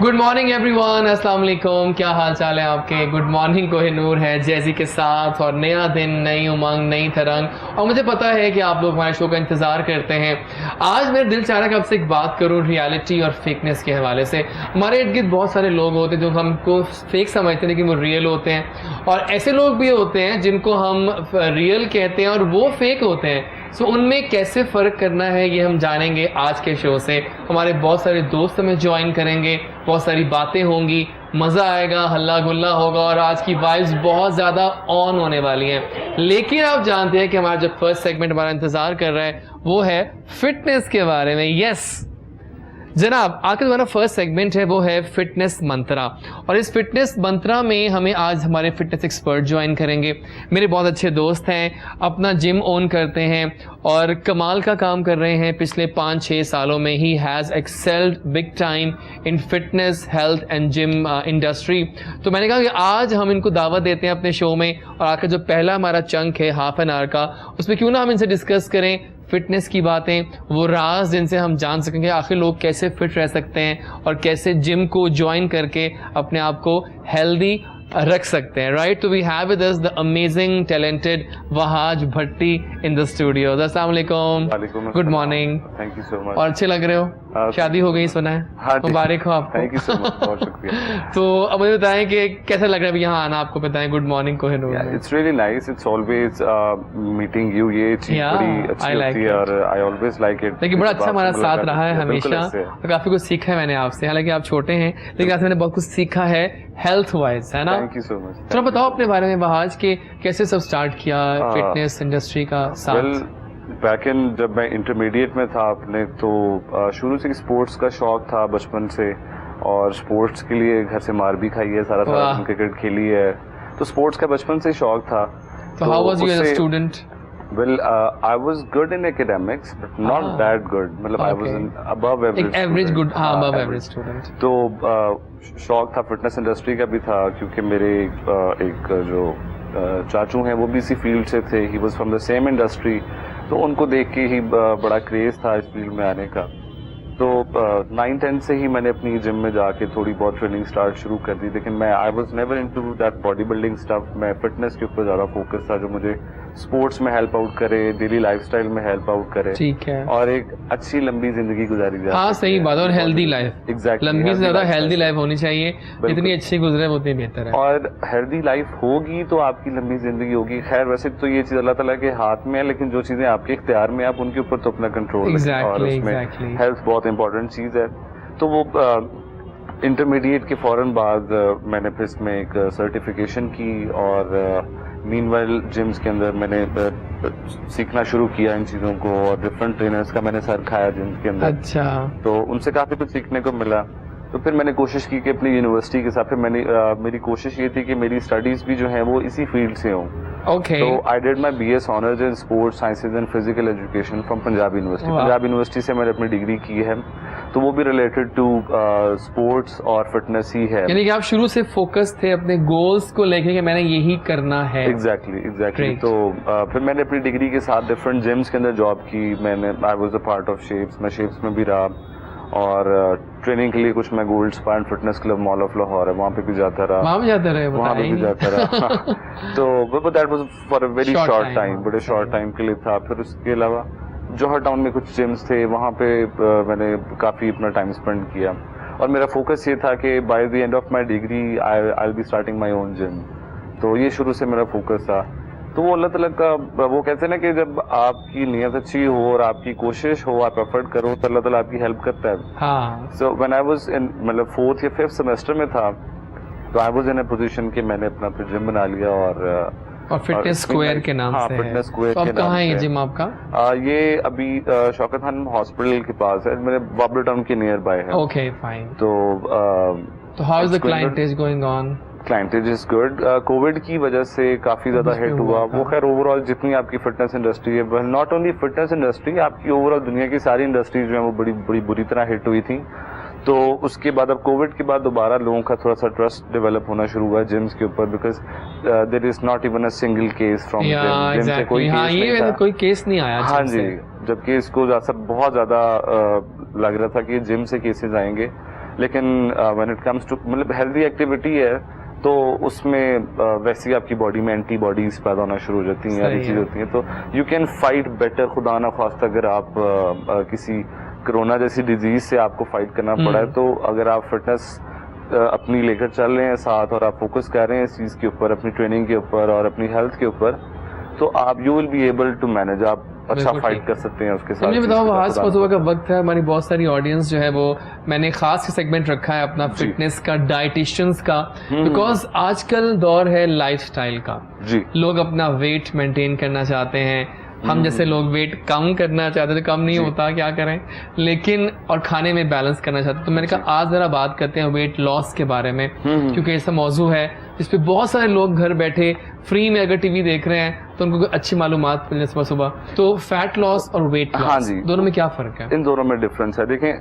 Good morning everyone, अस्सलाम वालेकुम। क्या हाल चाल है आपके? गुड मॉर्निंग कोहिनूर है जैजी के साथ, और नया दिन, नई उमंग, नई तरंग। और मुझे पता है कि आप लोग हमारे शो का इंतज़ार करते हैं। आज मेरा दिल चाह रहा है कि आपसे एक बात करूं रियलिटी और फेकनेस के हवाले से। हमारे इर्द गिर्द बहुत सारे लोग होते हैं जो हमको फेक समझते हैं लेकिन वो रियल होते हैं, और ऐसे लोग भी होते हैं जिनको हम रियल कहते हैं और वो फेक होते हैं। सो उनमें कैसे फ़र्क करना है ये हम जानेंगे आज के शो से। हमारे बहुत सारे दोस्त हमें ज्वाइन करेंगे, बहुत सारी बातें होंगी, मज़ा आएगा, हल्ला गुल्ला होगा, और आज की वाइब्स बहुत ज़्यादा ऑन होने वाली हैं। लेकिन आप जानते हैं कि हमारा जो फर्स्ट सेगमेंट हमारा इंतज़ार कर रहा है वो है फिटनेस के बारे में। यस जनाब, आज का हमारा फर्स्ट सेगमेंट है वो है फिटनेस मंत्रा, और इस फिटनेस मंत्रा में हमें आज हमारे फिटनेस एक्सपर्ट ज्वाइन करेंगे। मेरे बहुत अच्छे दोस्त हैं, अपना जिम ओन करते हैं और कमाल का काम कर रहे हैं। पिछले 5-6 सालों में he has excelled big time in fitness, health and gym industry. तो मैंने कहा कि आज हम इनको दावत देते हैं अपने शो में, और आकर जो पहला हमारा चंक है हाफ एन आवर का, उसमें क्यों ना हम इनसे डिस्कस करें फिटनेस की बातें, वो राज जिनसे हम जान सकेंगे आखिर लोग कैसे फिट रह सकते हैं और कैसे जिम को ज्वाइन करके अपने आप को हेल्दी रख सकते हैं। राइट, तो we have with us the amazing talented Wahaj Bhatti in the studio. अस्सलाम वालेकुम, good morning. Thank you so much. और अच्छे लग रहे हो, शादी हो गई सुना है? हाँ, मुबारक हो आपको। थैंक यू सो मच, बहुत शुक्रिया। तो अब मुझे बताएं कि कैसा लग रहा है यहाँ आना आपको? बताएं। Good morning Kohinoor. It's really nice, it's always meeting you. ये चीज बड़ी अच्छी होती है और आई ऑलवेज लाइक इट। लेकिन बड़ा अच्छा हमारा साथ रहा है हमेशा, और काफी कुछ सीखा है मैंने आपसे। हालांकि आप छोटे हैं लेकिन आपसे मैंने बहुत कुछ सीखा है हेल्थ वाइज, है ना? Thank you so much. थोड़ा बताओ अपने बारे में वहाज के, कैसे सब स्टार्ट किया फिटनेस इंडस्ट्री का साथ? बैक इन जब मैं इंटरमीडिएट में था अपने, तो शुरू से स्पोर्ट्स का शौक था बचपन से, और स्पोर्ट्स के लिए घर से मार भी खाई है, सारा क्रिकेट खेली है, तो स्पोर्ट्स का बचपन से शौक था। तो how was you as a student? Well, I was good in academics, but not that good. मतलब I was an above average. Average good, हाँ above average student. तो शौक था फिटनेस इंडस्ट्री का भी था, क्योंकि मेरे एक जो चाचू हैं वो भी इसी फील्ड से थे। He was from the same industry, तो उनको देख के ही बड़ा क्रेज था इस फील्ड में आने का। तो 9-10 से ही मैंने अपनी जिम में जाके थोड़ी बहुत ट्रेनिंग स्टार्ट शुरू कर दी, लेकिन मैं I was never into that body building stuff. मैं फिटनेस के ऊपर ज़्यादा फोकस था, जो मुझे स्पोर्ट्स में हेल्प आउट करे, डेली लाइफस्टाइल में हेल्प आउट करे, ठीक है, और एक अच्छी लंबी जिंदगी गुजारी जाए। हाँ सही बात है, और हेल्दी लाइफ। एग्जैक्टली, लंबी से ज़्यादा हेल्दी लाइफ होनी चाहिए, जितनी अच्छी गुजरे उतनी बेहतर है। और हेल्दी लाइफ होगी तो आपकी लंबी जिंदगी होगी। खैर वैसे तो ये चीज़ अल्लाह ताला के हाथ में है, लेकिन जो चीज़ें आपके इख्तियार में, आप उनके ऊपर तो अपना कंट्रोल रखें, और उसमें हेल्थ बहुत इंपॉर्टेंट चीज़ है। तो वो इंटरमीडिएट के फ़ौरन बाद मैंने फिर इसमें एक सर्टिफिकेशन की, और मीनवाइल जिम्स के अंदर मैंने सीखना शुरू किया इन चीज़ों को, और डिफरेंट ट्रेनर्स का मैंने सर खाया जिम्स के अंदर। अच्छा। तो उनसे काफ़ी कुछ सीखने को मिला। तो फिर मैंने कोशिश की कि अपनी यूनिवर्सिटी के साथ, फिर मेरी कोशिश ये थी कि मेरी स्टडीज़ भी जो हैं वो इसी फील्ड से हों। Okay. So I did my BS Honours in Sports Sciences and Physical Education from Punjab university. Punjab university से मैंने अपनी डिग्री की है, तो वो भी रिलेटेड टू स्पोर्ट्स और फिटनेस ही है। यानी कि आप शुरू से फोकस थे अपने गोल्स को लेके कि मैंने यही करना है। एग्जैक्टली। तो फिर मैंने अपनी डिग्री के साथ डिफरेंट जिम्स के अंदर जॉब की। I was a part of shapes, मैं शेप्स में भी रहा, और ट्रेनिंग के लिए कुछ मैं gold spa and fitness club mall of Lahore है, वहाँ पे भी जाता रहा। वहाँ भी जाता रहा तो that was for a very short time, बड़े शॉर्ट टाइम के लिए था। फिर उसके अलावा जौहर टाउन में कुछ जिम्स थे, वहाँ पे मैंने काफ़ी अपना टाइम स्पेंड किया, और मेरा फोकस ये था कि by the end of my degree I will be starting my own gym. तो ये शुरू से मेरा फोकस था। तो वो अल्लाह ताला का, वो कहते हैं ना कि जब आपकी नीयत अच्छी हो और आपकी कोशिश हो, आप एफर्ट करो, तो अल्लाह ताला आपकी हेल्प करता है। हाँ। So when I was in, मतलब 4th या 5th सेमेस्टर में था, तो I was in a position कि मैंने अपना फिर जिम बना लिया, और फिटनेस स्क्वायर के नाम से है। फिटनेस स्क्वायर के नाम से। कहाँ है ये जिम आपका? ये अभी शौकत खान हॉस्पिटल के पास है, मेरे बाबला टाउन के नियर बाय है। Okay fine. तो how is the clientele going on? Clientele is good. Covid की वजह से काफ़ी ज़्यादा हिट हुआ वो। खैर ओवरऑल जितनी आपकी फिटनेस इंडस्ट्री है, नॉट ओनली फिटनेस इंडस्ट्री, आपकी ओवरऑल दुनिया की सारी इंडस्ट्रीज जो है वो बड़ी बुरी तरह हिट हुई थी। तो उसके बाद अब कोविड के बाद दोबारा लोगों का थोड़ा सा ट्रस्ट डेवलप होना शुरू हुआ है जिम्स के ऊपर, because there is not even a single case from gym से कोई केस नहीं आया। हाँ जी, जबकि इसको बहुत ज़्यादा लग रहा था कि जिम से केसेस आएंगे, लेकिन व्हेन इट कम्स टू मतलब हेल्दी एक्टिविटी है तो उसमें वैसे ही आपकी बॉडी में एंटीबॉडीज पैदा होना शुरू हो जाती हैं, सही सारी चीज़ है। होती हैं, तो यू कैन फाइट बेटर। खुदा ना खास्ता अगर आप किसी कोरोना जैसी डिजीज से आपको फाइट करना पड़ा है, तो अगर आप फिटनेस अपनी लेकर चल रहे हैं साथ और आप फोकस कर रहे हैं इस चीज़ के ऊपर, अपनी ट्रेनिंग के ऊपर और अपनी हेल्थ के ऊपर, तो आप you will be able to manage, आप अच्छा बिल्कुल फाइट ठीक। कर सकते हैं उसके साथ। मुझे चीज़ बताओ, के साथ आज खुदा ना सुबह का वक्त है, हमारी बहुत सारी ऑडियंस जो है वो मैंने खास सेगमेंट रखा है अपना जी। फिटनेस का, डाइटिशियंस का, बिकॉज आजकल दौर है लाइफस्टाइल का। जी लोग अपना वेट मेंटेन करना चाहते हैं, हम जैसे लोग वेट कम करना चाहते थे, कम नहीं जी। होता, क्या करें, लेकिन और खाने में बैलेंस करना चाहते हैं। तो मैंने कहा आज जरा बात करते हैं वेट लॉस के बारे में, क्योंकि ऐसा मौजू है जिस पे बहुत सारे लोग घर बैठे फ्री में अगर टीवी देख रहे हैं तो उनको अच्छी मालूमात मिल सुबह सुबह। तो फैट लॉस और वेट हाँ लॉस जी। दोनों में क्या फर्क है? इन दोनों में डिफरेंस है। देखें,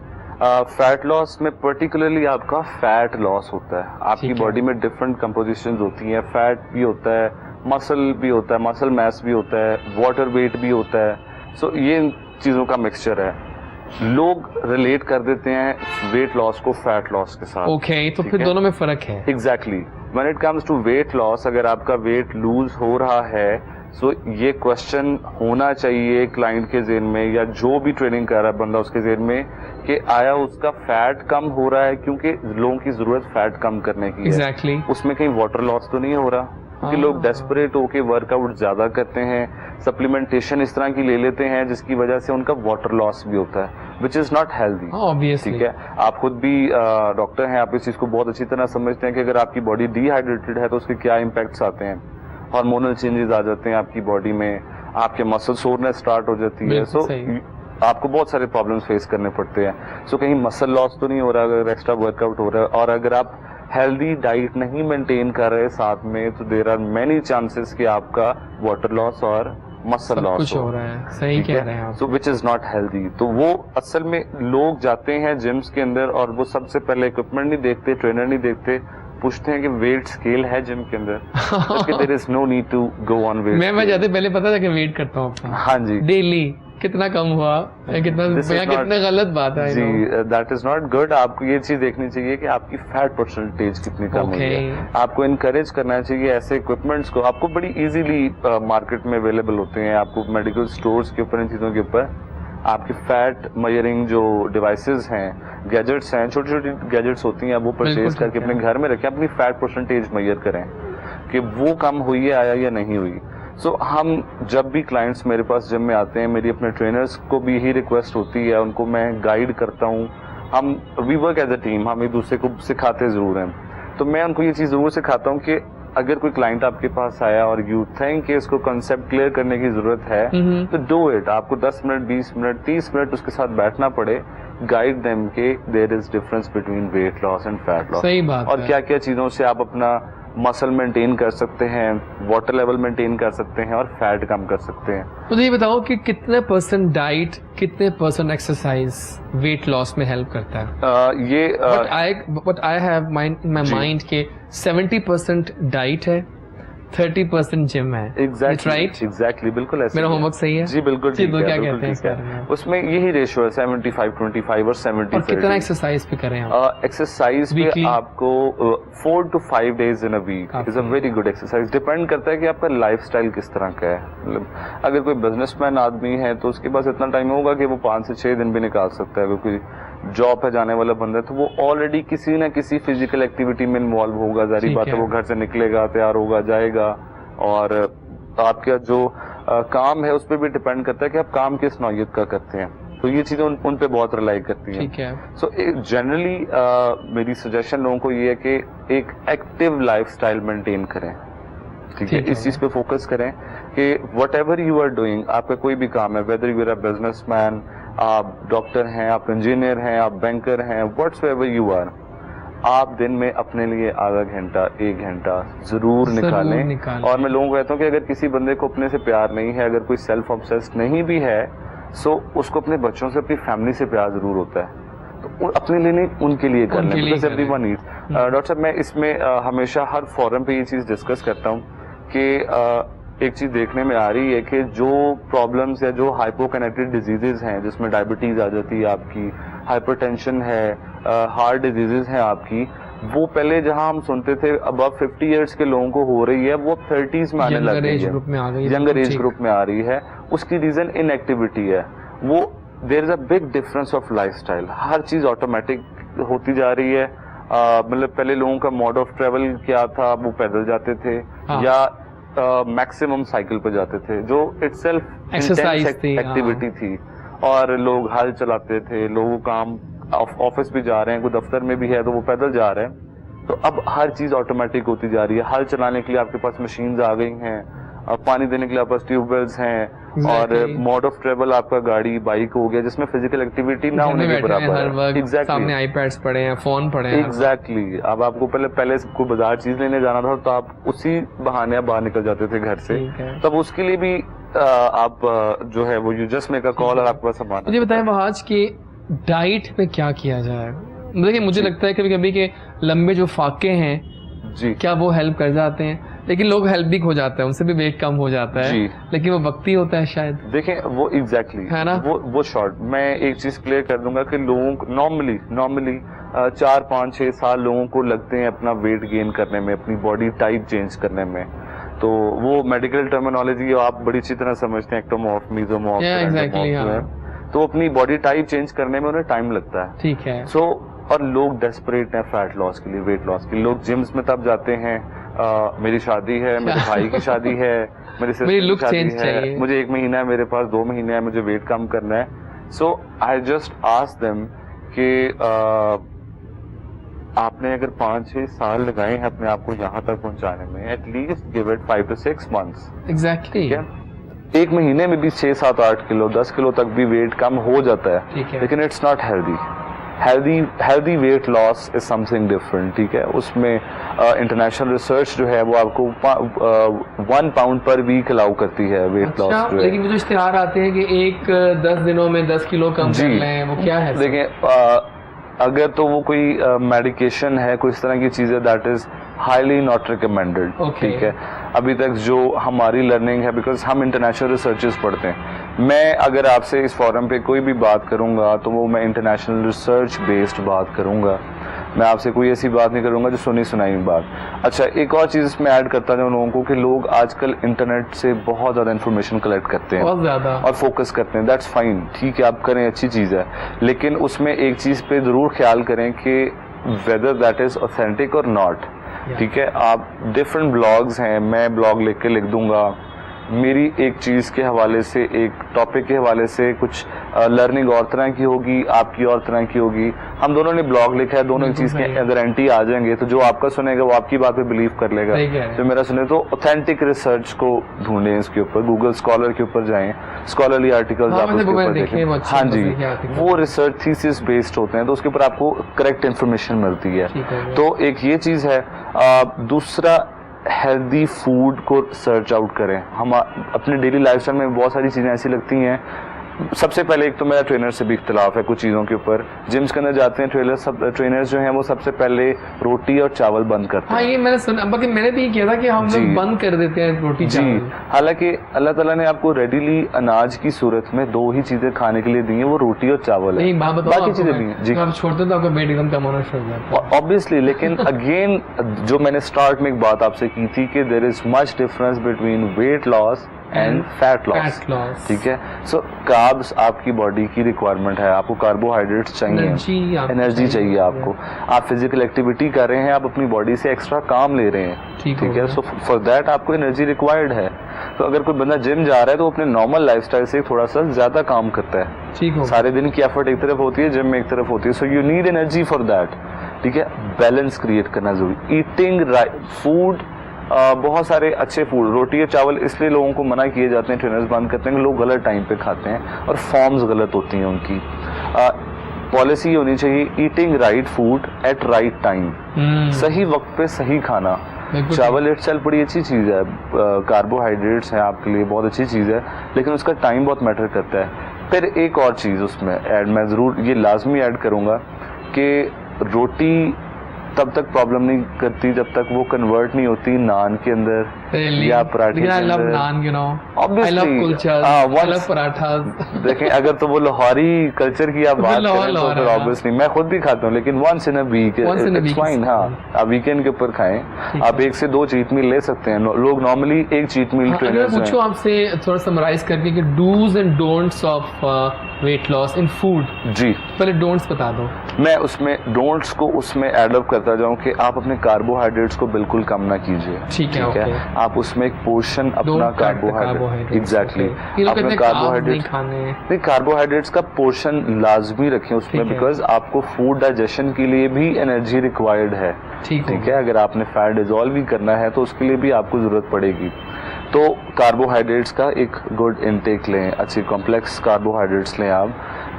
फैट लॉस में पर्टिकुलरली आपका फैट लॉस होता है, आपकी ठीक है। बॉडी में डिफरेंट कंपोजिशंस होती हैं, फैट भी होता है, मसल भी होता है, मसल मास भी होता है, वाटर वेट भी होता है। सो ये इन चीज़ों का मिक्सचर है। लोग रिलेट कर देते हैं वेट लॉस को फैट लॉस के साथ। ओके, तो ठीक फिर है? दोनों में फर्क है। Exactly, when it comes to weight loss, अगर आपका वेट लूज हो रहा है, सो ये क्वेश्चन होना चाहिए क्लाइंट के जेहन में या जो भी ट्रेनिंग कर रहा है बंदा उसके जेहन में कि आया उसका फैट कम हो रहा है, क्योंकि लोगों की जरूरत फैट कम करने की है। एग्जैक्टली। उसमें कहीं वाटर लॉस तो नहीं हो रहा, क्योंकि लोग डेस्परेट होके वर्कआउट ज्यादा करते हैं, सप्लीमेंटेशन इस तरह की ले लेते हैं जिसकी वजह से उनका वाटर लॉस भी होता है, which is not healthy. Obviously. ठीक है, आप खुद भी डॉक्टर हैं, आप इस चीज को बहुत अच्छी तरह समझते हैं कि अगर आपकी बॉडी डिहाइड्रेटेड है तो उसके क्या इम्पैक्ट्स आते हैं। हार्मोनल चेंजेस आ जाते हैं आपकी बॉडी में, आपके मसल सोरनेस स्टार्ट हो जाती है, बिल्कुल सो सही। आपको बहुत सारे प्रॉब्लम्स फेस करने पड़ते हैं। सो कहीं मसल लॉस तो नहीं हो रहा अगर एक्स्ट्रा वर्कआउट हो रहा है, और अगर आप हेल्दी डाइट नहीं मेंटेन कर रहे साथ में, तो देयर आर मेनी चांसेस कि आपका वाटर लॉस और मसल सब लॉस कुछ हो रहा है, सही कह रहे हैं आप। सो विच इज नॉट हेल्दी। तो वो असल में लोग जाते हैं जिम्स के अंदर और वो सबसे पहले इक्विपमेंट नहीं देखते, ट्रेनर नहीं देखते, पूछते हैं कि वेट स्केल है जिम के अंदर, जबकि there is no need to go on weight. मैं जाते पहले पता था कि वेट करता हूँ अपना, हाँ जी, डेली कितना कम हुआ या कितना, This is या not- कितना गलत बात है। I जी, know. That is not good. आपको ये चीज देखनी चाहिए कि आपकी फैट परसेंटेज कितनी कम हुई है। Okay. आपको इनकरेज करना चाहिए ऐसे इक्विपमेंट्स को, आपको बड़ी इजीली मार्केट में अवेलेबल होते हैं, आपको मेडिकल स्टोर्स के ऊपर इन चीजों के ऊपर आपकी फैट मेजरिंग जो डिवाइसेस हैं, गैजेट्स हैं, छोटी छोटी गैजेट्स होती हैं, वो परचेज बिल्कुल करके ठीक है। अपने घर में रखें, अपनी फैट परसेंटेज मेजर करें कि वो कम हुई है आया या नहीं हुई। सो हम जब भी क्लाइंट्स मेरे पास जिम में आते हैं, मेरी अपने ट्रेनर्स को भी यही रिक्वेस्ट होती है, उनको मैं गाइड करता हूँ। हम we work as a team, हम एक दूसरे को सिखाते जरूर हैं। तो मैं उनको ये चीज़ जरूर सिखाता हूँ कि अगर कोई क्लाइंट आपके पास आया और यू थिंक कि इसको कंसेप्ट क्लियर करने की जरूरत है, तो डू इट। आपको 10 मिनट, 20 मिनट, 30 मिनट उसके साथ बैठना पड़े, गाइड देम के there is difference between weight loss and fat loss, सही बात और है। क्या क्या चीज़ों से आप अपना मसल मेंटेन कर सकते हैं, वाटर लेवल मेंटेन कर सकते हैं और फैट कम कर सकते हैं। मुझे ये बताओ कि कितने परसेंट डाइट, कितने परसेंट एक्सरसाइज वेट लॉस में हेल्प करता है? ये but I have in my जी। माइंड के 70% डाइट है, 30% जिम है। Exactly right? एग्जैक्टली, बिल्कुल ऐसे मेरा ही है। होमवर्क सही है? जी बिल्कुल जी, ठीक तो है, क्या बिल्कुल कहते हैं इस ठीक है। बारे में? उसमें यही रेशियो है 75-25 और 70 और कितना एक्सरसाइज भी करें आप? एक्सरसाइज पे Weekly? आपको 4 to 5 days in a week is a काफी। Very good exercise. डिपेंड करता है कि आपका लाइफस्टाइल किस तरह का है। मतलब अगर कोई बिजनेसमैन आदमी है तो उसके पास इतना टाइम होगा कि वो 5 से 6 दिन भी निकाल सकता है। अगर कोई जॉब पे जाने वाला बंदा है तो वो ऑलरेडी किसी ना किसी फिजिकल एक्टिविटी में इन्वॉल्व होगा। जारी ठीक बात है, है। वो घर से निकलेगा, तैयार होगा, जाएगा, और आपका जो काम है उस पर भी डिपेंड करता है कि आप काम किस नौयत का करते हैं। तो ये चीजें उन पे बहुत रिलाई करती हैं। ठीक है। सो जनरली मेरी सजेशन लोगों को ये है कि एक एक्टिव लाइफस्टाइल मेंटेन करें। ठीक है, ठीक है। इस चीज पे फोकस करें कि whatever you are doing, आपका कोई भी काम है, whether you are a businessman, आप डॉक्टर हैं, आप इंजीनियर हैं, आप बैंकर हैं, व्हाट्सएवर यू आर, आप दिन में अपने लिए आधा घंटा, 1 घंटा जरूर निकालें। और मैं लोगों को कहता हूँ कि अगर किसी बंदे को अपने से प्यार नहीं है, अगर कोई सेल्फ ऑब्सेस्ड नहीं भी है, सो उसको अपने बच्चों से, अपनी फैमिली से प्यार जरूर होता है। तो अपने लिए नहीं, उनके लिए कर लें, बिकॉज़ एवरीवन नीड्स। डॉक्टर साहब, मैं इसमें हमेशा हर फोरम पे ये चीज़ डिस्कस करता हूँ कि एक चीज़ देखने में आ रही है कि जो प्रॉब्लम्स या जो हाइपोकनेक्टेड डिजीजेज हैं, जिसमें डायबिटीज़ आ जाती है, आपकी हाइपरटेंशन है, हार्ट डिजीजेस हैं आपकी, वो पहले जहां हम सुनते थे अबव 50 इयर्स के लोगों को हो रही है, वो 30s में आने लग गई है, यंगर एज ग्रुप में आ रही है। उसकी रीजन इनएक्टिविटी है। वो there is a big difference of lifestyle, हर चीज ऑटोमेटिक होती जा रही है। मतलब पहले लोगों का मोड ऑफ ट्रेवल क्या था, वो पैदल जाते थे या मैक्सिमम साइकिल पे जाते थे, जो इटसेल्फ एक्सरसाइज एक्टिविटी थी। और लोग हल चलाते थे, लोग काम ऑफिस भी जा रहे हैं, कोई दफ्तर में भी है तो वो पैदल जा रहे हैं। तो अब हर चीज ऑटोमेटिक होती जा रही है। हल चलाने के लिए आपके पास मशीन्स आ गई हैं, अब पानी देने के लिए आपके पास ट्यूबवेल्स हैं, और मोड ऑफ ट्रेवल आपका गाड़ी बाइक हो गया, जिसमें फिजिकल एक्टिविटी ना होने के बराबर है। एग्जैक्टली, सामने आईपैड्स पड़े हैं, फोन पड़े हैं। एग्जैक्टली। अब आपको पहले कोई बाजार चीज लेने जाना था तो आप उसी बहाने बाहर निकल जाते थे घर से, तब उसके लिए भी आप जो है वो you just make a call और आपके पास सामान। मुझे बताएं आज की डाइट पे क्या किया जाए? देखिए मुझे लगता है कभी कभी के लंबे जो फाके हैं जी, क्या वो हेल्प कर जाते हैं, लेकिन लोग हेल्प भी हो जाते हैं, उनसे भी वेट कम हो जाता है जी, लेकिन वो वक्ती होता है शायद। देखें वो एग्जैक्टली है ना, वो शॉर्ट। मैं एक चीज क्लियर कर दूंगा कि लोगों को नॉर्मली 4, 5, 6 साल लोगों को लगते हैं अपना वेट गेन करने में, अपनी बॉडी टाइप चेंज करने में। तो वो मेडिकल टर्मिनोलॉजी आप बड़ी अच्छी तरह समझते हैं, एक्टोमॉर्फ, मीजोमॉर्फ, एंडोमॉर्फ, तो अपनी बॉडी टाइप चेंज करने में उन्हें टाइम लगता है। ठीक है। सो और लोग डेस्परेट हैं फैट लॉस के लिए, वेट लॉस के लिए। लोग जिम्स में तब जाते हैं, मेरी शादी है, मेरे भाई की शादी है, मेरी सिस्टर की शादी है, मुझे 1 महीना है मेरे पास, 2 महीने है, मुझे वेट कम करना है। So I just ask them कि आपने अगर 5-6 साल लगाए हैं अपने आप को यहाँ तक पहुंचाने में, at least give it 5 to 6 months। Exactly. 1 महीने में भी 6, 7, 8 किलो, 10 किलो तक भी वेट कम हो जाता है, लेकिन it's not healthy. Healthy weight loss is something different. ठीक है, उसमें इंटरनेशनल रिसर्च जो है वो आपको 1 pound पर वीक अलाउ करती है वेट लॉस। लेकिन मुझे इश्तिहार आते हैं कि 10 दिनों में 10 किलो कम कर लें, वो क्या है? देखिए अगर तो वो कोई मेडिकेशन है, कोई इस तरह की चीज है, that is highly not recommended. ठीक है, अभी तक जो हमारी लर्निंग है, बिकॉज हम इंटरनेशनल रिसर्चेस पढ़ते हैं, मैं अगर आपसे इस फोरम पे कोई भी बात करूंगा तो वो मैं इंटरनेशनल रिसर्च बेस्ड बात करूंगा, मैं आपसे कोई ऐसी बात नहीं करूंगा जो सुनी सुनाई बात। अच्छा, एक और चीज इसमें ऐड करता हूं लोगों को कि लोग आजकल इंटरनेट से बहुत ज्यादा इन्फॉर्मेशन कलेक्ट करते हैं, बहुत ज्यादा, और फोकस करते हैं। दैट्स फाइन, ठीक है, आप करें, अच्छी चीज है, लेकिन उसमें एक चीज पे जरूर ख्याल करें कि वेदर दैट इज ऑथेंटिक और नॉट। ठीक है, आप डिफरेंट ब्लॉग्स हैं, मैं ब्लॉग लिख के लिख दूंगा, मेरी एक चीज के हवाले से, एक टॉपिक के हवाले से कुछ लर्निंग और तरह की होगी, आपकी और तरह की होगी। हम दोनों ने ब्लॉग लिखा है, दोनों चीज के अगर एंटी आ जाएंगे तो जो आपका सुनेगा वो आपकी बात पे बिलीव कर लेगा, जो मेरा सुने। तो ऑथेंटिक रिसर्च को ढूंढें, इसके ऊपर गूगल स्कॉलर के ऊपर जाएं, स्कॉलरली आर्टिकल्स आप उसके ऊपर देखें। हाँ जी, वो रिसर्च थीसिस बेस्ड होते हैं, तो उसके ऊपर आपको करेक्ट इन्फॉर्मेशन मिलती है। तो एक ये चीज है। दूसरा, हेल्दी फूड को सर्च आउट करें। हम अपने डेली लाइफस्टाइल में बहुत सारी चीज़ें ऐसी लगती हैं। सबसे पहले एक तो मेरा ट्रेनर से भी इख्तिलाफ है कुछ चीज़ों के ऊपर। जिम्स के अंदर जाते हैं ट्रेनर्स जो हैं वो सबसे पहले रोटी और चावल बंद करते हैं। हाँ, ये मैंने सुना, बाकी मैंने भी किया था कि हम लोग बंद कर देते हैं रोटी चावल। हालांकि अल्लाह ताला ने आपको रेडीली अनाज की सूरत में 2 ही चीजें खाने के लिए दी हैं, वो रोटी और चावल है, बाकी चीजें दी हैं। आप छोड़ते तो आपका वेट एकदम कम होना शुरू हो जाता है ऑब्वियसली। लेकिन अगेन जो मैंने स्टार्ट में एक बात आपसे की थी कि there is much difference between weight loss and fat loss. ठीक है, सो कार्ब्स आपकी बॉडी की रिक्वायरमेंट है, आपको कार्बोहाइड्रेट्स चाहिए, एनर्जी चाहिए आपको। आप फिजिकल एक्टिविटी कर रहे हैं, आप अपनी बॉडी से एक्स्ट्रा काम ले रहे हैं, ठीक है, सो फॉर दैट आपको एनर्जी रिक्वायर्ड है। तो अगर कोई बंदा जिम जा रहा है तो अपने नॉर्मल लाइफस्टाइल से थोड़ा सा ज्यादा काम करता है, ठीक है, सारे दिन की एफर्ट एक तरफ होती है, जिम में एक तरफ होती है, so you need energy for that. ठीक है, बैलेंस क्रिएट करना जरूरी। ईटिंग फूड, बहुत सारे अच्छे फूड, रोटी और चावल इसलिए लोगों को मना किए जाते हैं, ट्रेनर्स बंद करते हैं कि लोग गलत टाइम पे खाते हैं और फॉर्म्स गलत होती हैं उनकी। पॉलिसी होनी चाहिए eating right food at right time, सही वक्त पे सही खाना। चावल इटसेल्फ बड़ी अच्छी चीज़ है, कार्बोहाइड्रेट्स हैं आपके लिए, बहुत अच्छी चीज़ है, लेकिन उसका टाइम बहुत मैटर करता है। फिर एक और चीज़ उसमें ऐड, मैं ज़रूर ये लाजमी ऐड करूँगा कि रोटी तब तक प्रॉब्लम नहीं करती जब तक वो कन्वर्ट नहीं होती नान के अंदर Really? या पराठे Because I के love अंदर- naan, you know. Obviously, I love kulchas. I love parathas. देखें अगर तो वो लाहौरी कल्चर की आप तो बात फिर लाहौर करें तो लाहौर फिर है, ऑब्वियसली मैं खुद भी खाता हूँ, लेकिन once in a week Once in a it's week fine. is हाँ, fine. आप वीकेंड के ऊपर खाएं, ठीक आप 1 से 2 चीट मील ले सकते हैं। लोग नॉर्मली एक चीट मील हाँ, अगर ट्रेनर्स पूछूं हैं। आपसे थोड़ा समराइज करके कि dos and don'ts of weight loss in food, जी, पहले डोंट्स बता दो। मैं उसमें डोंट्स को उसमें एड अप करता जाऊं कि आप अपने कार्बोहाइड्रेट्स को बिल्कुल कम ना कीजिए। ठीक है, okay. आप उसमें एक पोर्शन अपना Don't cut the carbohydrate, carbohydrates, exactly, okay. ये लोग कहते अपने हैं carbs नहीं कार्बोहाइड्रेट्स खाने। नहीं, कार्बोहाइड्रेट्स का पोर्शन लाजमी रखें उसमें, ठीक है। बिकॉज आपको फूड डाइजेशन के लिए भी एनर्जी रिक्वायर्ड है। ठीक है, अगर आपने फैट डिजोल्व भी करना है तो उसके लिए भी आपको जरूरत पड़ेगी। तो कार्बोहाइड्रेट्स का एक गुड इनटेक लें, अच्छी कॉम्प्लेक्स कार्बोहाइड्रेट्स लें आप।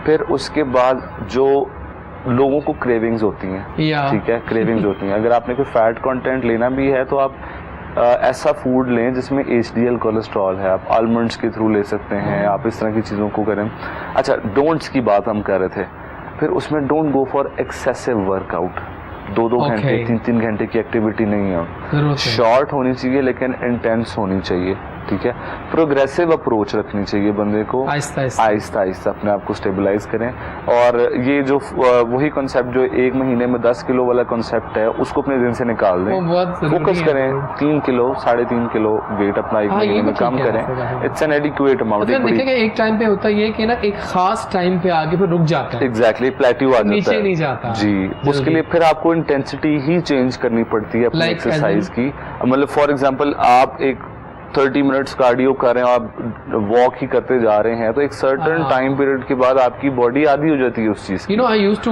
फिर उसके बाद जो लोगों को क्रेविंग्स होती हैं, या ठीक है, क्रेविंग्स होती हैं, अगर आपने कोई फैट कंटेंट लेना भी है तो आप ऐसा फूड लें जिसमें HDL कोलेस्ट्रॉल है। आप आलमंड्स के थ्रू ले सकते हैं, आप इस तरह की चीज़ों को करें। अच्छा, डोंट्स की बात हम कर रहे थे, फिर उसमें don't go for excessive workout. 2-2 घंटे, 3-3 घंटे की एक्टिविटी नहीं है, शॉर्ट होनी चाहिए लेकिन इंटेंस होनी चाहिए। ठीक है, प्रोग्रेसिव अप्रोच रखनी चाहिए बंदे को, आहिस्ता आहिस्ता अपने आप को स्टेबलाइज करें। और ये जो वही कॉन्सेप्ट जो 1 महीने में 10 किलो वाला कॉन्सेप्ट है उसको अपने दिन से निकाल दें, फोकस करें 3 किलो 3.5 किलो वेट अपना 1 महीने में कम करें। It's an adequate amount. देखिएगा एक टाइम पे होता ये कि ना एक खास टाइम पे आगे फिर रुक जाता है, एग्जैक्टली, प्लेट्यू आ जाता है, नीचे नहीं जाता जी। उसके लिए फिर आपको इंटेंसिटी ही चेंज करनी पड़ती है अपनी एक्सरसाइज की। मतलब फॉर एग्जांपल आप एक 30 मिनट्स कार्डियो कर रहे हैं, आप वॉक ही करते जा रहे हैं, तो एक सर्टेन टाइम पीरियड के बाद आपकी बॉडी आदी हो जाती है उस चीज की। You know I used to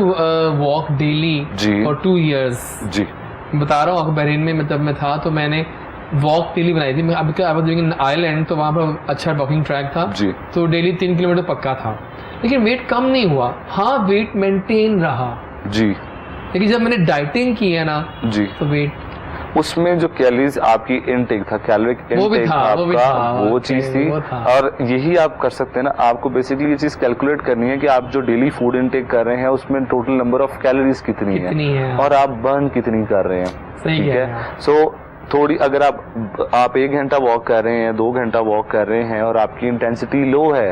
walk daily for 2 years। जी, बता रहा हूँ, बहरीन में जब मैं था तो मैंने वॉक डेली बनाई थी। मैं अब I was doing in island, तो वहाँ पर अच्छा वॉकिंग ट्रैक था जी, तो डेली 3 किलोमीटर पक्का था, लेकिन वेट कम नहीं हुआ। हाँ, वेट मेंटेन रहा जी, लेकिन जब मैंने डाइटिंग की है ना जी, तो वेट, उसमें जो कैलोरीज आपकी इनटेक था, कैलोरिक इनटेक था आपका, वो चीज थी। और यही आप कर सकते हैं ना, आपको बेसिकली ये चीज कैलकुलेट करनी है कि आप जो डेली फूड इनटेक कर रहे हैं उसमें टोटल नंबर ऑफ कैलोरीज कितनी है और आप बर्न कितनी कर रहे हैं। ठीक है, सो थोड़ी अगर आप 1 घंटा वॉक कर रहे हैं, 2 घंटा वॉक कर रहे हैं और आपकी इंटेंसिटी लो है,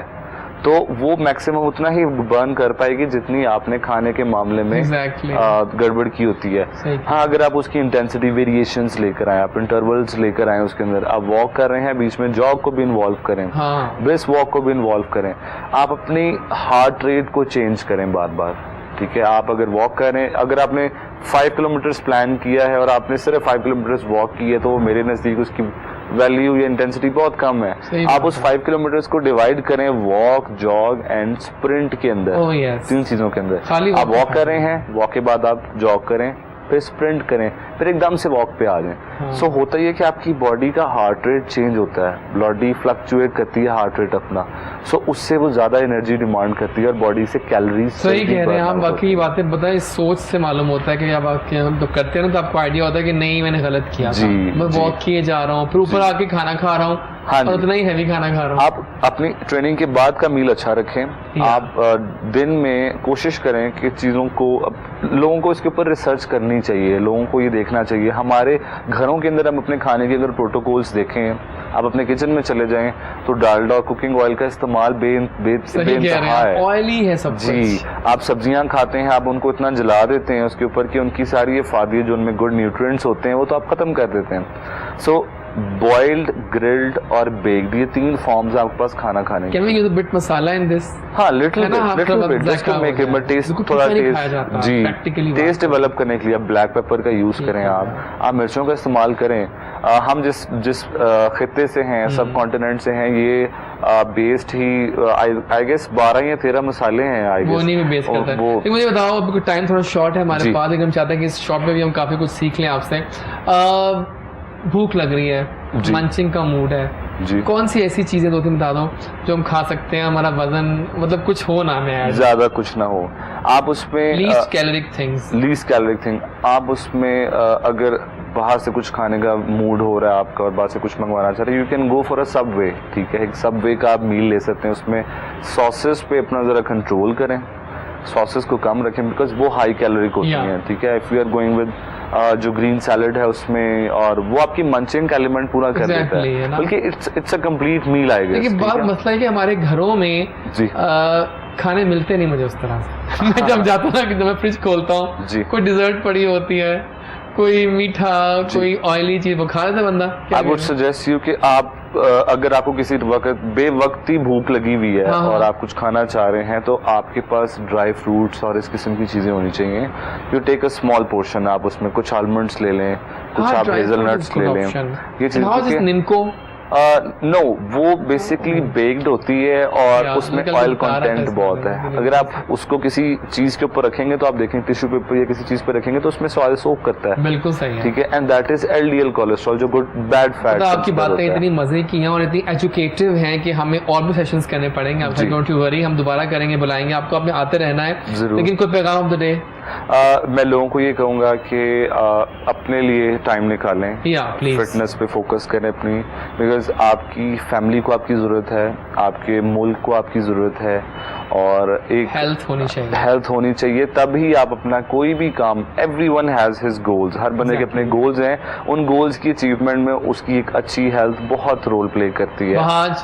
तो वो मैक्सिमम उतना ही बर्न कर पाएगी जितनी आपने खाने के मामले में गड़बड़ की होती है। हाँ, अगर आप उसकी इंटेंसिटी वेरिएशंस लेकर आए, आप इंटरवल्स लेकर आए, उसके अंदर आप वॉक कर रहे हैं, बीच में जॉग को भी इन्वॉल्व करें, ब्रिस्क वॉक को भी इन्वॉल्व करें, आप अपनी हार्ट रेट को चेंज करें बार बार। ठीक है, आप अगर वॉक करें, अगर आपने 5 किलोमीटर्स प्लान किया है और आपने सिर्फ 5 किलोमीटर्स वॉक की है, तो मेरे नज़दीक उसकी वैल्यू या इंटेंसिटी बहुत कम है। आप उस 5 किलोमीटर्स को डिवाइड करें वॉक, जॉग एंड स्प्रिंट के अंदर, 3 चीजों के अंदर। आप वॉक कर रहे हैं, वॉक के बाद आप जॉग करें, फिर स्प्रिंट करें, फिर एकदम से वॉक पे आ जाएं। सो होता ही है कि आपकी बॉडी का हार्ट रेट चेंज होता है, बॉडी फ्लक्चुएट करती है हार्ट रेट अपना, सो उससे वो ज्यादा एनर्जी डिमांड करती है और बॉडी से कैलोरीज। सही कह रहे हैं आप, बाकी बातें बताएं, सोच से मालूम होता है कि अब आप तो करते हैं ना तो आपको आइडिया होता है कि नहीं मैंने गलत किया था, मैं वॉक किए जा रहा हूँ, फिर ऊपर आके खाना खा रहा हूँ, हाँ, और उतना ही हैवी खाना खा रहा हूँ। आप अपनी ट्रेनिंग के बाद का मील अच्छा रखें। आप दिन में कोशिश करें कि चीज़ों को, लोगों को इसके ऊपर रिसर्च करनी चाहिए, लोगों को ये देखना चाहिए। हमारे घरों के अंदर हम अपने खाने के अगर प्रोटोकॉल्स देखें, आप अपने किचन में चले जाएं तो डालडा और कुकिंग ऑयल का इस्तेमाल बेइंतहा है, ऑयली है सब जी। आप सब्जियां खाते हैं, आप उनको इतना जला देते हैं उसके ऊपर कि उनकी सारी अफादियत जो उनमें गुड न्यूट्रिएंट्स होते हैं वो तो आप खत्म कर देते हैं। सो बॉइल्ड, ग्रिल्ड और बेक्ड, ये 3 फॉर्म्स आपके पास खाना खाने की। Can we use a bit masala in this? हाँ, little bit just to make it, taste थोड़ा टेस्ट, जी, टेस्ट डेवलप करने के लिए आप ब्लैक पेपर का यूज करें, आप मिर्चों का इस्तेमाल करें। हम जिस खित्ते से हैं, सब कॉन्टिनेंट से हैं, ये बेस्ड ही आई गेस 12 या 13 मसाले हैं, आई गेस वो नहीं बेस करता है। मुझे बताओ, अभी टाइम थोड़ा शॉर्ट है हमारे पास, लेकिन हम चाहते हैं कि इस शॉर्ट में भी हम काफी कुछ सीख लें आपसे। भूख लग रही है, मंचिंग का मूड है जी, कौन सी ऐसी चीजें 2-3 बता दो जो हम खा सकते हैं, हमारा वजन मतलब कुछ हो ना, में ज्यादा कुछ ना हो, आप उसमें लीस्ट कैलोरिक थिंग, आप उसमें अगर बाहर से कुछ खाने का मूड हो रहा है आपका और बाहर से कुछ मंगवाना चाह रहे हैं, you can go for a Subway. ठीक है, एक सबवे का आप मील ले सकते हैं, उसमें सॉसेस पे अपना जरा कंट्रोल करें, सॉसेस को कम रखें बिकॉज वो हाई कैलोरिक होती हैं। ठीक है, if you are going with जो ग्रीन सैलड है उसमें, और वो आपकी मंचिंग का एलिमेंट पूरा कर देता है, बल्कि इट्स अ कंप्लीट मील आएगा। लेकिन बात मसला है कि हमारे घरों में खाने मिलते नहीं मुझे उस तरह से। मैं जब जाता हूँ ना कि जब मैं फ्रिज खोलता हूँ कोई डिजर्ट पड़ी होती है, कोई मीठा, कोई ऑयली चीज, वो खा लेता बंदा। आई वुड सजेस्ट यू कि आप अगर आपको किसी वक्त बेवक्ती भूख लगी हुई है और आप कुछ खाना चाह रहे हैं, तो आपके पास ड्राई फ्रूट्स और इस किस्म की चीजें होनी चाहिए। You take a small portion, आप उसमें कुछ आलमंड्स ले लें, कुछ आप हेजलनट्स ले लें। ये चीज नो, वो बेसिकली बेक्ड होती है और उसमें ऑयल कंटेंट बहुत है। अगर आप उसको किसी चीज के ऊपर रखेंगे तो आप देखेंगे टिश्यू पेपर या किसी चीज पे रखेंगे तो उसमें ऑयल सोक करता है। बिल्कुल सही है, ठीक है। And that is LDL cholesterol, जो गुड बैड फैट। आपकी बातें इतनी मजे की हैं और इतनी एजुकेटिव हैं कि हमें और भी सेशंस करने पड़ेंगे। आप डोंट यू वरी, हम दोबारा करेंगे, बुलाएंगे आपको, आपने आते रहना है। लेकिन कोई पैगाम ऑफ द डे? मैं लोगों को ये कहूँगा कि अपने लिए टाइम निकालें, फिटनेस पे फोकस करें अपनी, बिकॉज आपकी फैमिली को आपकी ज़रूरत है, आपके मुल्क को आपकी ज़रूरत है, और एक हेल्थ होनी चाहिए तभी आप अपना कोई भी काम। एवरीवन हैज़ हिज गोल्स, हर बंदे के अपने गोल्स हैं, उन गोल्स की अचीवमेंट में उसकी एक अच्छी हेल्थ बहुत रोल प्ले करती है।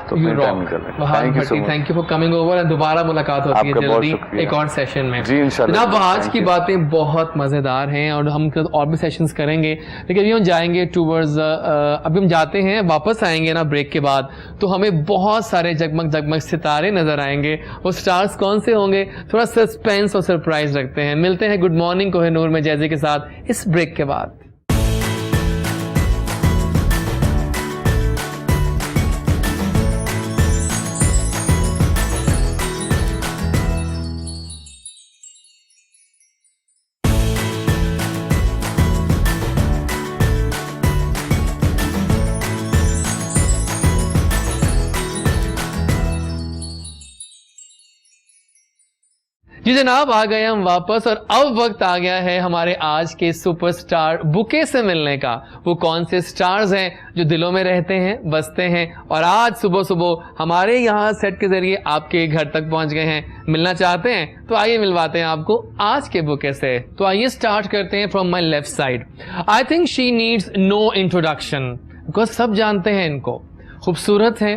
तो thank you for coming over, दोबारा मुलाकात होती है जल्दी एक और सेशन में जी इंशाल्लाह। आज की बातें बहुत मजेदार हैं और हम और भी सेशंस करेंगे, लेकिन अभी हम जाएंगे टूवर्ड्स, अभी हम जाते हैं, वापस आएंगे ना ब्रेक के बाद, तो हमें बहुत सारे जगमग जगमग सितारे नजर आएंगे। वो स्टार्स कौन से होंगे, थोड़ा सस्पेंस और सरप्राइज रखते हैं। मिलते हैं गुड मॉर्निंग कोहिनूर में जैज़ी के साथ इस ब्रेक के बाद। जी जनाब, आ गए हम वापस और अब वक्त आ गया है हमारे आज के सुपरस्टार बुके से मिलने का। वो कौन से स्टार्स हैं जो दिलों में रहते हैं, बसते हैं और आज सुबह सुबह हमारे यहाँ सेट के जरिए आपके घर तक पहुंच गए हैं। मिलना चाहते हैं तो आइए मिलवाते हैं आपको आज के बुके से। तो आइए स्टार्ट करते हैं from my left side. I think she needs no introduction, because सब जानते हैं इनको। खूबसूरत है,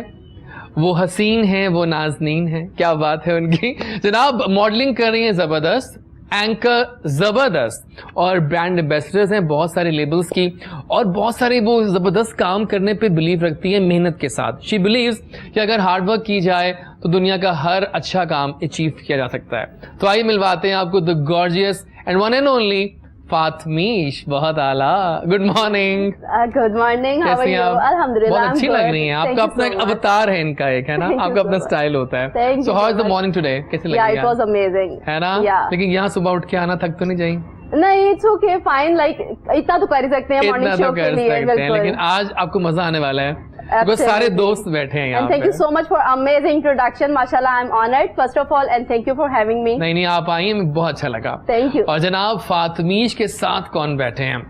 वो हसीन है, वो नाजनीन है, क्या बात है उनकी। जनाब मॉडलिंग कर रही हैं ज़बरदस्त, एंकर ज़बरदस्त, और ब्रांड एम्बेसडर्स हैं बहुत सारे लेबल्स की, और बहुत सारे वो ज़बरदस्त काम करने पे बिलीव रखती है मेहनत के साथ। शी बिलीव्स कि अगर हार्ड वर्क की जाए तो दुनिया का हर अच्छा काम अचीव किया जा सकता है। तो आइए मिलवाते हैं आपको the gorgeous and one and only Fatmish. बहुत आला, good morning. Good morning, how are you? अल्हम्दुलिल्लाह, बहुत अच्छी लग रही हैं। आपका अपना एक अवतार है इनका, एक है ना, आपका अपना स्टाइल होता है। So how is the morning today? कैसे लगी? इट वाज अमेजिंग, है ना? लेकिन यहाँ सुबह उठ के आना, थक तो नहीं जाएगी? नहीं, इट्स ओके, फाइन, लाइक इतना तो कर ही सकते हैं मॉर्निंग शो के लिए। लेकिन आज आपको मजा आने वाला है, because सारे दोस्त बैठे हैं यहाँ पे। Thank you so much for amazing introduction. माशाल्लाह, I'm honored first of all and thank you for having me. नहीं आप आई हैं, बहुत अच्छा लगा। Thank you. और जनाब फातमीश के साथ कौन बैठे हैं?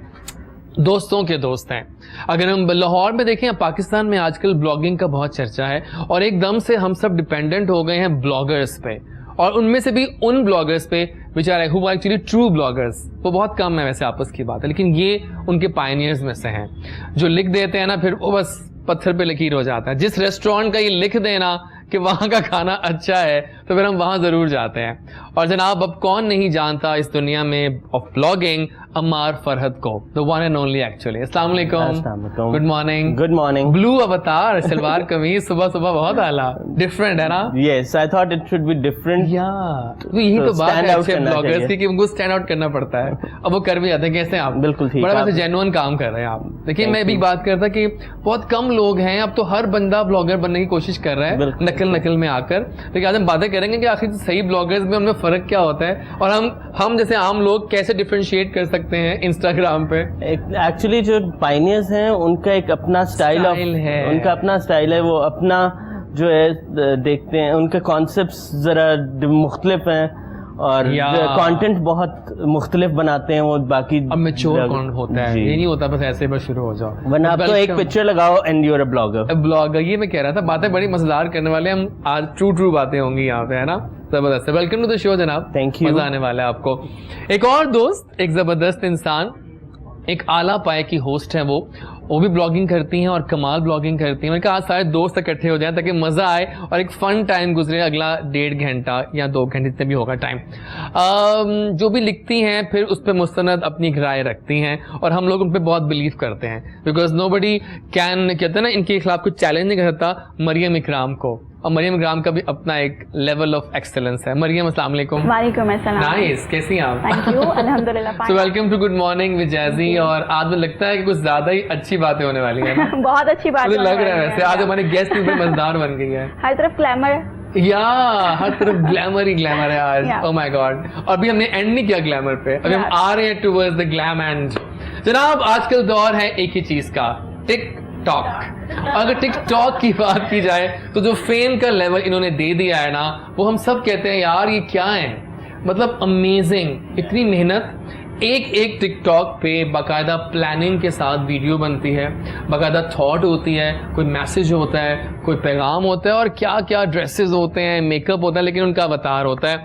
दोस्तों के दोस्त हैं। अगर हम लाहौर में देखें, पाकिस्तान में आजकल ब्लॉगिंग का बहुत चर्चा है और एकदम से हम सब डिपेंडेंट हो गए हैं ब्लॉगर्स पे, और उनमें से भी उन ब्लॉगर्स पे which are who are actually true bloggers, वो बहुत कम है वैसे, आपस की बात है, लेकिन ये उनके पायनियर्स में से हैं जो लिख देते हैं ना, फिर वो बस पत्थर पे लकीर हो जाता है। जिस रेस्टोरेंट का ये लिख देना कि वहाँ का खाना अच्छा है तो फिर हम वहाँ ज़रूर जाते हैं। और जनाब अब कौन नहीं जानता इस दुनिया में ऑफ ब्लॉगिंग अम्मार फरहद को, the one and only actually. अस्सलाम वालेकुम, good morning. Good morning. Blue अवतार, सलवार कमीज, सुबह सुबह बहुत आला, डिफरेंट है ना? Yes, I thought it should be different. यही तो बात है अच्छे ब्लॉगर्स की कि उनको स्टैंड आउट करना पड़ता है, अब वो कर भी जाते हैं। कैसे आप? बिल्कुल ठीक, बड़ा वैसे जेन्युइन काम कर रहे हैं आप। देखिए मैं भी बात करता कि बहुत कम लोग हैं, अब तो हर बंदा ब्लॉगर बनने की कोशिश कर रहा है नकल में आकर। लेकिन आज हम बातें करेंगे कि आखिर सही ब्लॉगर्स में उनमें फर्क क्या होता है और हम जैसे आम लोग कैसे डिफरेंशिएट कर सकते हैं इंस्टाग्राम पे। एक्चुअली जो पायनियर्स हैं उनका एक अपना स्टाइल है, उनका अपना स्टाइल है, वो अपना जो है देखते हैं, उनके कॉन्सेप्ट्स जरा मुख्तलिफ हैं और कंटेंट बहुत मुख्तलिफ बनाते हैं वो बाकी। अब मैच्योर कौन होता है, ये नहीं होता बस ऐसे बस शुरू हो जाओ, वरना आप तो एक पिक्चर लगाओ and you are a blogger. ये मैं कह रहा था, बातें बड़ी मजेदार करने वाले हम आज, ट्रू बातें होंगी यहाँ पे, है ना? जबरदस्त। वेलकम टू द शो जनाब, थैंक यू, मजा आने वाला है आपको। एक और दोस्त, एक जबरदस्त इंसान, एक आला पाए की होस्ट है, वो भी ब्लॉगिंग करती हैं और कमाल ब्लॉगिंग करती हैं। मैंने कहा आज सारे दोस्त इकट्ठे हो जाएं ताकि मज़ा आए और एक फ़न टाइम गुजरे अगला 1.5 घंटा या 2 घंटे जितने भी होगा टाइम। जो भी लिखती हैं फिर उस पर मुस्तनद अपनी राय रखती हैं और हम लोग उन पर बहुत बिलीव करते हैं, बिकॉज नोबडी कैन, कहते हैं ना, इनके खिलाफ कुछ चैलेंज नहीं कर सकता मरियम इकराम को। और मरियम इकराम का भी अपना एक लेवल ऑफ एक्सेलेंस है। मरियम अस्सलाम वालेकुम। वालेकुम अस्सलाम। नाइस, कैसी हैं आप? थैंक यू, अल्हम्दुलिल्लाह so welcome to good morning with Jazzy. और आज मुझे लगता है कि कुछ ज्यादा ही अच्छी बातें होने वाली है ना? बहुत अच्छी बात मुझे लग रहा है वैसे आज हमारे गेस्ट भी मजेदार बन गई है। हर तरफ ग्लैमर, या हर तरफ ग्लैमर ही ग्लैमर है आज। Yeah. Oh my God. और अभी हमने एंड नहीं किया ग्लैमर पे, अभी हम आ रहे हैं टुवर्ड्स द ग्लैम एंड। जनाब आजकल दौर है एक ही चीज का, टिकटॉक। अगर टिकटॉक की बात की जाए तो जो फेम का लेवल इन्होंने दे दिया है ना, वो हम सब कहते हैं यार ये क्या है, मतलब अमेजिंग। इतनी मेहनत, एक टिकटॉक पे बाकायदा प्लानिंग के साथ वीडियो बनती है, बाकायदा थॉट होती है, कोई मैसेज होता है, कोई पैगाम होता है और क्या क्या ड्रेसेस होते हैं, मेकअप होता है, लेकिन उनका अवतार होता है।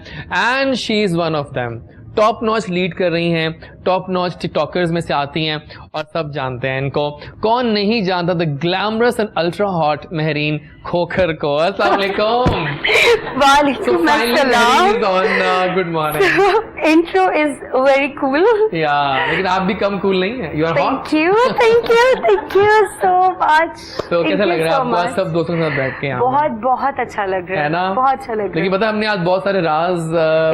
And she is one of them. Top notch lead कर रही हैं, टॉप नॉच टिकटॉकर्स में से आती हैं और सब जानते हैं इनको। कौन नहीं जानता the glamorous and ultra hot Mahreen Khokhar को। अस्सलाम वालेकुम। वालेकुम अस्सलाम। Good morning. Intro is very cool. या लेकिन आप भी कम कूल नहीं है, you are hot. Thank you so much. तो कैसा लग रहा है आपको आज सब दोस्तों के साथ बैठ के यहाँ? बहुत अच्छा लग रहा है ना? बहुत अच्छा लग रहा है। लेकिन पता है हमने आज बहुत सारे राज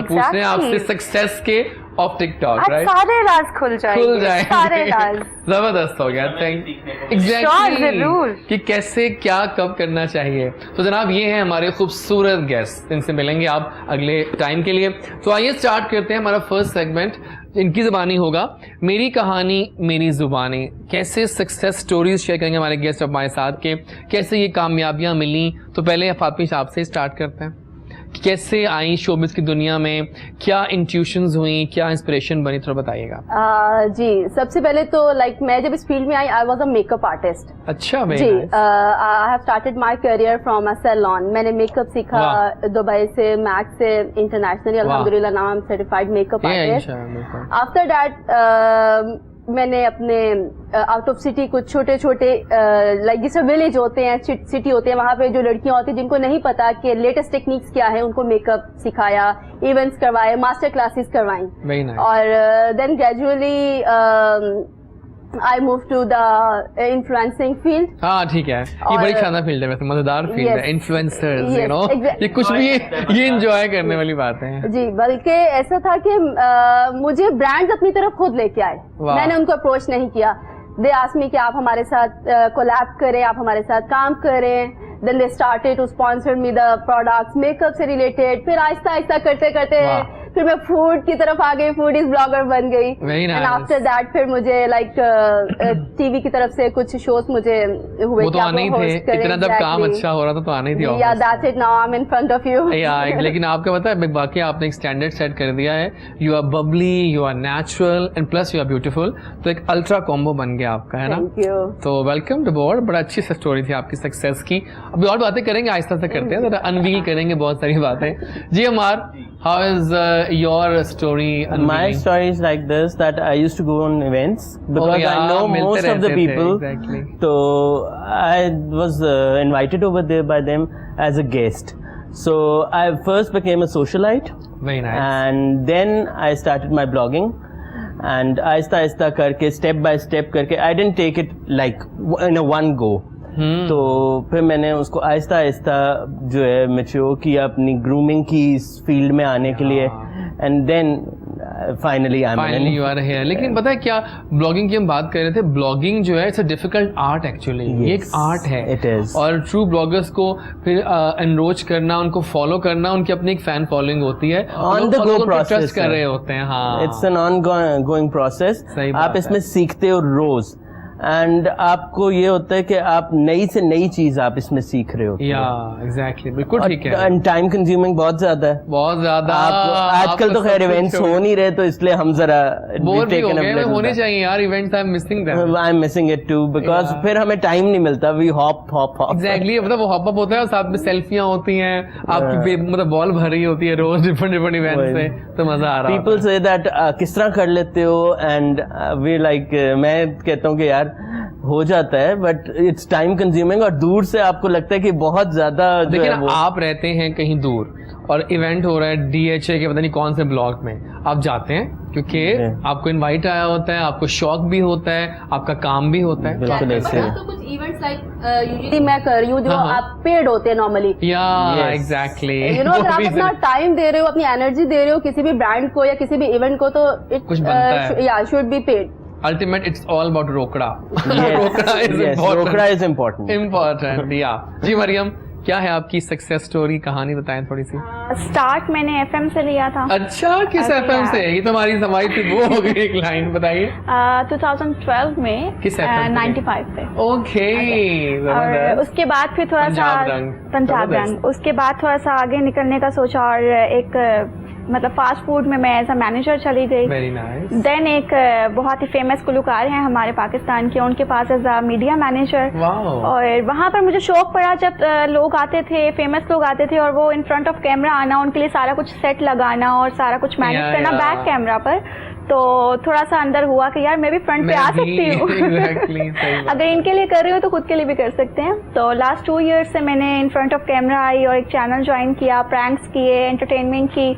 पूछने हैं आपसे सक्सेस के ऑफ टिकटॉक, राइट? सारे राज खुल जाएंगे। सारे राज जबरदस्त हो गया। थैंक जरूर कि कैसे क्या कब करना चाहिए। तो जनाब ये है हमारे खूबसूरत गेस्ट, इनसे मिलेंगे आप अगले टाइम के लिए। तो आइए स्टार्ट करते हैं हमारा फर्स्ट सेगमेंट। इनकी ज़बानी होगा, मेरी कहानी मेरी ज़ुबानी। कैसे सक्सेस स्टोरीज शेयर करेंगे हमारे गेस्ट हमारे साथ के, कैसे ये कामयाबियाँ मिली। तो पहले फातिमा आपसे स्टार्ट करते हैं, कैसे आई शोबिस की दुनिया में, क्या इंट्यूशंस हुई, क्या इंस्पिरेशन बनी, थोड़ा बताइएगा। जी सबसे पहले तो मैं जब इस फील्ड में आई, I was a makeup artist. अच्छा जी, I have started my career from a salon. मैंने मेकअप सीखा दुबई से, मैक से, इंटरनेशनली। अल्हम्दुलिल्लाह now I am certified makeup artist. After that मैंने अपने आउट ऑफ सिटी कुछ छोटे छोटे जैसे विलेज होते हैं, सिटी होते हैं, वहाँ पे जो लड़कियां होती हैं जिनको नहीं पता कि लेटेस्ट टेक्निक्स क्या है, उनको मेकअप सिखाया, इवेंट्स करवाए, मास्टर क्लासेस करवाई। और then gradually I move to the influencing field. हाँ ठीक है, ये बड़ी शानदार फील्ड है, वैसे मजेदार फील्ड है। इन्फ्लुएंसर्स, यू नो, ये कुछ भी ये एंजॉय करने वाली बातें हैं। जी, बल्कि ऐसा था कि मुझे ब्रांड्स अपनी तरफ खुद लेके आए, मैंने उनको अप्रोच नहीं किया। दे आस्क्ड मी कि आप हमारे साथ कोलैब करें, आप हमारे साथ काम करें। Then they started to sponsor me the products makeup से रिलेटेड। फिर आहिस्ता आहिस्ता करते करते फिर मैं फूड की तरफ आ गई, फूड इज ब्लॉगर बन गई। एंड आफ्टर दैट फिर मुझे टीवी की तरफ से कुछ शोज मुझे हुए। वो तो आने ही थे, इतना जब काम अच्छा हो रहा था तो आने ही थी। या that's it, now I M in front of you. लेकिन आपको पता है बाकी आपने एक स्टैंडर्ड सेट कर दिया है। You are bubbly, you are natural and plus you are beautiful. तो एक अल्ट्रा कॉम्बो बन गया आपका, है ना? Thank you. तो वेलकम टू बोर्ड। बड़ा अच्छी स्टोरी थी आपकी सक्सेस की। अभी और बातें करेंगे, आहिस्ता से करते हैं, अनवील करेंगे बहुत सारी बातें। जी Ammar, how is your story? My story is like this, that I used to go on events because I know most of the people. Exactly. So I was invited over there by them as a guest. So I first became a socialite. Very nice. And then I started my blogging. And Aahista Aahista करके step by step करके I didn't take it like in a one go. तो फिर मैंने उसको आहिस्ता आहिस्ता जो है mature किया अपनी ग्रूमिंग की इस फील्ड में आने के लिए। And then finally you are here. लेकिन पता है क्या, ब्लॉगिंग की हम बात कर रहे थे, ब्लॉगिंग जो है it's a difficult art actually. ये एक आर्ट है। It is. और ट्रू ब्लॉगर्स को फिर एनरोच करना, उनको फॉलो करना, उनकी अपनी एक फैन फॉलोइंग होती है, ऑन द गो प्रोसेस कर रहे होते हैं। हाँ, it's an on going process. आप इसमें सीखते हो रोज। एंड आपको ये होता है कि आप नई से नई चीज आप इसमें सीख रहे हो। या एग्जैक्टली, बिल्कुल ठीक है। एंड टाइम कंज्यूमिंग बहुत ज्यादा है, बहुत ज्यादा। आजकल तो खैर इवेंट्स हो नहीं रहे, तो इसलिए हम जरा बोर भी हो गए। होने चाहिए यार events, I am missing them, I am missing it too, because फिर हमें टाइम नहीं मिलता, वी हॉप एग्जैक्टली। मतलब वो हॉप अप होता है और साथ में सेल्फियां होती हैं, आपकी मतलब बॉल भर रही होती है रोज डिफरेंट इवेंट्स से, तो मजा आ रहा है। पीपल से दैट किस तरह कर लेते हो, एंड वी लाइक, मैं कहता हूँ कि यार हो जाता है, बट इट्स टाइम कंज्यूमिंग, और दूर से आपको लगता है कि बहुत ज्यादा। देखिए ना, आप रहते हैं कहीं दूर और इवेंट हो रहा है DHA के पता नहीं कौन से ब्लॉक में, आप जाते हैं क्योंकि आपको इनवाइट आया होता है, आपको शौक भी होता है, आपका काम भी होता है। बिल्कुल ऐसे। तो कुछ इवेंट्स लाइक यूजुअली मैं कर रही हूँ जो आप पेड होते हैं नॉर्मली, या एग्जैक्टली, यू नो, अगर आप अपना टाइम दे रहे हो, अपनी एनर्जी दे रहे हो किसी भी ब्रांड को या किसी भी इवेंट को, तो इट कुछ बनता है। या should be paid. Ultimate it's all about रोकड़ा। Yes, रोकड़ा इज इम्पोर्टेंट। या जी मरियम, क्या है आपकी सक्सेस स्टोरी, कहानी बताएं थोड़ी सी। स्टार्ट मैंने FM से लिया था। अच्छा, किस FM से? ये तो हमारी थी वो हो गई, एक लाइन बताइए। 2012 में किस FM 95 पे। ओके, और उसके बाद फिर थोड़ा सा पंजाब रंग, उसके बाद थोड़ा सा आगे निकलने का सोचा, और एक मतलब फास्ट फूड में मैं एज अ मैनेजर चली गई। Very nice. देन एक बहुत ही फेमस गुलकार हैं हमारे पाकिस्तान के, उनके पास एज अ मीडिया मैनेजर, और वहाँ पर मुझे शौक पड़ा जब लोग आते थे, फेमस लोग आते थे, और वो इन फ्रंट ऑफ कैमरा आना, उनके लिए सारा कुछ सेट लगाना और सारा कुछ मैनेज करना बैक कैमरा पर, तो थोड़ा सा अंदर हुआ कि यार मैं भी फ्रंट पे आ सकती हूँ। अगर इनके लिए कर रही हूँ तो खुद के लिए भी कर सकते हैं। तो लास्ट 2 इयर्स से मैंने in front of camera I और एक चैनल ज्वाइन किया, प्रैंक्स किए, एंटरटेनमेंट की,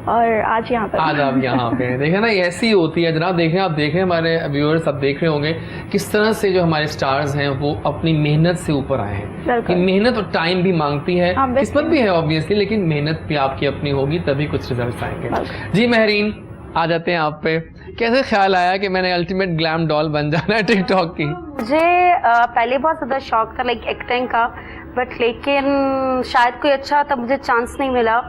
और आज यहाँ पर। आज आप यहाँ पे देखें ना, ऐसी होती है जनाब। देखें, आप देख रहे हैं, हमारे व्यूअर्स आप देख रहे होंगे किस तरह से जो हमारे स्टार्स हैं वो अपनी मेहनत से ऊपर आए हैं। कि मेहनत और टाइम भी मांगती है, किस्मत भी है ऑब्वियसली, लेकिन मेहनत भी आपकी अपनी होगी तभी कुछ रिजल्ट आएंगे। जी महरीन, आ जाते हैं आप पे। कैसे ख्याल आया कि मैंने अल्टीमेट ग्लैम डॉल बन जाना है टिकटॉक की? मुझे पहले बहुत ज़्यादा शौक था लाइक एक्टिंग का, बट लेकिन शायद कोई अच्छा तब मुझे चांस नहीं मिला।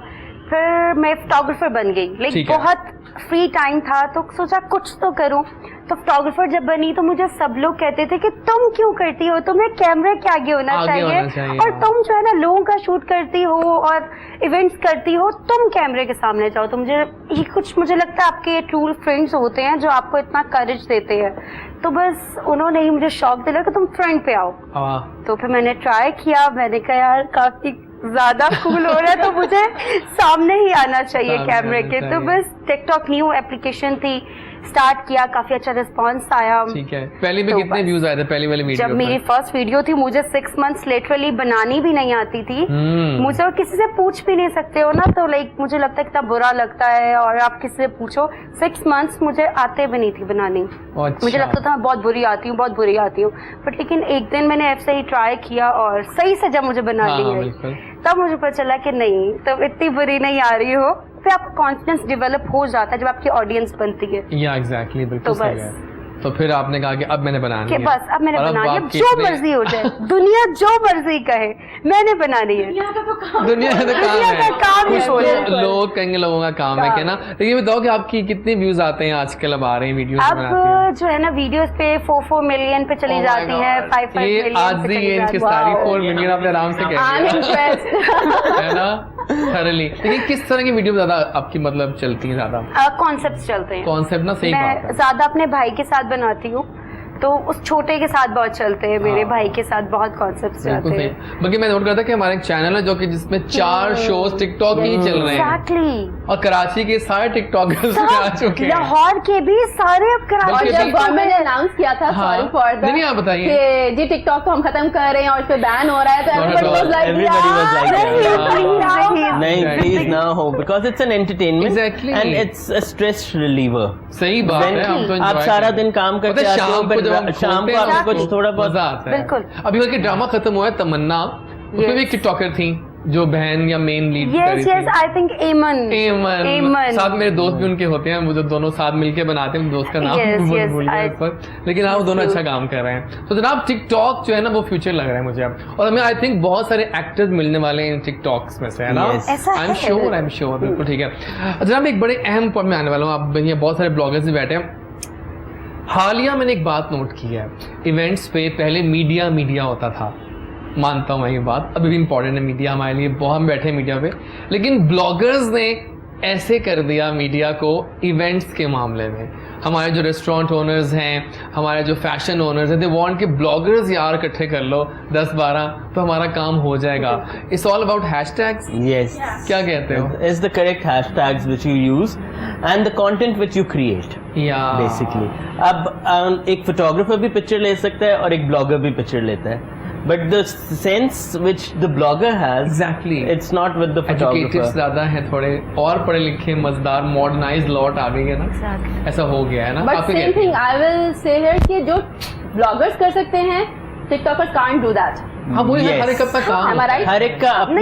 फिर मैं फोटोग्राफर बन गई, लाइक बहुत फ्री टाइम था तो सोचा कुछ तो करूं। तो फोटोग्राफर जब बनी तो मुझे सब लोग कहते थे कि तुम क्यों करती हो, तुम्हें कैमरा के आगे होना चाहिए, और तुम जो है ना लोगों का शूट करती हो और इवेंट्स करती हो, तुम कैमरे के सामने जाओ। तो मुझे लगता है आपके ट्रू फ्रेंड्स होते हैं जो आपको इतना करेज देते हैं। तो बस उन्होंने ही मुझे शौक दिला कि तुम फ्रंट पे आओ। तो फिर मैंने ट्राई किया, मैंने कहा यार काफी ज्यादा कूल हो रहा है तो मुझे सामने ही आना चाहिए कैमरे के। तो बस टिकटॉक न्यू एप्लीकेशन थी, स्टार्ट किया, काफी अच्छा रिस्पांस आया। ठीक है, पहले में तो कितने व्यूज आए थे पहली वाली वीडियो? जब मेरी फर्स्ट वीडियो थी, मुझे 6 मंथ्स लिटरली बनानी भी नहीं आती थी। मुझे और किसी से पूछ भी नहीं सकते हो ना, तो लाइक मुझे लगता है कितना बुरा लगता है, और आप किसी से पूछो। 6 मंथ्स मुझे आते भी नहीं थी बनानी। अच्छा। मुझे लगता था मैं बहुत बुरी आती हूँ, बहुत बुरी आती हूँ, बट लेकिन एक दिन मैंने ऐसे ही ट्राई किया और सही से जब मुझे बनानी है तब मुझे पता चला कि नहीं, तब इतनी बुरी नहीं आ रही हो। फिर आपका कॉन्फिडेंस डेवलप हो जाता है जब आपकी ऑडियंस बनती है। या एग्जैक्टली, बिल्कुल सही है। तो फिर आपने कहा कि अब मैंने बनानी है, बस अब मैंने बनानी है, जो मर्जी हो जाए, दुनिया जो मर्जी कहे, मैंने बनानी है। दुनिया का काम है, लोग कहेंगे लोगों का काम है क्या ना। तो ये बताओ कि आपकी कितने व्यूज आते हैं आजकल, अब आ रहे हैं वीडियोस बनाते हैं? अब जो है ना वीडियोस पे 4 मिलियन पे चली जाती है, 5 मिलियन। आज ये इनकी सारी 4 मिलियन आपने आराम से कह दिया है ना, थरली। लेकिन किस तरह की वीडियो ज्यादा आपकी मतलब चलती है? ज्यादा कॉन्सेप्ट्स चलते हैं। कॉन्सेप्ट ना, सही बात है। ज्यादा अपने भाई के साथ बनाती हूँ, तो उस छोटे के साथ बहुत चलते हैं, मेरे भाई के साथ बहुत कॉन्सेप्ट्स चलते हैं। बल्कि मैं नोट करता कि हमारा एक चैनल है जो कि जिसमें 4 शोज टिकटॉक ही चल रहे हैं, और कराची के सारे टिकटॉकर्स आ चुके हैं, लाहौर के भी सारे अब कराची। जब गवर्नमेंट ने अनाउंस किया था, सॉरी फॉर दैट, नहीं आप बताइए जी टिकटॉक को हम खत्म कर रहे हैं और इस पे बैन हो रहा है, तो एवरीबॉडी वाज लाइक नहीं प्लीज ना हो, because it's an entertainment and it's a stress reliever. सही बात है, हम तो आप सारा दिन काम करते हैं, शाम को आपको कुछ थोड़ा बहुत मजा आता है। बिल्कुल। अभी बल्कि ड्रामा खत्म हुआ है, तमन्ना उसमें भी टिकटॉकर थी जो बहन या main lead yes I think एमन साथ मेरे दोस्त भी उनके होते हैं, वो जो दोनों साथ मिलके बनाते हैं, दोस्त का नाम भूल गया इस पर, लेकिन आप दोनों अच्छा काम कर रहे हैं। तो जनाब टिकटॉक जो है ना वो फ्यूचर लग रहा है मुझे अब, और हमें आई थिंक बहुत सारे एक्टर्स मिलने वाले हैं इन टिकटॉक्स में से, है ना? आई एम श्योर बिल्कुल ठीक है। जनाब एक बड़े अहम पॉइंट में आने वाला हूँ, आप बहुत सारे ब्लॉगर्स भी बैठे हैं। हालिया मैंने एक बात नोट की है, इवेंट्स पे पहले मीडिया होता था, मानता हूँ मैं ये बात, अभी भी इम्पोर्टेंट है मीडिया हमारे लिए, बहुत हम बैठे हैं मीडिया पे, लेकिन ब्लॉगर्स ने ऐसे कर दिया मीडिया को इवेंट्स के मामले में। हमारे जो रेस्टोरेंट ओनर्स हैं, हमारे जो फैशन ओनर्स हैं, दे वांट कि ब्लॉगर्स यार इकट्ठे कर लो 10-12 तो हमारा काम हो जाएगा। It's all about hashtags. Yes, क्या कहते हो? Is the correct hashtags which you use and the content which you create basically. अब एक फोटोग्राफर भी पिक्चर ले सकता है और एक ब्लॉगर भी पिक्चर लेता है, but the sense which the blogger has, exactly, it's not with the photographer. Educated ज़्यादा हैं थोड़े, और पढ़े लिखे मजेदार मॉडर्नाइज्ड लॉट आ गई है ना, exactly. ऐसा हो गया है ना। But same thing I will say here कि जो bloggers कर सकते हैं, TikTokers can't do that. हाँ वही है, हर एक अपना काम, हर एक का अपना,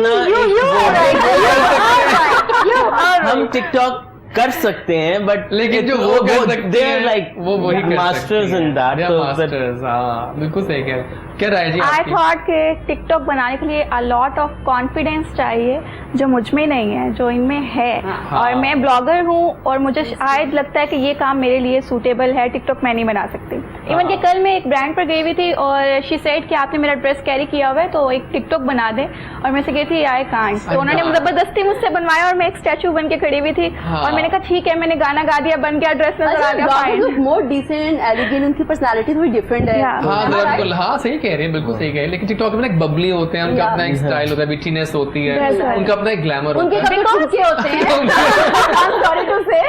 हम TikTok कर सकते हैं बट लेकिन जो वो कर सकते हैं लाइक वो वही मास्टर्स इन दैट, मास्टर्स। हाँ बिल्कुल सही कह रहे हैं। क्या राय जी? आई थॉट कि टिकटॉक बनाने के लिए अ लॉट ऑफ कॉन्फिडेंस चाहिए जो मुझ में नहीं है, जो इनमें है। हाँ। और मैं ब्लॉगर हूँ और मुझे शायद लगता है कि ये काम मेरे लिए सूटेबल है, टिकटॉक मैं नहीं बना सकती। इवन कि कल मैं एक ब्रांड पर गई हुई थी और शी सेड कि आपने मेरा ड्रेस कैरी किया हुआ है तो एक टिकटॉक बना दे, और मैं से गई थी आई कांट, तो उन्होंने जबरदस्ती मुझसे बनवाया और मैं एक स्टैचू बन के खड़ी हुई थी। और मैंने कहा ठीक है, मैंने गाना गा दिया, बन गया, ड्रेस नजर आ गया, मोर डिसेंट एलिगेंट, उनकी पर्सनालिटी थोड़ी डिफरेंट है। हाँ बिल्कुल, हाँ सही कह रहे हैं, बिल्कुल सही कह रहे हैं। लेकिन टिकटॉक में ना एक बबली होते हैं, उनका अपना एक स्टाइल होता है, बिचीनेस होती है, उनका अपना एक ग्लैमर होता है, उनके कपड़े के होते हैं। सॉरी टू से,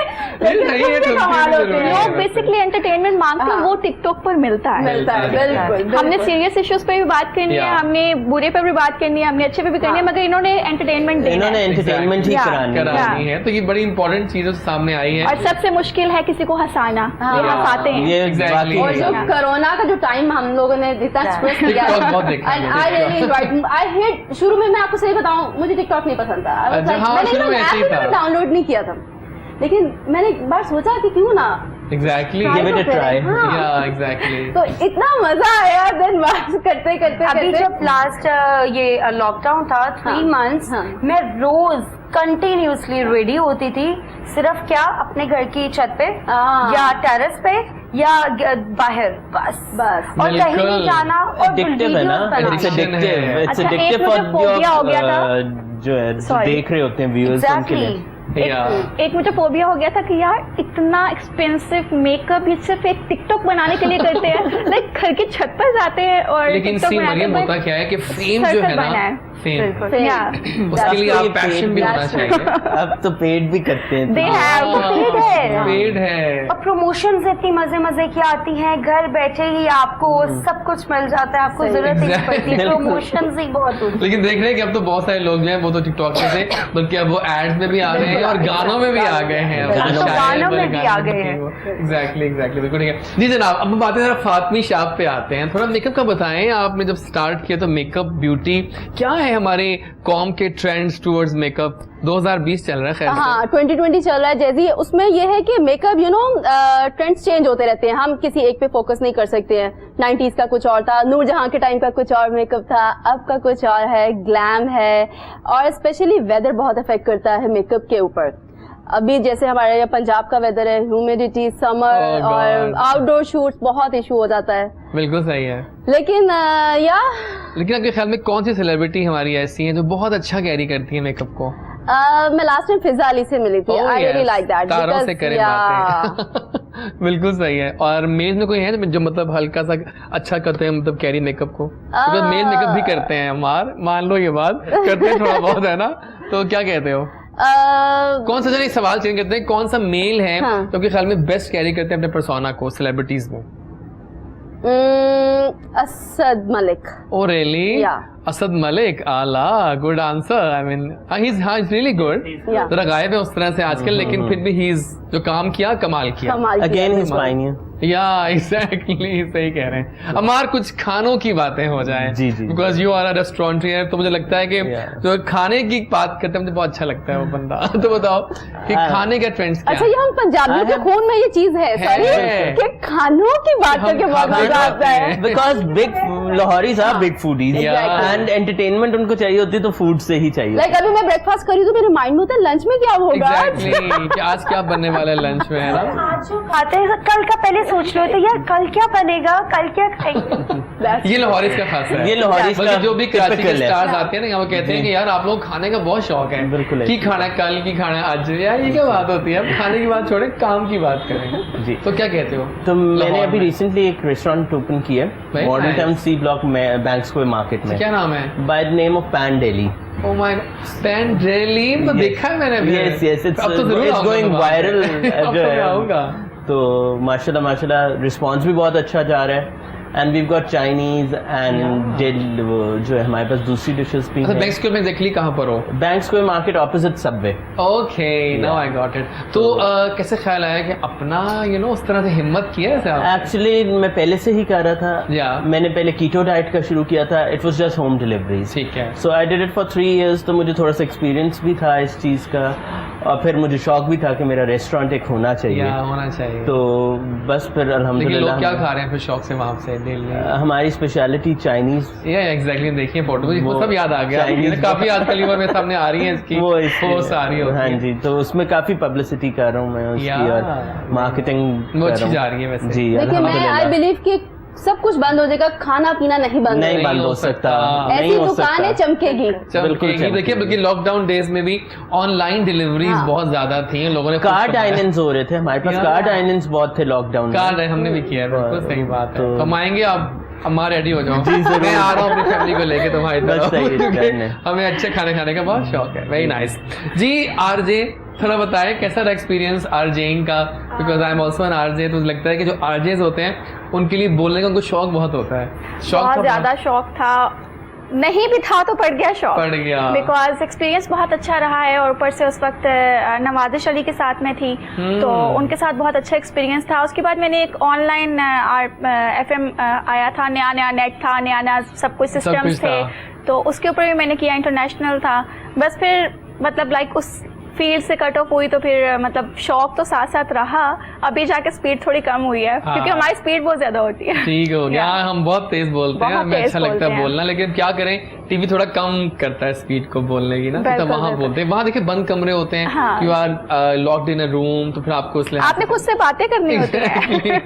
लोग बेसिकली एंटरटेनमेंट मांगते हैं, वो टिकटॉक पर मिलता है। बिल्कुल। हमने सीरियस इश्यूज पे भी बात करनी है, हमने बुरे पे भी बात करनी है, हमने अच्छे पे भी करनी है, मगर इन्होंने एंटरटेनमेंट ही करानी है, तो ये बड़ी इंपॉर्टेंट चीजें सामने आई है। और सबसे मुश्किल है किसी को हंसाना, ये हंसाते हैं। और जो कोरोना का जो टाइम हम लोगों ने इतना स्ट्रेस किया, आई हेट, शुरू में मैं आपको सही बताऊं, मुझे टिकटॉक नहीं पसंद था, मैंने डाउनलोड नहीं किया था, लेकिन मैंने एक बार सोचा कि क्यों ना Exactly. Give it a try. Yeah, exactly. तो इतना मजा आया देन बात करते करते। अभी जब लास्ट ये लॉकडाउन था 3 months, मैं रोज कंटिन्यूसली रेडी होती थी, सिर्फ क्या अपने घर की छत पे या टेरेस पे या बाहर, बस और कहीं नहीं जाना। और एडिक्टिव है ना, इट्स एडिक्टिव फॉर जो देख रहे होते हैं व्यूअर्स, उनके लिए। एक मुझे फोबिया हो गया था कि यार इतना एक्सपेंसिव मेकअप ये सिर्फ एक टिकटॉक बनाने के लिए करते हैं, लाइक घर की छत पर जाते हैं और लेकिन सी मरियम होता क्या है कि फेम जो है ना, फेम उसके लिए आप पैशन भी होना चाहिए। अब तो पेड भी करते हैं, पेड है और प्रमोशंस इतनी मजे की आती हैं, घर बैठे ही आपको सब कुछ मिल जाता है, आपको जरूरत ही नहीं पड़ती, प्रमोशंस ही बहुत होती है। लेकिन देख रहे हैं कि अब तो बहुत सारे लोग जो हैं वो तो टिकटॉक में से, बल्कि अब वो एड्स में भी आ रहे हैं और गानों में भी आ गए हैं, गानों में भी आ गए हैं। एग्जैक्टली बिल्कुल ठीक है जी जनाब। अब बातें जरा फातमी शाप पे आते हैं, थोड़ा मेकअप का बताएं। आपने जब स्टार्ट किया तो मेकअप ब्यूटी क्या है हमारे कॉम के ट्रेंड्स टुवर्ड्स मेकअप? 2020 चल रहा है, खैर हाँ 2020 चल रहा है जैसी, उसमें ये है कि मेकअप ट्रेंड्स चेंज होते रहते हैं, हम किसी एक पे फोकस नहीं कर सकते हैं। 90s का कुछ और था, नूरजहां के टाइम का कुछ और मेकअप था, अब का कुछ और है, ग्लैम है, और स्पेशली वेदर बहुत इफेक्ट करता है मेकअप के ऊपर। अभी जैसे हमारे यहाँ पंजाब का वेदर है, ह्यूमिडिटी, समर और आउटडोर शूट्स, बहुत इशू हो जाता है। बिल्कुल सही है। लेकिन लेकिन आपके ख्याल में कौन सी सेलिब्रिटी हमारी ऐसी है जो बहुत अच्छा कैरी करती है मेकअप को? मैं लास्ट टाइम फिजा अली से मिली थी। I really like that. तारों से करें बातें। बिल्कुल सही है। और मेल में कोई है जो मतलब हल्का सा अच्छा करते हैं मतलब कैरी मेकअप को? मतलब मेल मेकअप भी करते हैं, मान लो ये बात करते हैं थोड़ा बहुत, है ना? तो क्या कहते हो? कौन सा, चलिए सवाल चेंज करते हैं, कौन सा मेल है तो आपके ख्याल में बेस्ट कैरी करते हैं अपने पर्सोना को सेलिब्रिटीज में? Asad Malik. Oh really? Yeah. Asad Malik, आला, good answer. I mean he is really good. जरा गायब है उस तरह से आजकल, लेकिन फिर भी ही इज जो काम किया कमाल किया। Again he is Pioneer. या एग्जैक्टली सही कह रहे हैं। अमार कुछ खानों की बातें हो जाएं, जी because you are a restaurant, तो मुझे लगता है कि जो खाने की बात करते हैं मुझे बहुत अच्छा लगता है वो बंदा। तो बताओ कि खाने के ट्रेंड्स क्या? अच्छा, ये हम पंजाबियों के खून में ये चीज है कि खानों की बात करके बहुत मजा आता है। Because big Lahoris are big foodies and entertainment उनको चाहिए होती है तो फूड से ही चाहिए। लाइक अभी मैं ब्रेकफास्ट करी तो मेरे माइंड में होता है लंच में क्या होगा। एग्जैक्टली कि आज क्या बनने वाला है लंच में, है ना। आज जो खाते हैं कल का पहले सोच लो, तो यार कल क्या बनेगा, कल क्या खाएंगे। ये लाहौरिस का खास है, ये लाहौरिस का जो भी कराची के typical है। स्टार्स आते हैं ना, वो कहते हैं कि यार आप लोग खाने का बहुत शौक है, बिल्कुल की खाना है कल, की खाना है आज। यार ये क्या बात होती है, अब खाने की बात छोड़े काम की बात करें। जी। तो क्या कहते हो? तो मैंने लाहौर अभी में। रिसेंटली एक रेस्टोरेंट ओपन किया Very modern nice. Town C block में, बैंक स्क्वायर मार्केट में, क्या नाम है? By the name of Pan Deli. Oh my God, Pan Deli तो देखा है मैंने अभी। यस यस, अब तो जरूर इट्स आऊंगा गोइंग मैं वहाँ वायरल पे। अब तो मैं आऊंगा। तो माशाल्लाह रिस्पांस भी बहुत अच्छा जा रहा है। एंड वी गॉट चाइनीज एंड जो है हमारे पास दूसरी डिशेस भी अच्छा, हैं। बैंक स्क्वायर में एग्जैक्टली कहाँ पर हो? Bank Square market opposite Subway. Okay, now I got it. तो कैसे ख्याल आया कि अपना उस तरह से हिम्मत किया ऐसे आप? एक्चुअली मैं पहले से ही कर रहा था। Yeah. मैंने पहले कीटो डाइट का शुरू किया था। It was just home deliveries. ठीक है। So I did it for 3 years। तो मुझे थोड़ा सा एक्सपीरियंस भी था इस चीज़ का, और फिर मुझे शौक भी था कि मेरा रेस्टोरेंट एक होना चाहिए। या होना चाहिए। तो बस फिर लेकिन अल्हम्दुलिल्लाह लोग क्या खा रहे हैं फिर शौक से वहाँ से डेली? हमारी स्पेशलिटी चाइनीज। ये एग्जैक्टली देखिए फोटो में वो वो सब याद आ गया। Chinese काफी आजकल यूँ मेरे सामने आ रही है इसकी वो पोस्ट आ रही होती हाँ है। जी, तो उसमें काफी पब्लिसिटी कर रहा हूँ मैं उसकी, और मार्केटिंग वो अच्छी जा रही है वैसे। जी। देखिए मैं आई अल्हम्दुलिल्लाह बिलीव कि सब कुछ बंद हो जाएगा, खाना पीना नहीं बंद नहीं होगा। बंद हो सकता, ऐसी नहीं हो दुकानें सकता। चमकेगी। चमकेगी। देखिए बल्कि लॉकडाउन डेज में भी ऑनलाइन डिलीवरीज हाँ। बहुत ज्यादा थी, लोगों ने कार डाइनेंस हो रहे थे हमारे पास। Yeah. कार डाइनेंस बहुत थे लॉकडाउन में। कार हमने भी किया है, बिल्कुल सही बात है। तो- तो हम आएंगे, आप अम्मा रेडी हो जाओ। जी, जरूर। मैं आ रहा हूँ अपनी फैमिली को लेके तुम्हारी बस सही है, तरफ। करने। हमें अच्छे खाने खाने का बहुत शौक है। वेरी नाइस जी। आरजे थोड़ा बताएं कैसा रहा एक्सपीरियंस आरजेइंग का, because I am also an RJ. तो लगता है कि जो आरजेस होते हैं उनके लिए बोलने का उनको शौक बहुत होता है। शौक बहुत ज्यादा शौक था, नहीं भी था तो पड़ गया शौक, पड़ गया। बिकॉज एक्सपीरियंस बहुत अच्छा रहा है। और ऊपर से उस वक्त नवाजिश अली के साथ में थी, तो उनके साथ बहुत अच्छा एक्सपीरियंस था। उसके बाद मैंने एक ऑनलाइन FM आया था, नया नया नेट था, नया नया सब कुछ सिस्टम्स थे, तो उसके ऊपर भी मैंने किया, इंटरनेशनल था। बस फिर मतलब लाइक उस फील्ड से कट ऑफ हुई, तो फिर मतलब शौक तो साथ साथ रहा। अभी जाके स्पीड थोड़ी कम हुई है, क्योंकि हमारी स्पीड बहुत ज्यादा होती है। ठीक हो गया। हम बहुत तेज बोलते हैं, बहुत हमें तेज अच्छा लगता है बोलते हैं। बोलना, लेकिन क्या करें टीवी थोड़ा कम करता है स्पीड को बोलने की ना, तो बिल्कुल, वहाँ बिल्कुल। बोलते हैं। वहाँ देखिए बंद कमरे होते हैं, हाँ। You are locked in a room, तो फिर आपको इसलिए आपने खुद से बातें करनी होती है।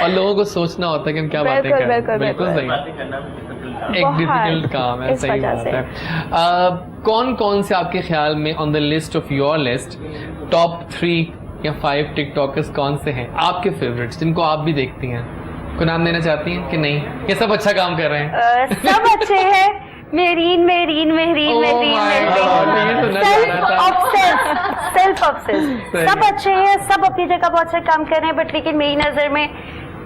और लोगों को सोचना होता है कि हम क्या बातें बिल्कुल, करें। बिल्कुल, बिल्कुल बिल्कुल। सही, एक बहुत, डिफिकल्ट काम है, इस सही वजह बात से। है। कौन कौन से आपके ख्याल में on the list of your list top 3 या 5 टिकटॉकर्स कौन से हैं आपके फेवरेट्स, जिनको आप भी देखती हैं? कोई नाम देना चाहती हैं कि नहीं? ये सब अच्छा काम कर रहे हैं? सब अच्छे हैं। Marine marine marine Oh marine my marine God, ये सुनना चाह रहा था। सेल्फ ऑब्सेस सही। सब अच्छे हैं, सब अपनी जगह बहुत अच्छा काम कर रहे हैं, बट लेकिन मेरी नजर में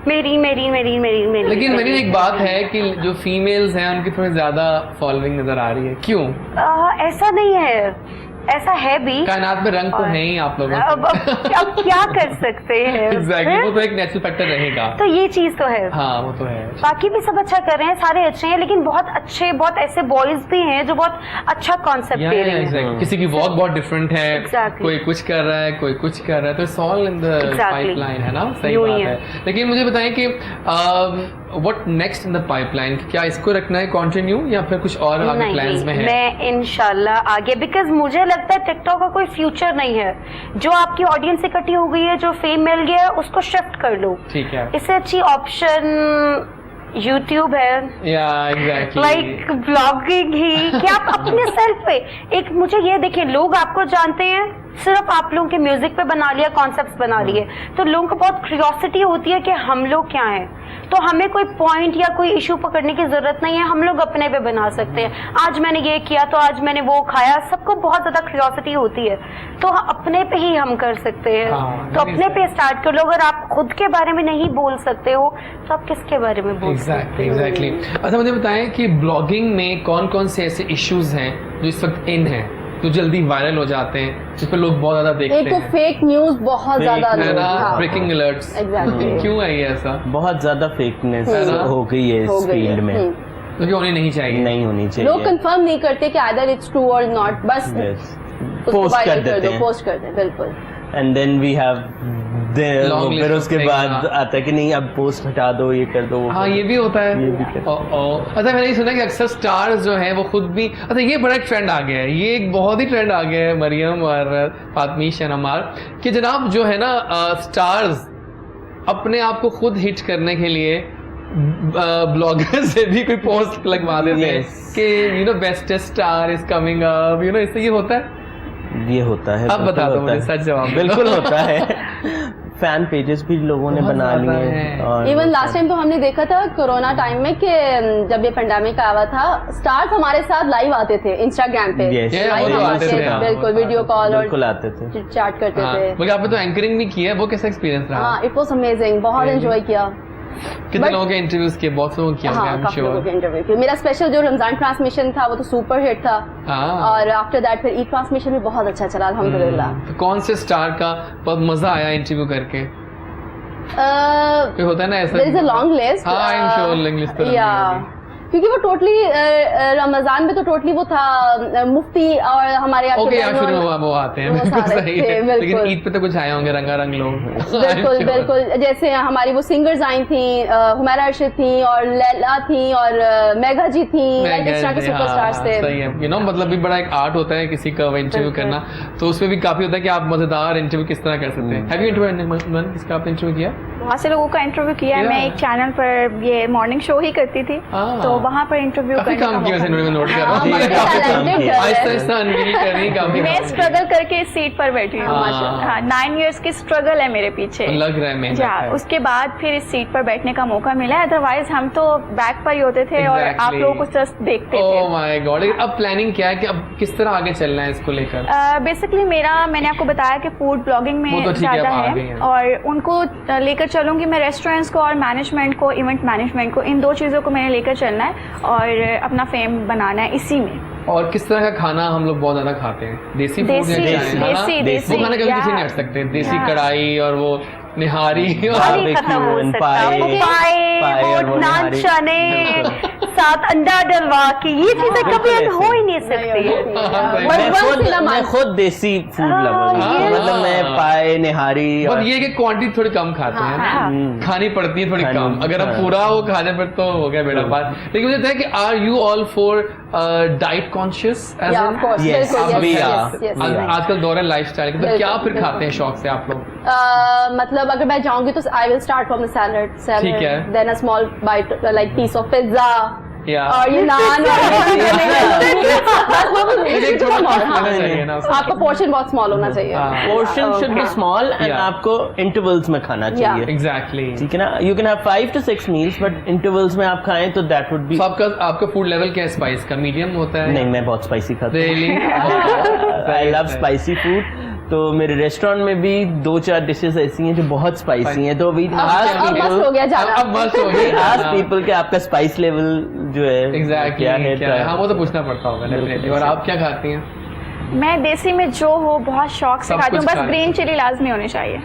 marine marine marine marine marine. लेकिन मेरी एक बात है कि जो फीमेल्स हैं उनकी थोड़ी ज्यादा फॉलोइंग नजर आ रही है, क्यों? ऐसा नहीं है, ऐसा है भी। कायनात में रंग तो है ही आप लोगों अब क्या कर सकते हैं? एग्जैक्टली, वो तो एक नेचुरल फैक्टर रहेगा। तो ये चीज तो है। हाँ वो तो है। बाकी भी सब अच्छा कर रहे हैं, सारे अच्छे हैं, लेकिन बहुत अच्छे, बहुत ऐसे बॉयज भी हैं जो बहुत अच्छा कॉन्सेप्ट दे रहे हैं। exactly. किसी की वॉक बहुत डिफरेंट है, Exactly. कोई कुछ कर रहा है, कोई कुछ कर रहा है, तो it's all in the pipeline, है ना? सही यूं बात ही है। है। लेकिन मुझे बताएं कि what next in the pipeline, क्या इसको रखना है कंटिन्यू या फिर कुछ और आगे प्लान्स में है? मैं इंशाल्लाह आगे, बिकॉज मुझे लगता है टिकटॉक का कोई फ्यूचर नहीं है। जो आपकी ऑडियंस इकट्ठी हो गई है, जो फेम मिल गया है, उसको शिफ्ट कर लो। ठीक है। इससे अच्छी ऑप्शन YouTube है, या एग्जैक्टली, लाइक ब्लॉगिंग ही, कि आप अपने सेल्फ पे एक, मुझे ये देखिए, लोग आपको जानते हैं सिर्फ आप लोगों के म्यूजिक पे बना लिया, कॉन्सेप्ट्स बना लिए, तो लोगों को बहुत क्यूरियोसिटी होती है कि हम लोग क्या हैं। तो हमें कोई पॉइंट या कोई इशू पकड़ने की जरूरत नहीं है, हम लोग अपने पे बना सकते हैं। आज मैंने ये किया तो आज मैंने वो खाया, सबको बहुत ज्यादा क्यूरियोसिटी होती है, तो अपने पे ही हम कर सकते हैं। हाँ, तो अपने पे स्टार्ट कर लो। अगर आप खुद के बारे में नहीं बोल सकते हो तो आप किसके बारे में बोल सकते हो? एग्जैक्टली। अच्छा मुझे बताएं कि ब्लॉगिंग में कौन कौन से ऐसे इश्यूज हैं जो इस वक्त इन हैं, जो जल्दी वायरल हो जाते हैं, जिस पर लोग बहुत ज्यादा देखते एक तो हैं? फेक न्यूज बहुत ज्यादा है ना, हाँ। Breaking alerts. Exactly. क्यों है ये ऐसा? बहुत ज्यादा फेकनेस हाँ। हो गई है हो इस गई फील्ड है। में, क्योंकि होनी नहीं चाहिए। नहीं होनी चाहिए। लोग कंफर्म नहीं करते कि आइदर इट्स ट्रू और नॉट, बस Yes. उसको पोस्ट कर viral देते दो, हैं, पोस्ट कर दें, बिल्कुल। एंड देन वी हैव फिर उसके बाद आता है कि नहीं अब पोस्ट हटा दो, ये कर दो। हाँ ये भी होता है, ये भी अच्छा मैंने ये सुना कि अक्सर स्टार्स जो हैं वो खुद भी, अच्छा ये बड़ा एक ट्रेंड आ गया है, ये एक बहुत ही ट्रेंड आ गया है मरियम और फातमीश अमार, कि जनाब जो है ना स्टार्स अपने आप को खुद हिट करने के लिए ब्लॉगर से भी कोई पोस्ट लगवा देते हैं कि you know bestest star is coming up, you know इससे ये होता है? ये होता है। अब बता दो मुझे सच जवाब। बिल्कुल होता है। फैन पेजेस भी लोगों ने बना लिए हैं। इवन लास्ट टाइम तो हमने देखा था कोरोना टाइम में कि जब ये पेंडेमिक आया था, स्टार्स हमारे साथ लाइव आते थे इंस्टाग्राम पे, लाइव आते थे, बिल्कुल वीडियो कॉल और आते थे, चैट करते थे। मुझे आपने तो एंकरिंग भी किया है, वो कैसा एक्सपीरियंस रहा? हाँ इट वाज अमेजिंग, बहुत एंजॉय किया। कितने लोगों के इंटरव्यूज किए? बहुत लोगों किया होंगे, आई एम श्योर। लोगों के इंटरव्यू किए। मेरा स्पेशल जो रमजान ट्रांसमिशन था वो तो सुपर हिट था, और आफ्टर दैट फिर ई ट्रांसमिशन भी बहुत अच्छा चला अल्हम्दुलिल्लाह। तो कौन से स्टार का बहुत मजा आया इंटरव्यू करके? कोई होता है ना ऐसा? There is a long list. हाँ I am sure long list तो या क्योंकि वो टोटली रमजान में तो टोटली वो था मुफ्ती और हमारे यहाँ ओके यार शुरू हुआ वो आते हैं, बिल्कुल सही है। लेकिन ईद पे तो कुछ आए होंगे रंगारंग लोग। बिल्कुल बिल्कुल, जैसे हमारी वो सिंगर्स आई थी, हुमैरा अर्शिद थी और लैला थी और मेगा जी थी, इस तरह के सुपरस्टार्स थे। सही है, यू नो मतलब भी बड़ा एक आर्ट होता है किसी का इंटरव्यू करना, तो उसमें भी काफी होता है कि आप मजेदार इंटरव्यू किस तरह कर सकते हैं। हैव यू इंटरव्यू किसका आपने इंटरव्यू किया? बहुत से लोगों का इंटरव्यू किया है। मैं एक चैनल पर ये मॉर्निंग शो ही करती थी, तो वहाँ पर इंटरव्यू काफी काम किया वैसे, नोट कर रहा हूँ। आहिस्ता अनवील कर रही काफी। मैं स्ट्रगल करके इस सीट पर बैठी हूँ माशाल्लाह। 9 इयर्स की स्ट्रगल है मेरे पीछे, लग रहा है मेहनत है। उसके बाद फिर इस सीट पर बैठने का मौका मिला, अदरवाइज हम तो बैक पर ही होते थे और आप लोगों को जस्ट देखते थे। ओह माय गॉड। अब प्लानिंग क्या है कि अब किस तरह आगे चलना है इसको लेकर? बेसिकली मैंने आपको बताया कि फूड ब्लॉगिंग में ज्यादा है और उनको लेकर चलूंगी मैं रेस्टोरेंट्स को और मैनेजमेंट को, इवेंट मैनेजमेंट को, इन 2 चीज़ों को मैंने लेकर चलना है और अपना फेम बनाना है इसी में। और किस तरह का खाना हम लोग बहुत ज्यादा खाते हैं? देसी फूड या देसी वो खाना कभी किसी नहीं हट सकते। देसी कढ़ाई और वो निहारी नान चने साथ अंडा डलवा के, ये चीजें कभी हो ही नहीं सकती। मैं खुद देसी फूड लवर हूँ, मतलब मैं पाए निहारी। और ये कि क्वांटिटी थोड़ी कम खाते हैं, खानी पड़ती है थोड़ी कम। अगर आप पूरा वो खाने पर तो हो गया बेड़ा पार। लेकिन मुझे लगता है कि are you all for diet conscious? आजकल दौर है लाइफस्टाइल, तो क्या फिर खाते हैं शौक से आप लोग? मतलब अगर मैं जाऊंगी तो I will start from the salad, ठीक है, then a small bite like piece of pizza और ये नान। आपका पोर्शन बहुत स्मॉल होना चाहिए। Portion should be small and आपको इंटरवल्स में खाना चाहिए। एग्जैक्टली, ठीक है ना? You can have 5 to 6 meals but intervals में आप खाएं तो दैट वुड बी। आपका फूड लेवल क्या है? स्पाइस का मीडियम होता है? नहीं, मैं बहुत स्पाइसी खाता हूं। I love spicy food. तो मेरे रेस्टोरेंट में भी 2-4 डिशेस ऐसी हैं जो बहुत स्पाइसी हैं, तो वी आस्क पीपल कि आपका स्पाइस लेवल जो है क्या है। हाँ वो तो पूछना पड़ता होगा डेफिनेटली। और आप क्या खाती हैं? मैं देसी में जो हो बहुत शौक से खाती हूँ, बस ग्रीन चिली लाजमी होनी चाहिए।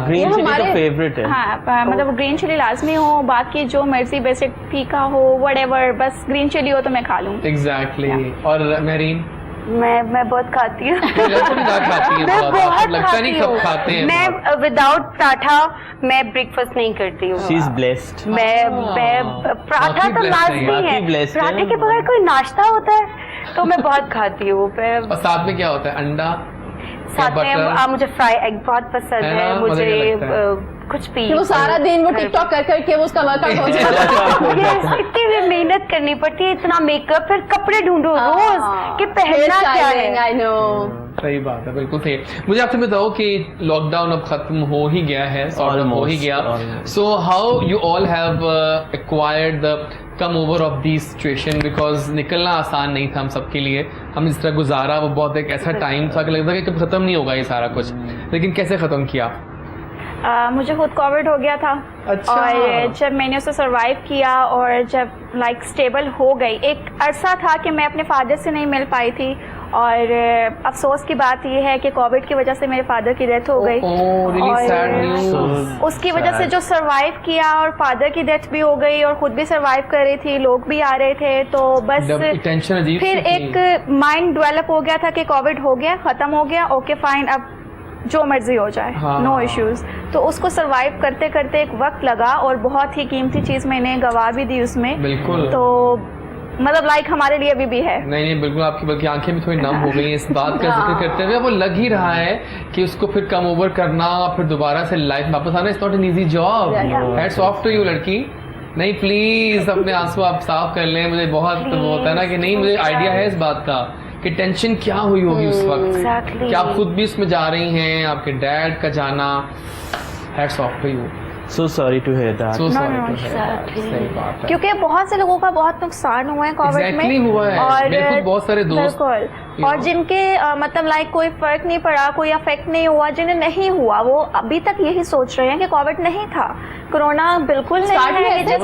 ग्रीन चिली तो फेवरेट है। हाँ मतलब ग्रीन चिली लाजमी हो, बाकी जो मर्जी बेसिक फीका हो व्हाटएवर, बस ग्रीन चिली हो तो मैं खा लूँ। एग्जैक्टली। और मेरीन? मैं बहुत खाती हूँ। मैं बहुत लगता नहीं सब खाते हैं। मैं विदाउट पराठा मैं ब्रेकफास्ट नहीं करती हूँ। She is blessed. मैं पराठा तो लाजमी है, पराठे के बगैर कोई नाश्ता होता है? तो मैं बहुत खाती हूँ। और साथ में क्या होता है? अंडा साथ में मुझे फ्राई एग बहुत पसंद है, मुझे कुछ भी। वो सारा दिन वो टिकटॉक कर करके वो उसका वर्कआउट हो जाता है। इतनी मेहनत करनी पड़ती है, इतना मेकअप, फिर कपड़े ढूंढो रोज कि पहनना क्या है। आई नो, सही बात है, बिल्कुल सही। मुझे आपसे बताओ कि लॉकडाउन अब खत्म हो ही गया है, हो ही गया। So how you all have acquired the come over of the situation, because निकलना आसान नहीं था हम सबके लिए। हम जिस तरह गुजारा वो बहुत एक ऐसा टाइम था कि लगता था कि कब खत्म नहीं होगा ये सारा कुछ, लेकिन कैसे खत्म किया? मुझे खुद कोविड हो गया था। अच्छा। और जब मैंने उसे सरवाइव किया और जब लाइक स्टेबल हो गई, एक अरसा था कि मैं अपने फादर से नहीं मिल पाई थी और अफसोस की बात यह है कि कोविड की वजह से मेरे फादर की डेथ हो गई। और उसकी वजह से जो सरवाइव किया और फादर की डेथ भी हो गई और खुद भी सरवाइव कर रही थी, लोग भी आ रहे थे, तो बस फिर एक माइंड डेवलप हो गया था कि कोविड हो गया, खत्म हो गया, ओके फाइन, अब जो मर्जी हो जाए, नो इश्यूज। तो उसको सरवाइव करते करते एक वक्त लगा और बहुत ही कीमती चीज़ मैंने गवा भी दी उसमें। बिल्कुल। तो मतलब लाइक हमारे लिए अभी भी है। नहीं बिल्कुल, आपकी बल्कि आंखें भी थोड़ी नम हो गई इस बात का जिक्र करते हुए। वो लग ही रहा है कि उसको फिर कम ओवर करना, फिर दोबारा से लाइफ वापस आना, it's not an easy job. Hats off to you लड़की। नहीं प्लीज अपने आंसू आप साफ कर लें। मुझे बहुत वो होता है ना कि नहीं, मुझे आइडिया है इस बात का कि टेंशन क्या हुई होगी उस वक्त, कि आप खुद भी उसमें जा रही हैं, आपके डैड का जाना। Hats off to you. So sorry to hear that. So sorry to hear that. सही बात है। क्योंकि बहुत से लोगों का बहुत नुकसान हुआ है कोविड में। हुआ है। और मेरे खुद बहुत सारे दोस्त, बिल्कुल, और जिनके मतलब लाइक कोई फर्क नहीं पड़ा, कोई अफेक्ट नहीं हुआ, जिन्हें नहीं हुआ वो अभी तक यही सोच रहे हैं कि कोविड नहीं था, कोरोना बिल्कुल नहीं है।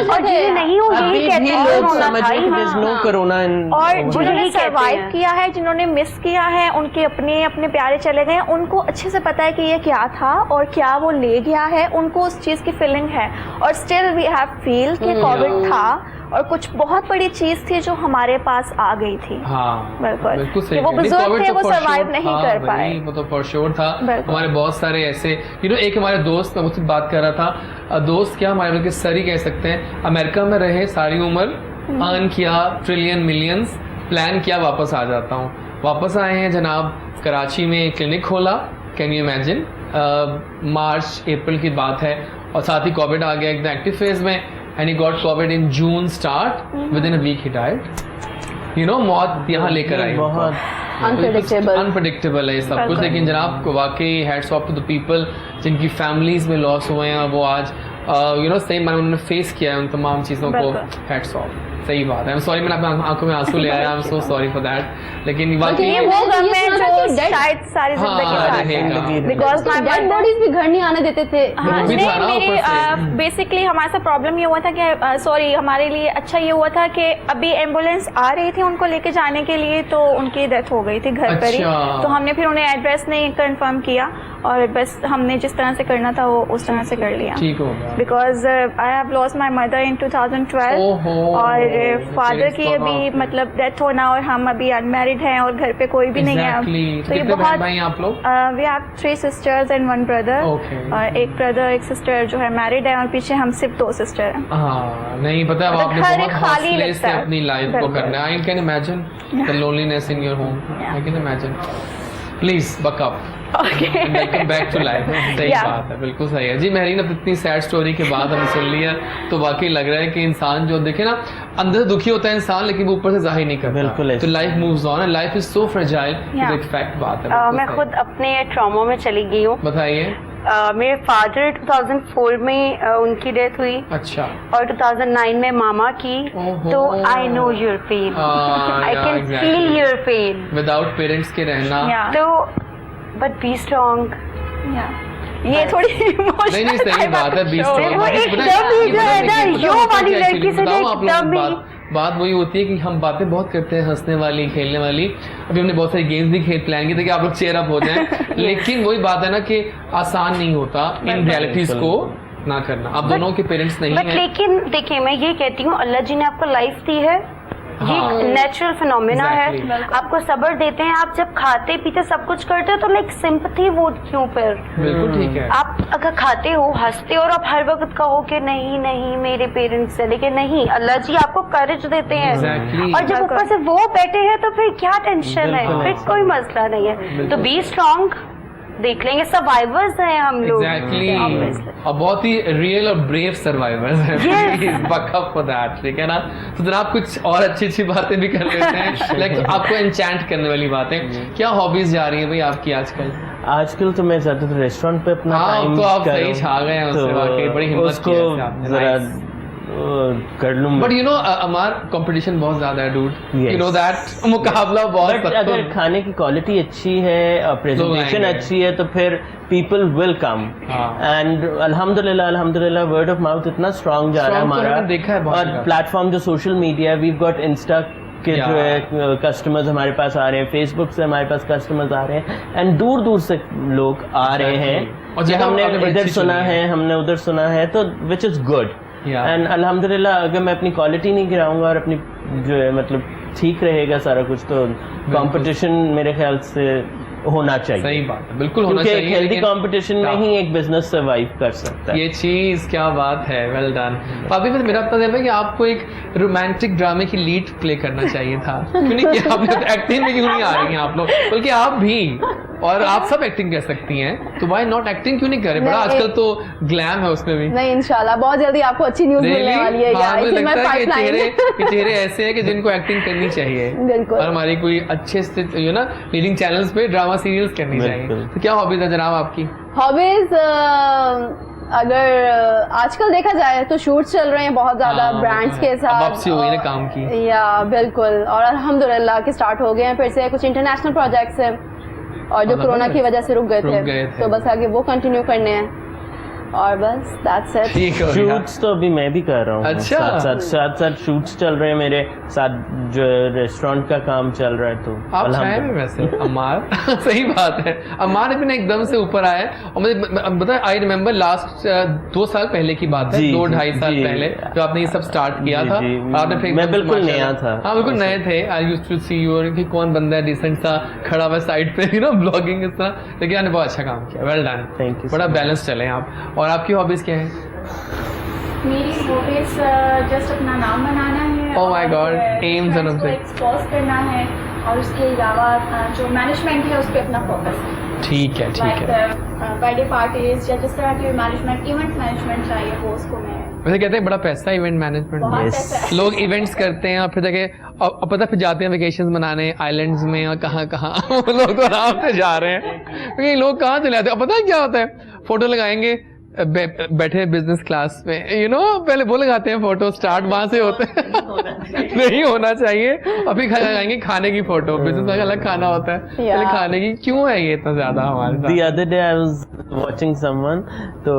और जिन्हें नहीं हो यही कहते हैं लोग समझ रहे हैं there's no corona in- और जिन्होंने सरवाइव किया है, जिन्होंने मिस किया है, उनके अपने अपने प्यारे चले गए, उनको अच्छे से पता है कि ये क्या था और क्या वो ले गया है, उनको उस चीज़ की फीलिंग है। और स्टिल वी हैव फील कि कोविड था और कुछ बहुत बड़ी चीज थी जो हमारे पास आ गई थी। बिल्कुल सही। वो बुजुर्ग थे, वो सरवाइव नहीं कर पाए। वो तो फॉर श्योर था। हमारे बहुत सारे ऐसे एक हमारे दोस्त, मैं मुझसे बात कर रहा था, दोस्त क्या हमारे बल्कि सर ही कह सकते हैं, अमेरिका में रहे सारी उम्र, अर्न किया ट्रिलियन मिलियंस, प्लान किया वापस आ जाता हूँ। वापस आए हैं जनाब, कराची में क्लिनिक खोला, कैन यू इमेजिन, मार्च अप्रैल की बात है, और साथ ही कोविड आ गया एकदम एक्टिव फेज में, and he got COVID in June start. Within a week he died. मौत यहाँ लेकर आई। बहुत अनप्रेडिक्टेबल है सब कुछ। लेकिन जनाब को वाकई hats off to the people जिनकी फैमिलीज में लॉस हुए हैं, वो आज सही मायने उन्होंने फेस किया है उन तमाम चीज़ों को। Hats off. सही बात है। आई एम सॉरी, मैंने अपनी आंखों में आंसू ले आया, I am so sorry for that. लेकिन वाकई वो गम है जो शायद सारी जिंदगी बिकॉज़ डेड बॉडीज भी घर नहीं आने देते थे। मेरी बेसिकली हमारे साथ प्रॉब्लम ये हुआ था कि सॉरी हमारे लिए अच्छा ये हुआ था कि अभी एम्बुलेंस आ रही थी उनको लेके जाने के लिए, तो उनकी डेथ हो गई थी घर पर ही। तो हमने फिर उन्हें एड्रेस नहीं कंफर्म किया और बस हमने जिस तरह से करना था वो उस तरह से कर लिया। ठीक हो गया। Because I have lost my mother in 2012 और फादर की अभी मतलब डेथ होना, और हम अभी अनमैरिड हैं और घर पे कोई भी नहीं है। तो ये बहुत आप लोग? We have 3 sisters and 1 brother। और एक ब्रदर एक सिस्टर जो है मैरिड है और पीछे हम सिर्फ 2 सिस्टर हैं। नहीं पता है, आपने बहुत हौसले से अपनी लाइफ को करना है। I can imagine the loneliness in your home. I can imagine. Please buck up, welcome back to life. सही बात है, बिल्कुल सही है जी। मेहरीन, अब इतनी सैड स्टोरी के बाद हमने सुन लिया तो वाकई लग रहा है कि इंसान जो देखे ना, अंदर से दुखी होता है इंसान, लेकिन वो ऊपर से जाहिर नहीं करता। बिल्कुल। तो life moves on, life is so fragile, एक फैक्ट बात है। मैं खुद अपने ट्रॉमा में चली गई हूँ। बताइए। मेरे फादर 2004 में उनकी डेथ हुई। अच्छा। और 2009 में मामा की। तो I know your pain, I can feel your pain. Without parents के रहना। तो बट बी स्ट्रॉन्ग। ये थोड़ी नहीं सही बात है, बी स्ट्रॉन्ग। बात वही होती है कि हम बातें बहुत करते हैं, हंसने वाली, खेलने वाली। अभी हमने बहुत सारी गेम्स भी प्लान की थी कि आप लोग चेयर अप हो जाएं। लेकिन वही बात है ना कि आसान नहीं होता इन रियलिटीज को ना करना। आप दोनों के पेरेंट्स नहीं हैं। लेकिन देखिए, मैं ये कहती हूँ, अल्लाह जी ने आपको लाइफ दी है, ये नेचुरल फिनोमेना है। आपको सब्र देते हैं। आप जब खाते पीते सब कुछ करते हो तो लाइक सिंपैथी वोट क्यों फिर? बिल्कुल ठीक है। आप अगर खाते हो, हंसते हो और आप हर वक्त कहो कि नहीं नहीं मेरे पेरेंट्स है, लेकिन नहीं, अल्लाह जी आपको करेज देते हैं। और जब ऊपर से वो बैठे हैं तो फिर क्या टेंशन है, फिर कोई मसला नहीं है। तो बी स्ट्रॉन्ग, देख लेंगे, सर्वाइवर्स हैं हम लोग। और बहुत ही रियल और ब्रेव सर्वाइवर्स हैं। बकअप फॉर दैट, ठीक है ना। तो जनाब कुछ और अच्छी बातें भी कर लेते हैं, लाइक आपको एनचैंट करने वाली बातें। क्या हॉबीज जा रही है भाई आपकी आजकल? तो मैं ज्यादातर रेस्टोरेंट पे अपना टाइम तो आप सही छा गए हैं उससे, वाकई बड़ी हिम्मत की है आपने। कर लूं। बट अमार कंपटीशन बहुत ज्यादा है डूड, यू नो दैट। मुकाबला बहुत। बट अगर खाने की क्वालिटी अच्छी है, प्रेजेंटेशन अच्छी है, तो फिर पीपल विल कम। एंड अल्हम्दुलिल्लाह वर्ड ऑफ माउथ इतना स्ट्रांग जा रहा है हमारा। देखा है और प्लेटफॉर्म जो social media, we got insta के जो है कस्टमर्स हमारे पास आ रहे हैं, फेसबुक से हमारे पास कस्टमर्स आ रहे हैं, एंड दूर दूर से लोग आ रहे हैं। और हमने इधर सुना है, हमने उधर सुना है, तो विच इज गुड। एंड अल्हम्दुलिल्लाह अगर मैं अपनी क्वालिटी नहीं गिराऊंगा और अपनी जो है मतलब ठीक रहेगा सारा कुछ, तो कंपटीशन मेरे ख्याल से होना चाहिए। सही बात है, बिल्कुल होना चाहिए। हेल्दी कंपटीशन में ही एक बिजनेस सर्वाइव कर सकता है। ये चीज क्या बात है, वेल डन। भाभी फिर मेरा पता है कि आपको एक रोमांटिक ड्रामे की लीड प्ले करना चाहिए था, क्यों नहीं किया आपने? एक्टिंग में क्यों नहीं आ रही हैं आप लोग? बल्कि आप भी, और आप सब एक्टिंग कर सकती हैं, तो व्हाई नॉट एक्टिंग क्यों नहीं करे? बड़ा आजकल तो ग्लैम है उसमें भी। नहीं, इंशाल्लाह बहुत जल्दी आपको अच्छी न्यूज़ मिलने वाली है। हाँ, मुझे लगता है कि चेहरे ऐसे हैं कि जिनको एक्टिंग करनी चाहिए, बिल्कुल, और हमारी कोई अच्छे से ना लीडिंग चैनल्स पे ड्रामा सीरियल्स करनी चाहिए। तो क्या हॉबीज है जनाब आपकी? हॉबीज अगर आजकल देखा जाए तो शूट्स चल रहे हैं बहुत ज्यादा ब्रांड्स के साथ। अब से हो गई ना काम की। या बिल्कुल, और अल्हम्दुलिल्लाह के स्टार्ट हो गए हैं फिर से कुछ इंटरनेशनल प्रोजेक्ट्स हैं, और जो कोरोना की वजह से रुक गए थे, तो बस आगे वो कंटिन्यू करने हैं, और बस दैट्स इट। शूट्स तो अभी मैं भी कर रहा हूँ। अच्छा, साथ शूट्स चल रहे हैं मेरे साथ, जो रेस्टोरेंट का काम चल रहा है। तो आप छाए में वैसे अम्मार सही बात है, अम्मार भी ना एकदम से ऊपर आया। और मुझे बताया, आई रिमेम्बर लास्ट 2 साल पहले की बात है, 2-2.5 साल पहले जब आपने ये सब स्टार्ट किया था। आपने फिर मैं बिल्कुल नया था। हाँ, बिल्कुल नए थे। I used to see you कि कौन बंदा है डिसेंट सा खड़ा हुआ साइड पे, ब्लॉगिंग इस तरह, लेकिन आपने बहुत अच्छा काम किया, वेल डन, थैंक यू। बड़ा बैलेंस चले आप। और आपकी हॉबीज क्या है? मेरी हॉबीज जस्ट अपना नाम बनाना है। Oh my God, aims and objectives expose करना है, और उसके अलावा जो मैनेजमेंट है उस पर अपना फोकस है। ठीक है, ठीक है। बर्थडे पार्टीज या जिस तरह की मैनेजमेंट, इवेंट मैनेजमेंट चाहिए वो उसको मैं। वैसे कहते हैं बड़ा पैसा इवेंट मैनेजमेंट में। पैसा है। लोग इवेंट्स करते हैं और फिर जाके अब पता फिर जाते हैं वेकेशंस मनाने आइलैंड्स में और कहाँ लोग तो आराम से जा रहे हैं, क्योंकि लोग कहाँ चले जाते हैं। पता है क्या होता है? फोटो लगाएंगे बैठे बिजनेस क्लास में, पहले वो लगाते हैं फोटो, स्टार्ट वहां से होते हैं नहीं होना चाहिए। अभी लगाएंगे खाने की फोटो, बिजनेस का अलग खाना होता है, पहले खाने की। क्यों है ये इतना ज्यादा हमारे साथ? The other day I was watching someone, तो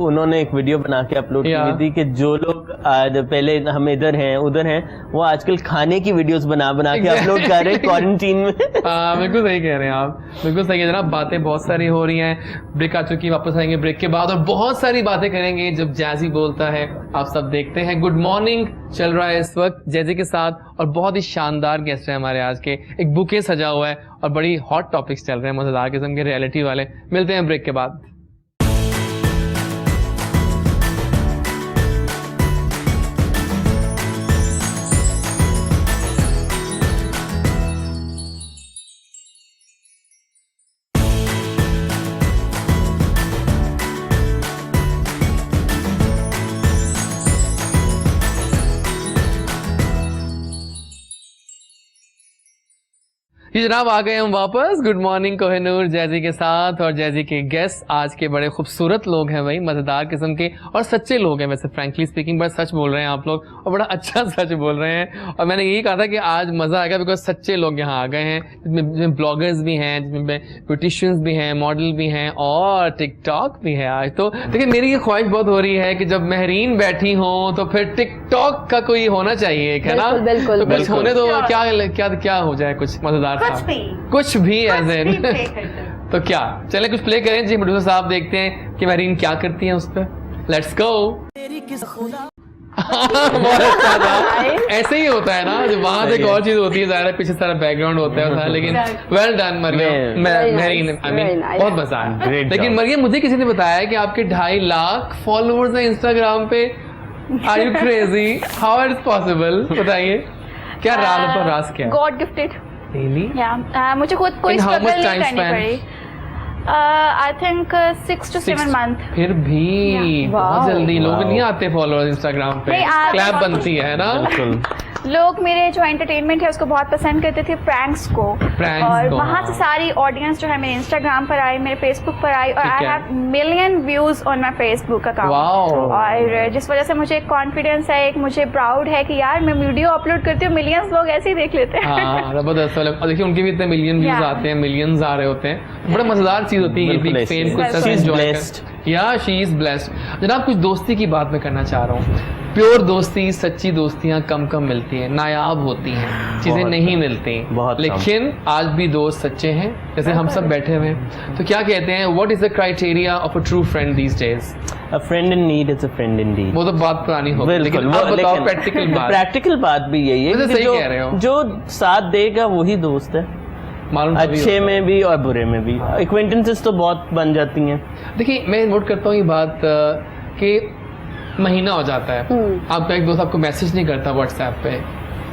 उन्होंने एक वीडियो बना के अपलोड की थी कि जो लोग पहले हम इधर हैं उधर हैं, वो आजकल खाने की वीडियोस बना के अपलोड कर रहे हैं क्वारंटीन में। हाँ, बिल्कुल सही कह रहे हैं आप, बिल्कुल सही है जनाब। बातें बहुत सारी हो रही हैं, ब्रेक आ चुकी है, वापस आएंगे ब्रेक के बाद और बहुत सारी बातें करेंगे जब जैजी बोलता है। आप सब देखते हैं, गुड मॉर्निंग चल रहा है इस वक्त जैजी के साथ, और बहुत ही शानदार गेस्ट है हमारे आज के। एक बुके सजा हुआ है और बड़ी हॉट टॉपिक्स चल रहे हैं, मजेदार किस्म के, रियलिटी वाले। मिलते हैं ब्रेक के बाद। जी जनाब, आ गए हम वापस। गुड मॉर्निंग कोहिनूर जैजी के साथ, और जैजी के गेस्ट आज के बड़े खूबसूरत लोग हैं भाई, मजेदार किस्म के और सच्चे लोग हैं। वैसे फ्रैंकली स्पीकिंग बड़ा सच बोल रहे हैं आप लोग, और बड़ा अच्छा सच बोल रहे हैं। और मैंने यही कहा था कि आज मजा आएगा बिकॉज सच्चे लोग यहाँ आ गए हैं, जिसमें ब्लॉगर्स भी हैं, जिसमें ब्यूटिशियंस भी हैं, मॉडल भी हैं, और टिकटॉक भी है आज। तो देखिए, मेरी ये ख्वाहिश बहुत हो रही है कि जब महरीन बैठी हो तो फिर टिकटॉक का कोई होना चाहिए, है ना? बिल्कुल, तो कुछ होने दो, क्या हो जाए, कुछ मजेदार कुछ भी एज एन तो क्या, चले कुछ प्ले करें जी। प्रोड्यूसर साहब देखते हैं कि महरीन क्या करती हैं उस पर। Let's go. बहुत अच्छा था। ऐसे ही होता है ना, जब वहां से एक और चीज होती है, ज़ाहिर पीछे सारा बैकग्राउंड होता है, लेकिन well done Mariam, Mehreen, I mean बहुत मजा आया। लेकिन मरियम, मुझे किसी ने बताया कि आपके 2.5 लाख फॉलोअर्स हैं इंस्टाग्राम पे। Are you crazy? How it is possible? बताइए, क्या राज क्या है? God gifted. Really? मुझे खुद कोई स्ट्रगल नहीं करनी पड़ी। I think 6 to 7 month। फिर भी बहुत जल्दी लोग नहीं आते फॉलोअर्स इंस्टाग्राम पे, क्लैप बनती है ना। लोग मेरे जो एंटरटेनमेंट है उसको बहुत पसंद करते थे, प्रैंक्स को, और वहाँ से सारी ऑडियंस जो है मेरे इंस्टाग्राम पर आई, मेरे फेसबुक पर आई, और I have million views on my Facebook account. और जिस वजह से मुझे एक कॉन्फिडेंस है, एक मुझे प्राउड है कि यार मैं वीडियो अपलोड करती हूँ, मिलियंस लोग ऐसे ही देख लेते हैं। हाँ, जबरदस्त। और देखिए, उनके भी इतने मिलियन व्यूज आते हैं, मिलियंस आ रहे होते हैं। बड़ा मजेदार चीज होती है ये भी, फेम को एंजॉय कर। या शी इज ब्लेस्ड। जनाब, कुछ दोस्ती की बात मैं करना चाह रहा हूँ। प्योर दोस्ती, सच्ची दोस्तियां कम मिलती हैं, नायाब होती हैं, चीजें नहीं मिलती, लेकिन आज भी दोस्त सच्चे हैं, जैसे हम सब बैठे हुए हैं। तो क्या कहते हैं, what is the criteria of a true friend these days? A friend in need is a friend indeed। वो तो बात पुरानी हो गई, लेकिन अब बताओ प्रैक्टिकल बात। प्रैक्टिकल बात भी यही है, सही कह रहे हो, जो साथ देगा वही दोस्त है। मालूम अच्छे में भी और बुरे में भी एक्वेंटेंसेस तो बहुत बन जाती हैं। देखिए मैं नोट करता हूँ ये बात कि महीना हो जाता है, आपका एक दोस्त आपको मैसेज नहीं करता व्हाट्सएप पे,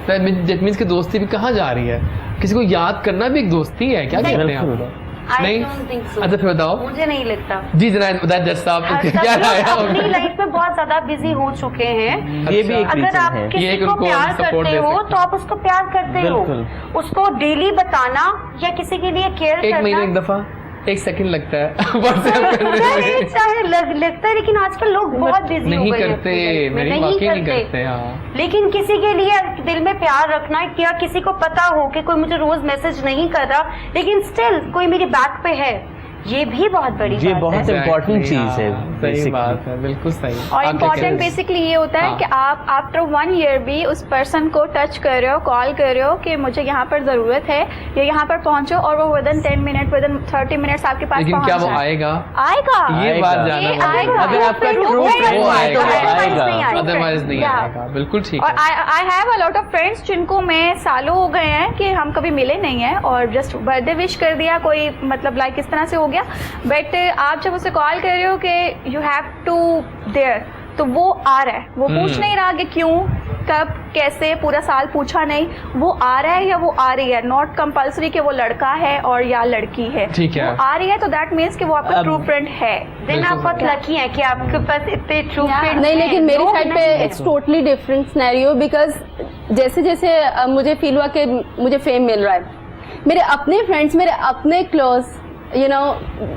दैट मीन्स कि दोस्ती भी कहाँ जा रही है? किसी को याद करना भी एक दोस्ती है, क्या कहते हैं आप? नहीं, अच्छा फिर बताओ। मुझे नहीं लगता जी जरा बताएं जज साहब क्या राय है? अपनी लाइफ में बहुत ज्यादा बिजी हो चुके हैं। ये भी एक अगर रीजन आप है। किसी को प्यार करते हो तो आप उसको प्यार करते हो, उसको डेली बताना या किसी के लिए केयर करना। एक महीने एक दफा, एक सेकंड लगता है व्हाट्सएप करने में। चाहे लगता है, लेकिन आजकल लोग बहुत बिजी हो नहीं गए हैं करते, अपनी life में। नहीं करते हाँ। लेकिन किसी के लिए दिल में प्यार रखना, क्या किसी को पता हो कि कोई मुझे रोज मैसेज नहीं कर रहा लेकिन स्टिल कोई मेरी बैक पे है, ये भी बहुत बड़ी ये बात बहुत है। इम्पोर्टेंट चीज है। सही बात है, बिल्कुल सही। और इम्पोर्टेंट बेसिकली ये होता है कि आप आफ्टर 1 ईयर भी उस पर्सन को टच कर रहे हो, कॉल कर रहे हो कि मुझे यहाँ पर ज़रूरत है या यहाँ पर पहुँचो, और वो विदिन 10 मिनट विदिन 30 मिनट्स आपके पास लेकिन क्या वो आएगा? आएगा ये बात जानना आएगा। अगर आपका ट्रू फ्रेंड है तो आएगा, अदरवाइज नहीं आएगा। बिल्कुल ठीक और है। I have a lot of friends जिनको मैं सालों हो गए हैं कि हम कभी मिले नहीं हैं, और जस्ट बर्थडे विश कर दिया, कोई मतलब लाइक इस तरह से हो गया, बट आप जब उसे कॉल कर रहे हो कि यू हैव टू देयर, तो वो आ रहा है, वो पूछ नहीं रहा कि क्यों, कब, कैसे, पूरा साल पूछा नहीं, वो आ रहा है या वो आ रही है, नॉट कंपल्सरी कि वो लड़का है और या लड़की है, ठीक है, वो आ रही है, तो दैट मीन्स कि वो आपका ट्रू फ्रेंड है। देन आप बहुत लकी हैं कि आपके पास इतने ट्रू फ्रेंड्स नहीं, लेकिन मेरी साइड पे it's totally different scenario, because जैसे जैसे मुझे फील हुआ कि मुझे फेम मिल रहा है, मेरे अपने फ्रेंड्स, मेरे अपने क्लोज यू नो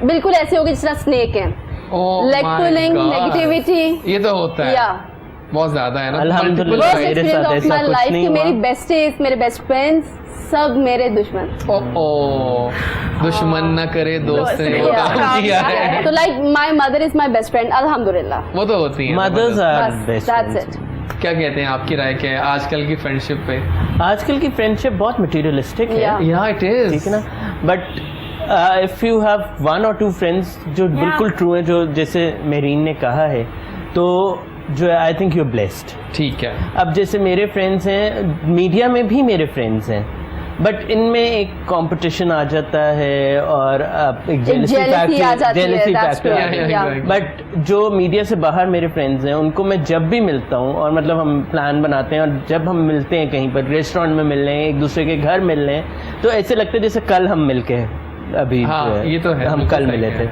बिल्कुल ऐसे हो गए जिस तरह स्नेक है, लेग पुलिंग, नेगेटिविटी, ये तो होता है बहुत ज्यादा है ना। अल्हम्दुलिल्लाह मेरे साथ ऐसा कुछ लाइफ नहीं के हुआ। मेरी बेस्टीज, मेरे बेस्ट फ्रेंड्स सब मेरे दुश्मन। दुश्मन न करे दोस्त ने वो काम किया है। तो like my mother is my best friend, अल्हम्दुलिल्लाह। वो तो होती है mothers are best. That's it. क्या कहते हैं, आपकी राय क्या है आजकल की फ्रेंडशिप पे? आजकल की फ्रेंडशिप बहुत मटेरियलिस्टिक है। या इट इज, ठीक है ना, but if you have 1 or 2 friends जो बिल्कुल ट्रू है, जो जैसे मेरीन ने कहा है, तो जो है I think you are blessed. ठीक है। अब जैसे मेरे फ्रेंड्स हैं, मीडिया में भी मेरे फ्रेंड्स हैं, बट इनमें एक कंपटीशन आ जाता है और एक जेलसी फैक्टर। बट जो मीडिया से बाहर मेरे फ्रेंड्स हैं, उनको मैं जब भी मिलता हूँ, और मतलब हम प्लान बनाते हैं, और जब हम मिलते हैं कहीं पर रेस्टोरेंट में मिल रहे हैं, एक दूसरे के घर मिल रहे हैं, तो ऐसे लगता है जैसे कल हम मिलके अभी ये तो है, हम कल मिले थे।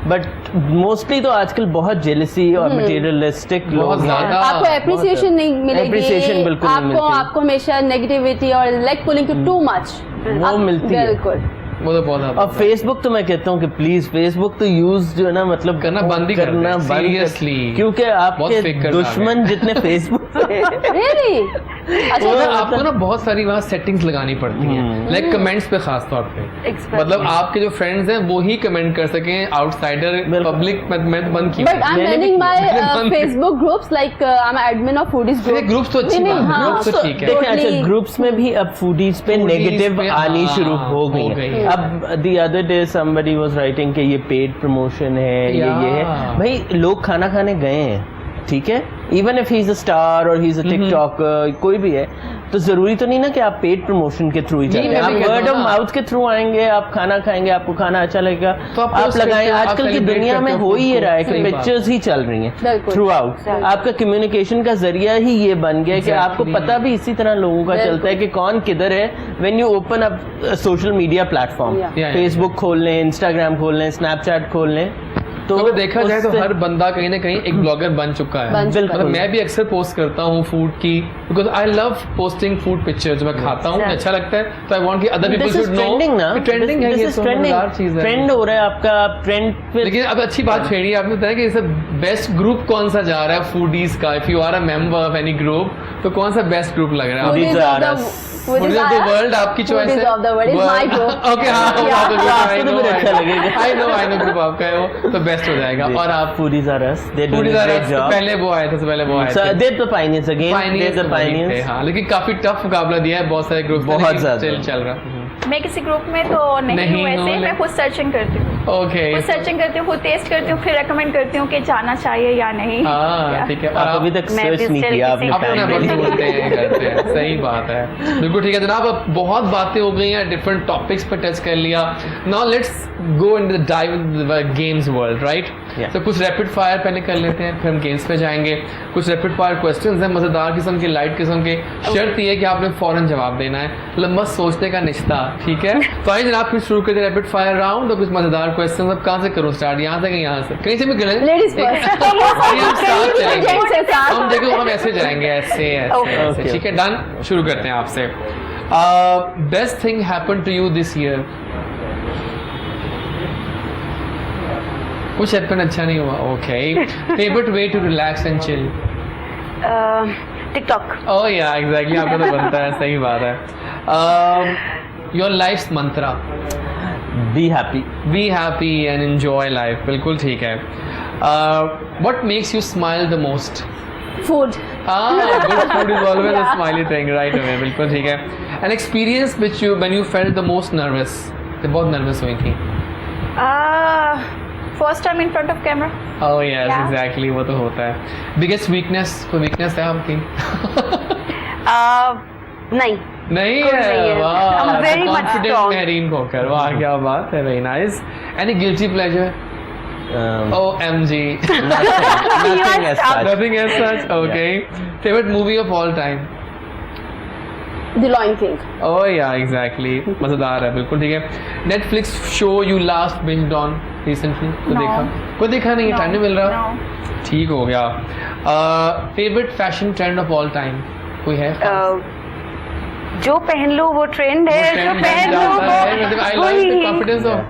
बट मोस्टली तो आजकल बहुत जेलसी और मटेरियलिस्टिक लोग हैं। आपको एप्रिसिएशन नहीं मिलेगी, एप्रिसिएशन बिल्कुल नहीं मिलती। आपको हमेशा नेगेटिविटी और लेग पुलिंग की टू मच वो मिलती है बिल्कुल। वो तो बहुत। और फेसबुक तो मैं कहता हूँ कि प्लीज फेसबुक तो यूज जो है ना, मतलब करना बंद ही करना सीरियसली, क्योंकि आपके दुश्मन जितने फेसबुक रियली अच्छा, आपको ना बहुत सारी वहाँ सेटिंग्स लगानी पड़ती हैं, लाइक कमेंट्स पे खास तौर पे, मतलब आपके जो फ्रेंड्स हैं वो ही कमेंट कर सकें, आउटसाइडर पब्लिक मैं तो बंद की। But I am running my Facebook groups, like I am admin of foodies group. Groups तो अच्छी बात है, ग्रुप्स तो ठीक है। देखिए अच्छा, ग्रुप्स में भी अब फूडीज पे नेगेटिव आनी शुरू हो गई है। अब the other day somebody was writing कि ये पेड प्रमोशन है, ये है। भाई लोग खाना खाने गए हैं, ठीक है, even if he is a star और ही इज अ टिकटॉकर, कोई भी है, तो जरूरी तो नहीं ना कि आप पेड प्रमोशन के थ्रू ही जाएंगे। आप वर्ड ऑफ माउथ के थ्रू आएंगे, आप खाना खाएंगे, आपको खाना अच्छा लगेगा तो आप लगाएं। आजकल की दुनिया में हो ही रहा है कि पिक्चर्स ही चल रही हैं थ्रू आउट। आपका कम्युनिकेशन का जरिया ही ये बन गया कि आपको पता भी इसी तरह लोगों का चलता है कि कौन किधर है। When you open up social media platform, Facebook खोल लें, इंस्टाग्राम खोल लें, स्नैपचैट खोल लें, तो अगर देखा जाए तो हर बंदा कहीं ना कहीं एक ब्लॉगर बन चुका है। मतलब मैं भी अक्सर पोस्ट करता हूँ फूड की, because I love posting food picture, जो मैं खाता हूँ अच्छा लगता है, तो आई वांट कि other people should know. Trending है, ये मजेदार चीज है, ट्रेंड हो रहा है आपका, आप ट्रेंड पे। लेकिन अब अच्छी बात छेड़ी आपने बताया कि जैसे बेस्ट ग्रुप कौन सा जा रहा है फूडीज का, if you are a member of any group, तो कौन सा बेस्ट ग्रुप लग रहा है? Foodies of the world आपकी चॉइस है। Foodies of the world is my group। Okay हाँ, आपको तो अच्छा लगेगा। आई नो ग्रुप आपका है वो, तो बेस्ट हो जाएगा। और आप Foodies are us, they do a Foodies are great us, job। पहले वो आए थे, सबसे पहले वो आए थे। They're the pioneers again, they're the pioneers। हाँ, लेकिन काफी टफ मुकाबला दिया है, बहुत सारे ग्रुप बहुत ज्यादा चल रहा। मैं किसी ग्रुप में तो नहीं हूँ, ऐसे मैं खुद सर्चिंग करती हूँ। ओके खुद सर्चिंग करती हूँ, खुद टेस्ट करती हूँ, फिर रेकमेंड करती हूँ कि जाना चाहिए या नहीं। हाँ ठीक है। और आप अभी तक मैं सर्च भी नहीं still किया किसी आपने अपने time नंबर के लिए। बोलते हैं, करते हैं, सही बात है। बिल्कुल ठीक है जनाब, अब बहुत बातें हो गई हैं, डिफरेंट टॉपिक्स पर टच कर लिया। Now let's go in the dive in the games world, right? Yeah. तो कुछ रैपिड फायर पहले कर लेते हैं, फिर हम गेम्स पे जाएंगे। कुछ रैपिड फायर क्वेश्चंस हैं, मज़ेदार किस्म के, लाइट किस्म के। शर्त ये है कि आपने फौरन जवाब देना है, लंबा सोचने का निश्ता, ठीक है? तो आइए जनाब फिर शुरू करते हैं रैपिड फायर राउंड और कुछ मज़ेदार क्वेश्चन। अब कहाँ से करूँ स्टार्ट? यहाँ से कि यहाँ से? कहीं से भी करें? Ladies first. हम साथ चलेंगे, Gents के साथ। हम देखो हम ऐसे जाएंगे, ऐसे ऐसे ऐसे, ठीक है? डन, शुरू करते हैं आपसे। Best thing happen to you this year? कुछ हैपन अच्छा नहीं हुआ, okay. Favourite way to relax and chill? TikTok. Oh yeah exactly, आपको तो बनता है, सही बात है। Your life's mantra? Be happy. Be happy and enjoy life, बिल्कुल ठीक है। What makes you smile the most? Food. Good food is always a Yeah. smiley thing, right away, बिल्कुल ठीक है। An experience which you when you felt the most nervous? जब बहुत nervous हुई थी। First time in front of camera. Oh yes, Yeah. exactly, वो तो होता है। Biggest weakness? कोई weakness है आपकी? नहीं। नहीं कोई नहीं है, है। वाह। I'm very much Confident strong. Mehreen खोकर, वाह क्या बात है, very nice. Any guilty pleasure? OMG. Nothing as such. Nothing as such, okay. Favorite movie of all time? The Lion King. Oh yeah, exactly. मजेदार है, बिल्कुल ठीक है। Netflix show you last binged on recently? कोई No. देखा? कोई देखा नहीं है, टाइम नहीं मिल रहा? No. ठीक हो गया। Favorite fashion trend of all time? कोई है? जो पहन लो वो ट्रेंड है, जो पहन लो I like the confidence of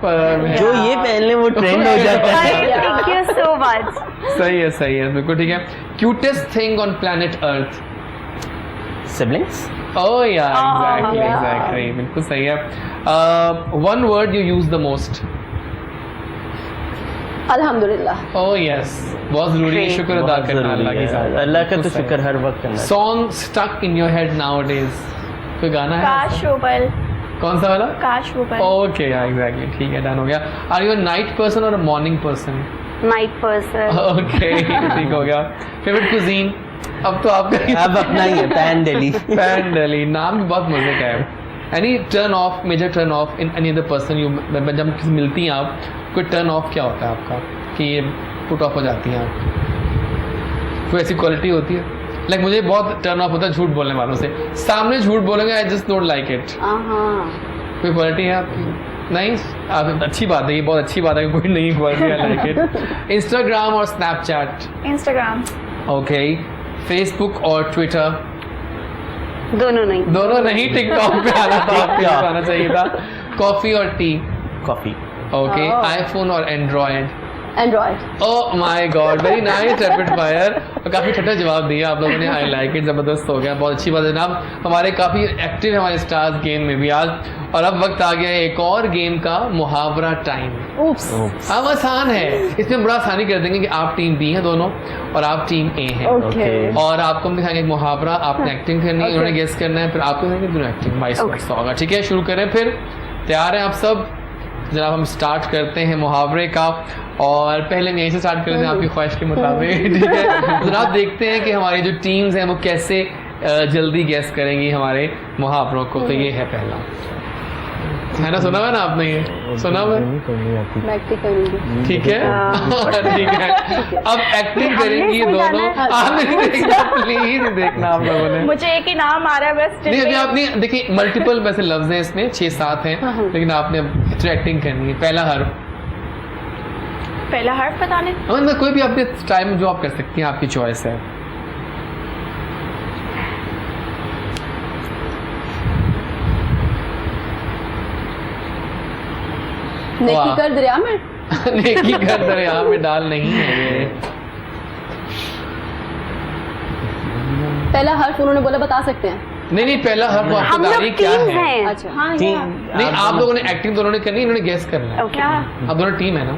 जो ये पहन ले वो ट्रेंड हो जाता है। Thank you so much. सही है, बिल्कुल ठीक है। Cutest thing on planet Earth? Siblings. Oh yeah, exactly, yeah. exactly. बिल्कुल सही है। One word you use the most? Alhamdulillah. Oh yes, बहुत जरूरी है, शुक्र अदा करना अल्लाह की साथ। अल्लाह का तो बिल्कुल सही। शुक्र हर वक्त करना। Song stuck in your head nowadays? कोई गाना है? काश रूबल। कौन सा वाला? काश रूबल। ओके एग्जैक्टली, ठीक है, डन हो गया। Are you a night person और a morning person? Night person. Okay ठीक हो गया। Favourite cuisine? अब तो आपका अब अपना ही है, पैन दिल्ली। पैन दिल्ली, नाम भी बहुत मजे का है। Any turn off, major turn off in any other person you, जब किसी मिलती हैं आप, कोई टर्न ऑफ क्या होता है आपका कि ये पुट ऑफ हो जाती हैं आप? कोई ऐसी क्वालिटी होती है? लाइक मुझे बहुत टर्न ऑफ होता है झूठ बोलने वालों से। सामने झूठ बोलेंगे, I just don't like it. कोई क्वालिटी है आपकी? नहीं, आप अच्छी बात है, ये बहुत अच्छी बात है कि कोई नहीं क्वालिटी है, लाइक इट। इंस्टाग्राम और स्नैपचैट? इंस्टाग्राम। ओके। फेसबुक और ट्विटर? दोनों नहीं। दोनों नहीं, टिकटॉक पे आना था, आपके लिए आना चाहिए था। कॉफी और tea? Coffee. Okay. Oh. IPhone और Android? Android. Oh my god, very nice rapid fire. काफ़ी ठंडा जवाब दिया आप लोगों ने, आई लाइक इट, ज़बरदस्त हो गया, बहुत अच्छी बात है जनाब। हमारे काफ़ी एक्टिव है हमारे स्टार्स गेम में भी आज। और अब वक्त आ गया है एक और गेम का, मुहावरा टाइम। Oops. अब आसान है, इसमें बड़ा आसानी कर देंगे कि आप टीम बी हैं दोनों और आप टीम ए हैं। Okay. और आपको हम दिखाएंगे एक मुहावरा, आपने एक्टिंग करनी है, Okay. उन्होंने गेस करना है, फिर आपको देंगे दोनों एक्टिंग, 22 मिनट्स का होगा, ठीक है? शुरू करें फिर, तैयार हैं आप सब? जनाब हम स्टार्ट करते हैं मुहावरे का, और पहले हम यहीं से स्टार्ट करते हैं आपकी ख्वाहिश के मुताबिक, ठीक है? तो जनाब देखते हैं कि हमारी जो टीम्स हैं वो कैसे जल्दी गेस करेंगी हमारे मुहावरों को। तो ये है पहला, है ना? सुना हुआ ना आपने? ये सुना हुआ? मैं एक्टिंग करूंगी। ठीक है ठीक है। अब एक्टिंग करेंगी ये हमने इसमें दोनों। जाना आप नहीं देखना, प्लीज देखना आप लोगों ने। मुझे एक ही नाम आ रहा है बस। नहीं अभी आपने देखिए, मल्टीपल वैसे लफ्ज हैं इसमें, 6-7 हैं, लेकिन आपने एक्टिंग करनी है। पहला हर्फ, पहला हर्फ बताने। मतलब कोई भी आपके टाइम जो आप कर सकती हैं, आपकी चॉइस है। नेकी कर दरिया में। नेकी कर दरिया में डाल नहीं है ये। पहला हर्फ उन्होंने बोला, बता सकते हैं? नहीं पहला हर्फ वो आपको हम बता लोग रही क्या टीम है। हैं। अच्छा हाँ टीम। नहीं आप लोगों ने एक्टिंग दोनों ने करनी है, इन्होंने गेस करना है। क्या? आप दोनों टीम है ना?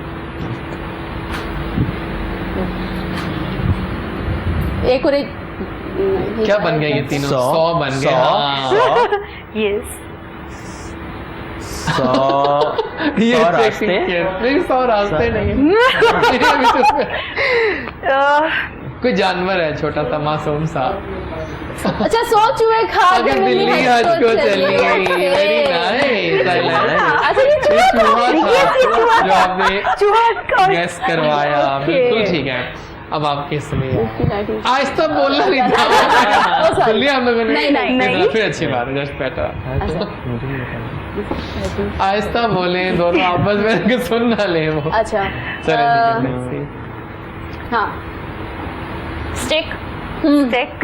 एक और एक क्या बन गया ये तीनों? 100 बन गया। हाँ। यस। ये रास्ते नहीं, 100 रास्ते नहीं है। कोई जानवर है छोटा सा मासूम सा। अच्छा 100 चूहे खा के अगर दिल्ली हज को चली गई, वेरी नाइस। अच्छा ये चूहा जो आपने गेस करवाया, बिल्कुल ठीक है। अब आपके समय आज तक बोलना नहीं था, सुन लिया हम लोगों ने। नहीं। फिर अच्छी बात है, जस्ट बेटर। आहिस्ता बोले दोनों आपस में कि सुन ना ले वो। अच्छा चलिए हाँ स्टिक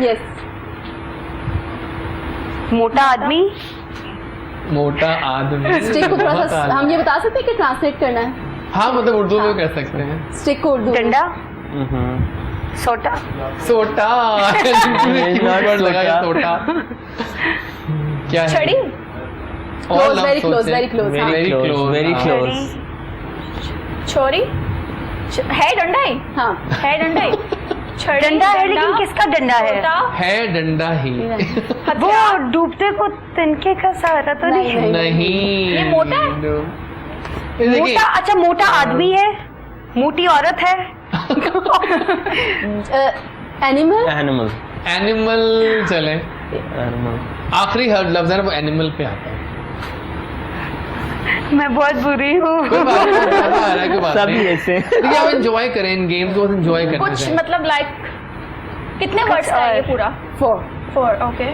यस। मोटा आदमी, मोटा आदमी। स्टिक को थोड़ा सा हम ये बता सकते हैं कि ट्रांसलेट करना है? हाँ मतलब उर्दू में कह सकते हैं। स्टिक को उर्दू में। डंडा, सोटा, सोटा। लगाया सोटा। क्या है? छड़ी, Close, very close, very close, हाँ। Very close, very close. छोरी, है डंडा ही, हाँ है डंडा ही, छड़ी, डंडा है, लेकिन किसका डंडा है? छोटा, है डंडा ही। वो डूबते को तिनके का सहारा तो नहीं? नहीं। ये मोटा है? देखिए मोटा, अच्छा मोटा आदमी है, मोटी औरत है। एनिमल एनिमल, एनिमल चले। एनिमल। आखिरी हर लफ्ज है ना वो एनिमल पे आता है। मैं बहुत बुरी हूँ। कोई बात नहीं, मजा आ रहा है, कोई बात सभी नहीं। ऐसे। देखिए आप एंजॉय करें इन गेम्स को, एंजॉय करना कुछ चाहिए। मतलब लाइक कितने वर्ड्स का है ये पूरा? 4 ओके।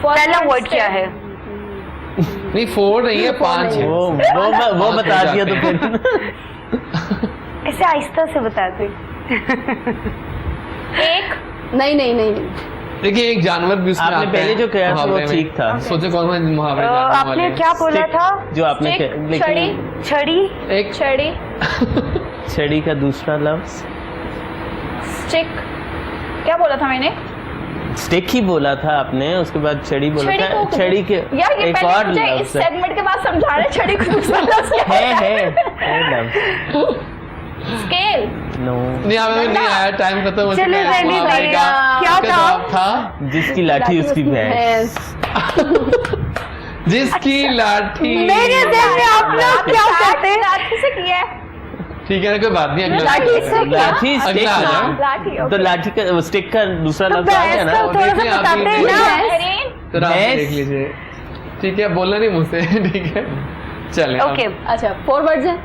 पहला वर्ड क्या है? नहीं 4 नहीं है, 5 है। वो बता दिया तो फिर। ऐसे आहिस्ता से बताते। एक, नहीं देखिए एक जानवर भी उसमें आपने आता पहले है जो कहा था वो मुहावरे में। ठीक था। सोचो कौन सा मुहावरे जानने वाले आपने हैं। क्या बोला था? जो आपने स्टिक, लेकिन छड़ी, छड़ी, एक छड़ी, छड़ी का दूसरा लफ्ज स्टिक, क्या बोला था मैंने? स्टिक ही बोला था आपने, उसके बाद छड़ी बोला छड़ी था। को छड़ी के यार ये एक पहले और मुझे इस लफ्ज है। सेगमेंट के बाद समझा रहे छड़ी को दूसरा लफ्ज क्या है लफ्ज। स्केल, नो, नहीं हमें नहीं आया, टाइम खत्म हो चुका चलो है रहने मुहावरे दो। का। क्या इसका था? जवाब था जिसकी लाठी उसकी भैंस। जिसकी लाठी। मेरे ज़हन में आप लोग क्या करते हैं? लाठी से किया है, ठीक है ना, कोई बात नहीं, अगला लाठी से क्या? लाठी स्टिक अगला आ ना, जाओ। लाठी, तो लाठी का स्टिक का दूसरा तो लफ्ज आ गया ना। भैंस का थोड़ा सा देखिए, आप बताते हैं ये- ना। अरेन, तो आप भैंस। देख लीजिए, ठीक है, बोलना नहीं मुझसे। ठीक है चले अब। ओके, अच्छा 4 वर्ड्स हैं?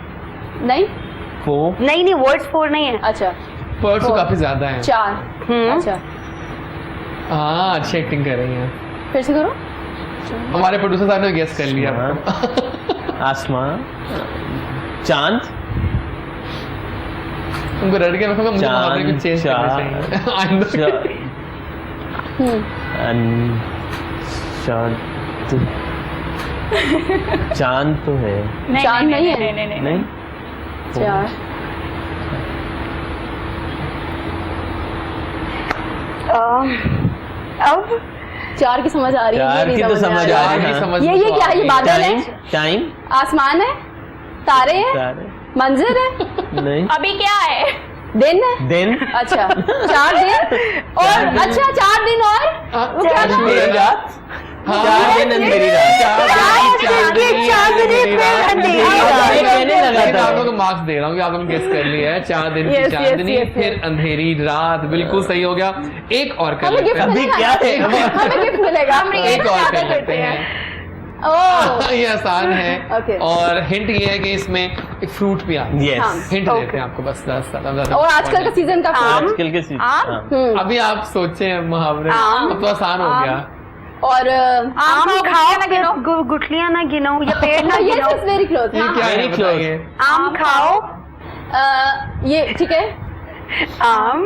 नहीं नहीं वर्ड्स 4 नहीं है। अच्छा वर्ड्स तो काफी ज्यादा हैं। 4 अच्छा हाँ अच्छी एक्टिंग कर रही हैं। फिर से करो। हमारे प्रोड्यूसर साहब ने गेस कर लिया। आसमान, चांद, उनको रट के मुझे मुहावरे को चेंज करना चाहिए। आइंदा के- चांद तो है। चांद नहीं है? नहीं 4 अब 4 की समझ आ रही है? चार ये की नहीं तो समझ आ रही यार है। की समझ ये में तो क्या आ है? ये रही बादल टाइम, है, टाइम, आसमान है, तारे हैं, तारे, मंजर है, नहीं, अभी क्या है? दिन है। दिन, अच्छा 4 दिन और अच्छा 4 दिन और वो क्या था? मेरी रात, हाँ, 4 दिन अंधेरी रात। चांदनी अंधेरी रात। मैंने लगा लेकिन था। आप लोगों को मार्क्स दे रहा हूँ कि आप लोगों ने गेस कर लिया है। 4 दिन की Yes, yes, चांदनी, yes, फिर yes. अंधेरी रात, बिल्कुल सही हो गया। एक और कर हमें लेते गिफ्ट हैं। अभी क्या है? हमें गिफ्ट मिलेगा। एक और कर लेते हैं। ओह ये आसान है। Okay. और हिंट ये है कि इसमें एक फ्रूट भी आता है। यस, हिंट देते हैं आपको बस 10 और आजकल का सीजन का fruit। आजकल के सीजन। आम? हाँ। अभी आप सोचे मुहावरे, आम। अब तो आसान हो गया। और आम खाओ ना गिनो, गुठलियां ना गिनो या पेड़ ना यस गिनो। It's very close. ये क्या है Very close. बताइए? आम खाओ, ये ठीक है। आम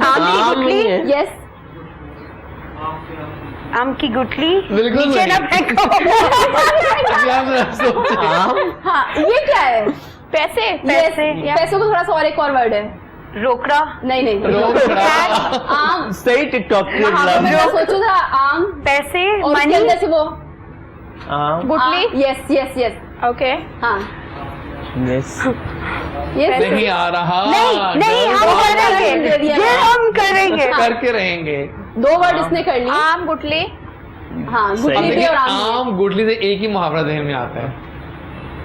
आम की आम गुठली, नहीं है। यस आम की गुठली बिल्कुल नीचे सही। ना फेंको। अभी आप सोचे। आम, हाँ ये क्या है? पैसे, पैसे। Yes, पैसों को थोड़ा सा और एक और वर्ड है। रोकड़ा, नहीं रोक रहा। आम। सही टिकटॉक के हाँ, मैं लफ्ज। सोचू था आम पैसे, और उसके मनी, अंदर से वो आम, गुटली, यस यस यस ओके, हाँ यस, यस नहीं आ रहा। नहीं हम दे करेंगे, दिया ये ना। हम करेंगे। करके रहेंगे। 2 वर्ड इसने कर ली। आम, गुटली, हाँ, सही। गुटली भी और आम भी। आम गुटली से एक ही मुहावरा जहन में आता है।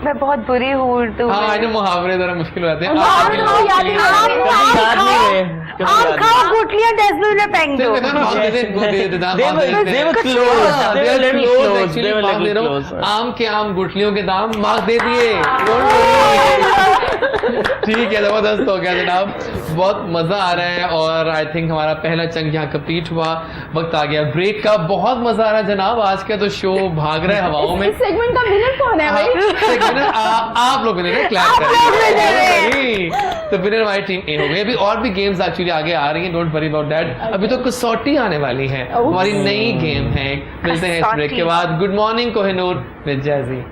मैं बहुत बुरी हूँ उर्दू में। हाँ, जो मुहावरे जरा मुश्किल हो जाते हैं। मुहावरे आम तो याद नहीं गुटली। आ रहे। याद नहीं रहे, कभी आम याद नहीं। खाओ गुटलियां डस्टबिन में फेंक चल, दो। मैं मार्क्स दे दे, इनको दे दे, दाम They marks were- they they. they were close, हाँ, they they were were little close, close, actually, they were marks little दे रहा हूँ। close. आम के आम गुठलियों के दाम मार्क्स दे दिए। Don't worry। ठीक है, जबरदस्त हो गया जनाब, बहुत मजा आ रहा है और आई थिंक हमारा पहला चंक यहाँ कंप्लीट हुआ। वक्त आ गया ब्रेक का, बहुत मजा आ रहा है जनाब, आज का तो शो भाग रहा है हवाओं में। इस सेगमेंट का विनर कौन है भाई? आप लोग ने क्लैप करें, तो विनर हमारी टीम ए हो गई। अभी और भी गेम्स एक्चुअली आगे आ रही हैं, डोंट वरी अबाउट दैट। अभी तो कसौटी आने वाली है, हमारी नई गेम है। मिलते हैं इस ब्रेक के बाद। Good morning Kohinoor with Jazzy.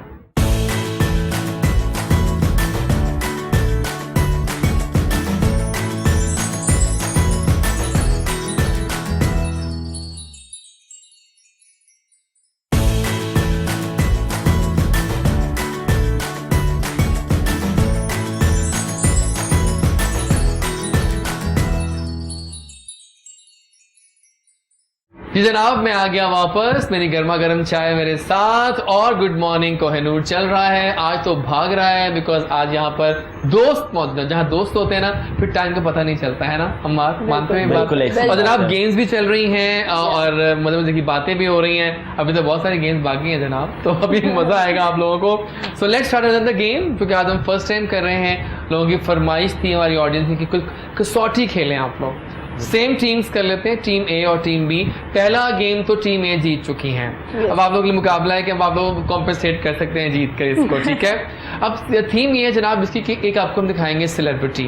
जी जनाब, मैं आ गया वापस, मेरी गर्मा गर्म चाय मेरे साथ और गुड मॉर्निंग कोहिनूर चल रहा है। आज तो भाग रहा है बिकॉज आज यहाँ पर दोस्त मौजूद हैं। जहाँ दोस्त होते हैं ना, फिर टाइम का पता नहीं चलता है ना, हम मानते हैं बात। बिल्कुल ऐसी और जनाब बात है। गेम्स भी चल रही हैं और मजे मजे की बातें भी हो रही हैं। अभी तो बहुत सारी गेम्स बाकी हैं जनाब, तो अभी मजा आएगा आप लोगों को। So let's start another game, क्योंकि आज हम फर्स्ट टाइम कर रहे हैं। लोगों की फरमाइश थी हमारी ऑडियंस की कि कुछ कसौटी खेलें आप लोग। सेम टीम्स कर लेते हैं, टीम ए और टीम बी। पहला गेम तो टीम ए जीत चुकी हैं। अब आप लोगों के लिए मुकाबला है कि अब आप लोग कॉम्पेंसेट कर सकते हैं जीत कर इसको, ठीक है। अब थीम ये है जनाब इसकी कि एक आपको हम दिखाएंगे सेलिब्रिटी,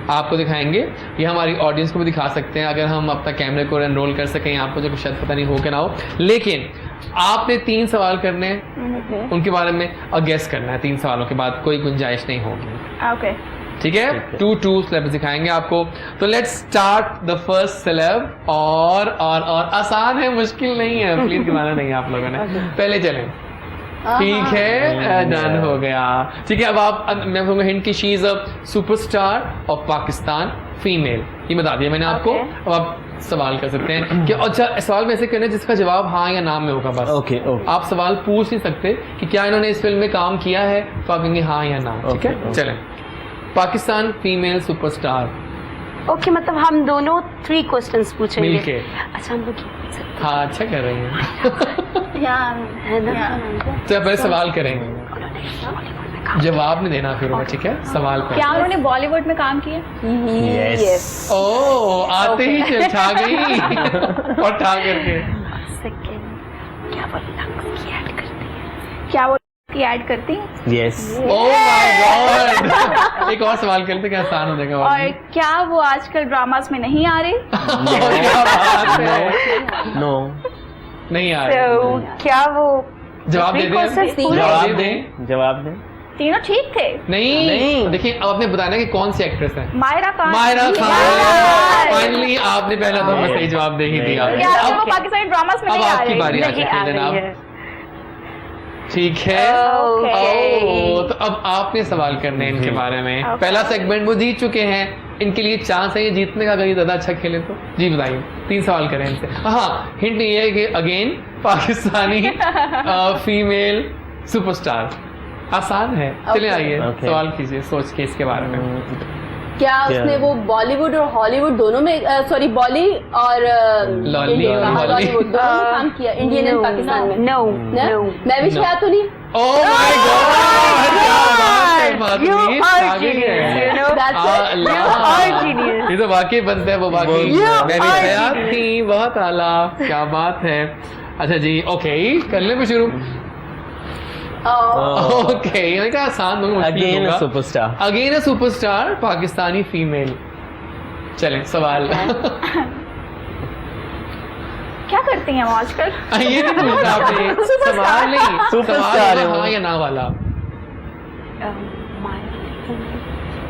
आपको दिखाएंगे, ये हमारी ऑडियंस को भी दिखा सकते हैं अगर हम अपना कैमरे को एनरोल कर सकें। आपको जो शायद पता नहीं हो के ना हो, लेकिन आपने 3 सवाल करने हैं उनके बारे में और गेस करना है। 3 सवालों के बाद कोई गुंजाइश नहीं होगी, ओके ठीक है। 2 सेलेब दिखाएंगे आपको। तो let's start the first celeb. और आसान है, मुश्किल नहीं है, प्लीज घुमाना नहीं है आप लोगों ने। पहले चलें, ठीक है, डन हो गया। ठीक है, अब मैं कहूँगा हिंट की she is a superstar of Pakistan, female, ये बता दिया मैंने आपको। अब आप सवाल कर सकते हैं कि अच्छा सवाल में ऐसे करना जिसका जवाब हाँ या ना में होगा बस। ओके आप सवाल पूछ नहीं सकते कि क्या इन्होंने इस फिल्म में काम किया है, तो आप कहेंगे हाँ या ना, ठीक है। चलें, पाकिस्तान फीमेल सुपरस्टार। ओके, मतलब हम दोनों 3 क्वेश्चंस पूछेंगे मिलके। अच्छा, हम लोग ये पूछ सकते हैं। हाँ, अच्छा कर रही हैं। है ना? तो पहले सवाल करेंगे, जवाब नहीं देना फिर, ठीक है। सवाल पर क्या उन्होंने बॉलीवुड में काम किया? यस। ओ, आते ही चल छा गई और ठा करके। सेकंड, क्या वो लक्स की ऐड करती है? क्या वो की ऐड करती हैं? यस। Oh my God. एक और सवाल करते, क्या आसान हो जाएगा। और क्या वो आजकल ड्रामास में नहीं आ रहे? क्या बात है, नो। नहीं आ रहे। तो क्या वो जवाब दे दें, जवाब दें। जवाब दें। तीनों ठीक थे। नहीं, देखिए अब आपने बताना कि कौन सी एक्ट्रेस है। मायरा खान। मायरा खान। फाइनली आपने पहला दफा सही जवाब दे ही दिया। क्या वो अब पाकिस्तानी ड्रामास में अब नहीं आ आपकी रही? बारी आ नहीं चुकी आ है रही जनाब, है? ठीक है। Okay. तो अब आपने सवाल करने हैं इनके बारे में। Okay. पहला सेगमेंट वो जीत चुके हैं, इनके लिए चांस है ये जीतने का अगर ये ज़्यादा अच्छा खेले तो। जी बताइए, 3 सवाल करें इनसे। हाँ, हिंट ये है कि अगेन पाकिस्तानी फीमेल सुपरस्टार, आसान है। चले आइए, सवाल कीजिए सोच के इसके बारे में। क्या उसने वो बॉलीवुड और हॉलीवुड दोनों में, सॉरी बॉली और लॉली और हॉली बॉलीवुड दोनों में काम किया, इंडियन एंड पाकिस्तान में? नो ना? नो, मैं भी शायद तो नहीं। ओह my God, You are genius, you know? That's it. You are genius. ये तो वाकई बनते हैं वो बाकी। मैं भी तैयार थी, बहुत आला, क्या बात है। अच्छा जी, ओके, कर ले भी शुरू। ओके, मैंने कहा आसान दूंगा, again a superstar. Again a superstar, Pakistani female. चलें सवाल। क्या करती हैं वो आजकल? ये नहीं पूछा आपने, सवाल नहीं, सुपरस्टार है वो। हाँ या ना वाला।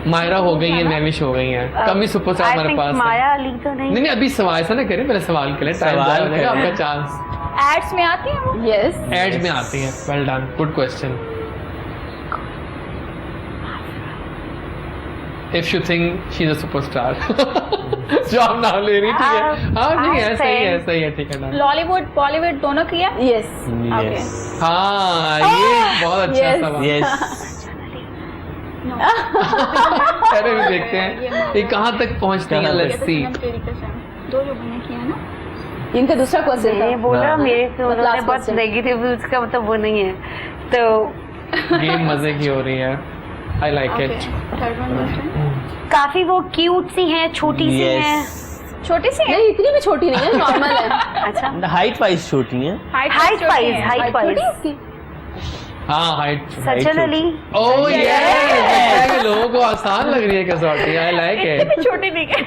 मायरा हो गई है, नैमिश हो गई है, कम ही सुपरस्टार हमारे पास है। माया अली तो नहीं। नहीं अभी सवाल ऐसा ना करें, पहले सवाल करें, टाइम सवाल हो जाएगा करें। आपका चांस। एड्स में आती हैं वो? यस। एड्स में आती हैं, well done, good question. If you think she is a superstar जो आप नाम ले रही थी। हाँ ठीक है, सही है ठीक है नाम। लॉलीवुड बॉलीवुड दोनों किया? यस। ओके। हाँ ये बहुत अच्छा सवाल। यस। अरे भी देखते हैं ये कहाँ तक पहुँचती है लस्सी। दो जो बने किया ना। इनका दूसरा क्वेश्चन मैंने बोला मेरे तो Last उन्होंने बहुत question. नेगेटिव, उसका मतलब वो नहीं है तो गेम मजे की हो रही है। I like it. Third one काफी वो क्यूट सी हैं, छोटी सी हैं। छोटी सी है? नहीं इतनी भी छोटी नहीं है, नॉर्मल है। अच्छा हाइट वाइज छोटी है। हाइट वाइज छोटी है इसकी। हाँ height. Sachin Ali. Oh yes, लोगों को आसान लग रही है कसौटी। I like it. छोटी नहीं है।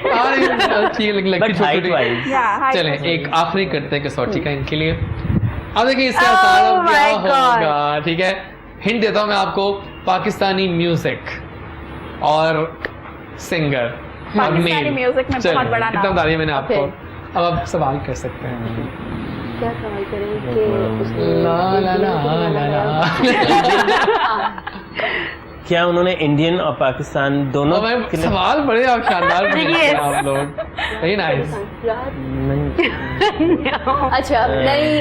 अच्छी लगती बट हाइट वाइज। चलें एक आखिरी करते हैं कसौटी का इनके लिए। अब देखिए इससे Oh आसान अब क्या my God. होगा। ठीक है, हिंट देता हूँ मैं आपको। पाकिस्तानी म्यूजिक और सिंगर और पाकिस्तानी मेल। म्यूजिक में चलिए, बहुत बड़ा इतना नाम। बता दिया मैंने आपको। Okay. अब आप सवाल कर सकते हैं। क्या सवाल करें कि उसने ला ला ला ला ला। क्या उन्होंने इंडियन और पाकिस्तान दोनों और मैं के लिए- सवाल बड़े आप शानदार पूछते हैं Yes. आप लोग। Very nice. नहीं, अच्छा नहीं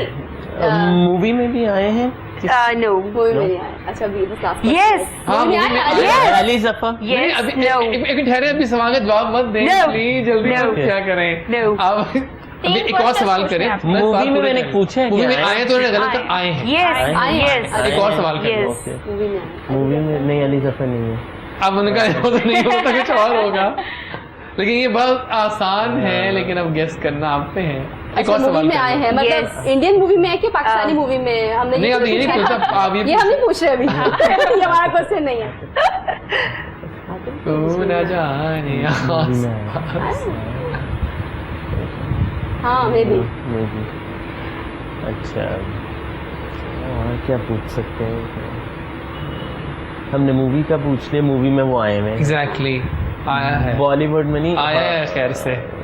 मूवी में भी आए हैं। नो मूवी में नहीं आया। अच्छा अभी बस लास्ट Yes. हाँ मूवी में movie में आया। आया। अली जफर। नहीं, यस अभी नो एक ठहरे, अभी सवाल का जवाब मत दें No. प्लीज, जल्दी No. से क्या करें। No. अब अभी एक और सवाल करें। मूवी में मैंने पूछा है मूवी क्या में आए? आए तो उन्होंने गलत कहा, आए हैं। यस आए हैं। यस एक और सवाल करें। Yes. ओके। मूवी में आया। मूवी में नहीं, अली जफर नहीं है। अब उनका वो तो नहीं होता, कुछ और होगा। लेकिन ये बहुत आसान है, लेकिन अब गेस करना आप पे है। एक अच्छा और मूवी सवाल में आए हैं, मतलब Yes. इंडियन मूवी में है कि पाकिस्तानी मूवी में? हमने नहीं, अब ये नहीं पूछा, आप ये ये हम नहीं पूछ रहे अभी। ये हमारा क्वेश्चन नहीं है। तू न जाने हाँ मे भी। मूवी। अच्छा और क्या पूछ सकते हैं? हमने मूवी का पूछ लिया, मूवी में वो आए हैं। एग्जैक्टली आया है, बॉलीवुड में नहीं आया है खैर से।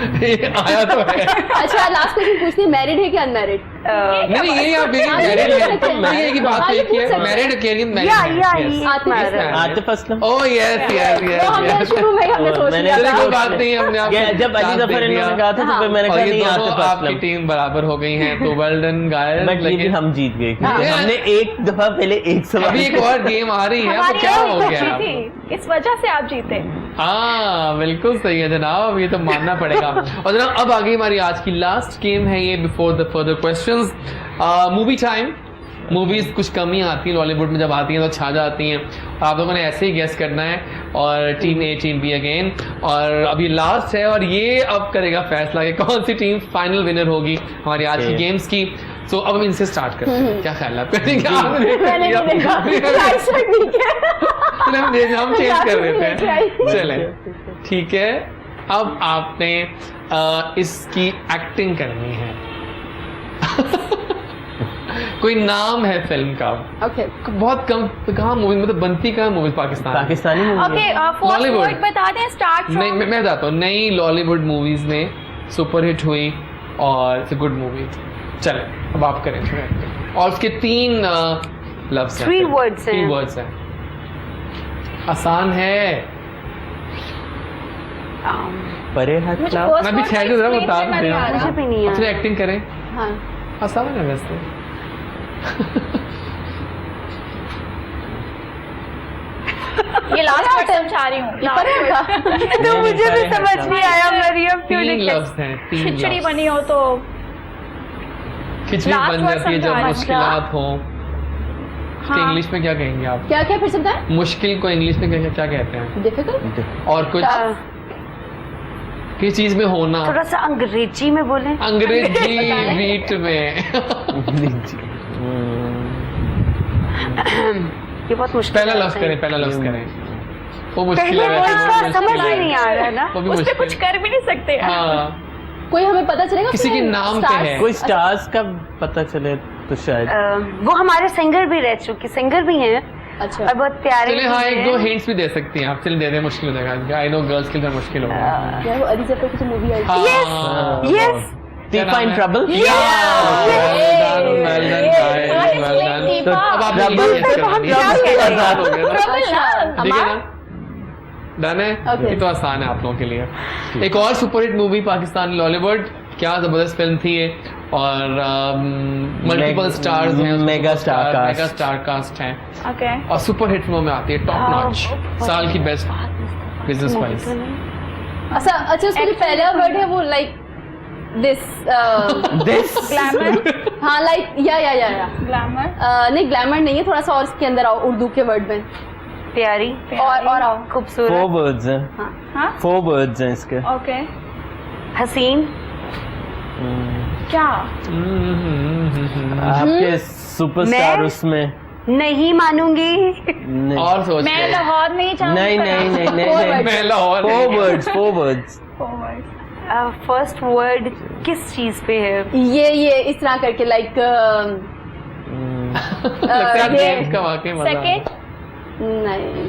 ये आया तो है। अच्छा लास्ट क्वेश्चन पूछती है, मैरिड है कि अनमैरिड? नहीं ये आप हाँ, मैरिड ये है, पूछ सकते हैं। ये की बात हाँ, है ये कि पूछ सकते हैं। मैरिड कैरियर या married. Atif Aslam. Oh yes yes वो हमने यस। शुरू में ही हमने सोच मैंने- लिया चलिए था। कोई बात नहीं, हमने आपको जब अली चांस जफर दे दिया। इन्होंने कहा था तो फिर मैंने और कहा ये नहीं दोनों आतिफ आपकी असलम। टीम बराबर हो गई हैं, तो वेल डन गाइस। बट ये भी हम जीत गए क्योंकि हाँ। हमने एक दफा पहले एक सवाल अभी एक और गेम आ रही है, तो क्या हो गया? थी, इस वजह से आप जीते। हाँ बिल्कुल सही है जनाब, ये तो मानना पड़ेगा। और जनाब अब आ गई हमारी आज की लास्ट गेम है ये, before the further questions. Movie time. Movies कुछ कमी आती है बॉलीवुड में, जब आती हैं तो छा जाती हैं। आप लोगों ने ऐसे ही गेस करना है, और team A team be again. और अभी लास्ट है, और ये अब करेगा फैसला कि कौन सी टीम फाइनल विनर होगी हमारी आज की गेम्स की। सो अब हम इनसे स्टार्ट करते हैं। क्या ख्याल है मैंने नहीं देखा। अच्छा, ठीक है। हम चेंज कर देते लेके हैं। आई। चले ठीक है, अब आपने इसकी एक्टिंग करनी है। कोई नाम है फिल्म का। ओके बहुत कम, कहाँ मूवी मतलब बनती कहाँ मूवी पाकिस्तान में? Pakistani movie. Okay fourth Bollywood. Word बता दें स्टार्ट नहीं मैं बताता हूँ, नई लॉलीवुड मूवीज में सुपरहिट हुई और इट्स गुड मूवी। चले अब आप करें थोड़ा acting। और उसके 3 लफ्ज हैं, 3 words हैं। 3 वर्ड्स हैं। आसान है। परे हाथ मुझे लाओ। first मैं भी word छह का को जरा explain बता करना देते नहीं आ रहा। मुझे भी नहीं अपनी है एक्टिंग करें, हाँ आसान है वैसे। ये लास्ट वर्ड समझा रही हूँ। तो मुझे भी समझ नहीं आया मरियम क्यों 3 लिखा। लफ्ज हैं, 3 खिचड़ी लफ्ज। बनी हो तो खिचड़ी Last बन word जाती है जब समझा। मुश्किलात हो। हाँ। इंग्लिश में क्या कहेंगे आप? क्या क्या फिर सकता है? मुश्किल को इंग्लिश में क्या कहते हैं? डिफिकल्ट। और कुछ किस चीज में होना? थोड़ा सा अंग्रेजी में बोले। अंग्रेजी बीट में। ये बहुत मुश्किल पहला लफ्ज है। करें, पहला लफ्ज करें। वो मुश्किल पहले है वर्ड वैसे, का वो समझ मुश्किल ही है। नहीं आ रहा ना। वो भी उस पे मुश्किल। कुछ कर भी नहीं सकते। हाँ कोई हमें पता चलेगा किसी के फिर नाम पे stars- है। कोई स्टार्स का पता चले तो शायद। वो हमारे सिंगर भी रह चुके, सिंगर भी हैं अच्छा और बहुत प्यारे चलिए भी हाँ एक हैं। 2 हिंट्स भी दे सकती हैं आप। चलिए दे दें, मुश्किल हो जाएगा। आई नो गर्ल्स के लिए मुश्किल होगा। यार वो अली जफर की जो मूवी आई थी। हाँ Yes. Deepa in trouble. Well done, guys, well done। Deepa. अब आप Trouble ये guess करना। हम ये क्या मुश्किल करें? आसान हो गया ना। Trouble ना। ठीक है ना? डन है? Okay. ये तो आसान है आप लोगों के लिए। एक और सुपरहिट मूवी पाकिस्तानी लॉलीवुड, क्या जबरदस्त फिल्म थी ये, और मल्टीपल स्टार्स हैं, मेगा स्टार कास्ट हैं, ओके और सुपरहिट फिल्मों में आती है, टॉप नॉच, साल की बेस्ट बिजनेस वाइज। अच्छा उसका जो पहला वर्ड है वो लाइक दिस ग्लैमर हाँ लाइक या ग्लैमर नहीं ग्लैमर नहीं है, थोड़ा सा और इसके अंदर आओ उर्दू के वर्ड में, प्यारी और आओ खूबसूरत 4 वर्ड्स हैं, हाँ 4 वर्ड्स हैं इसके। ओके हसीन क्या आपके सुपरस्टार मैं? उसमें नहीं मानूंगी। नहीं और सोच मैं लाहौर में ही चाहूँ नहीं मैं लाहौर 4 वर्ड्स फर्स्ट वर्ड किस चीज पे है? ये इस तरह करके लाइक लगता है जेम्स का वाकई मजा है। सेकंड नहीं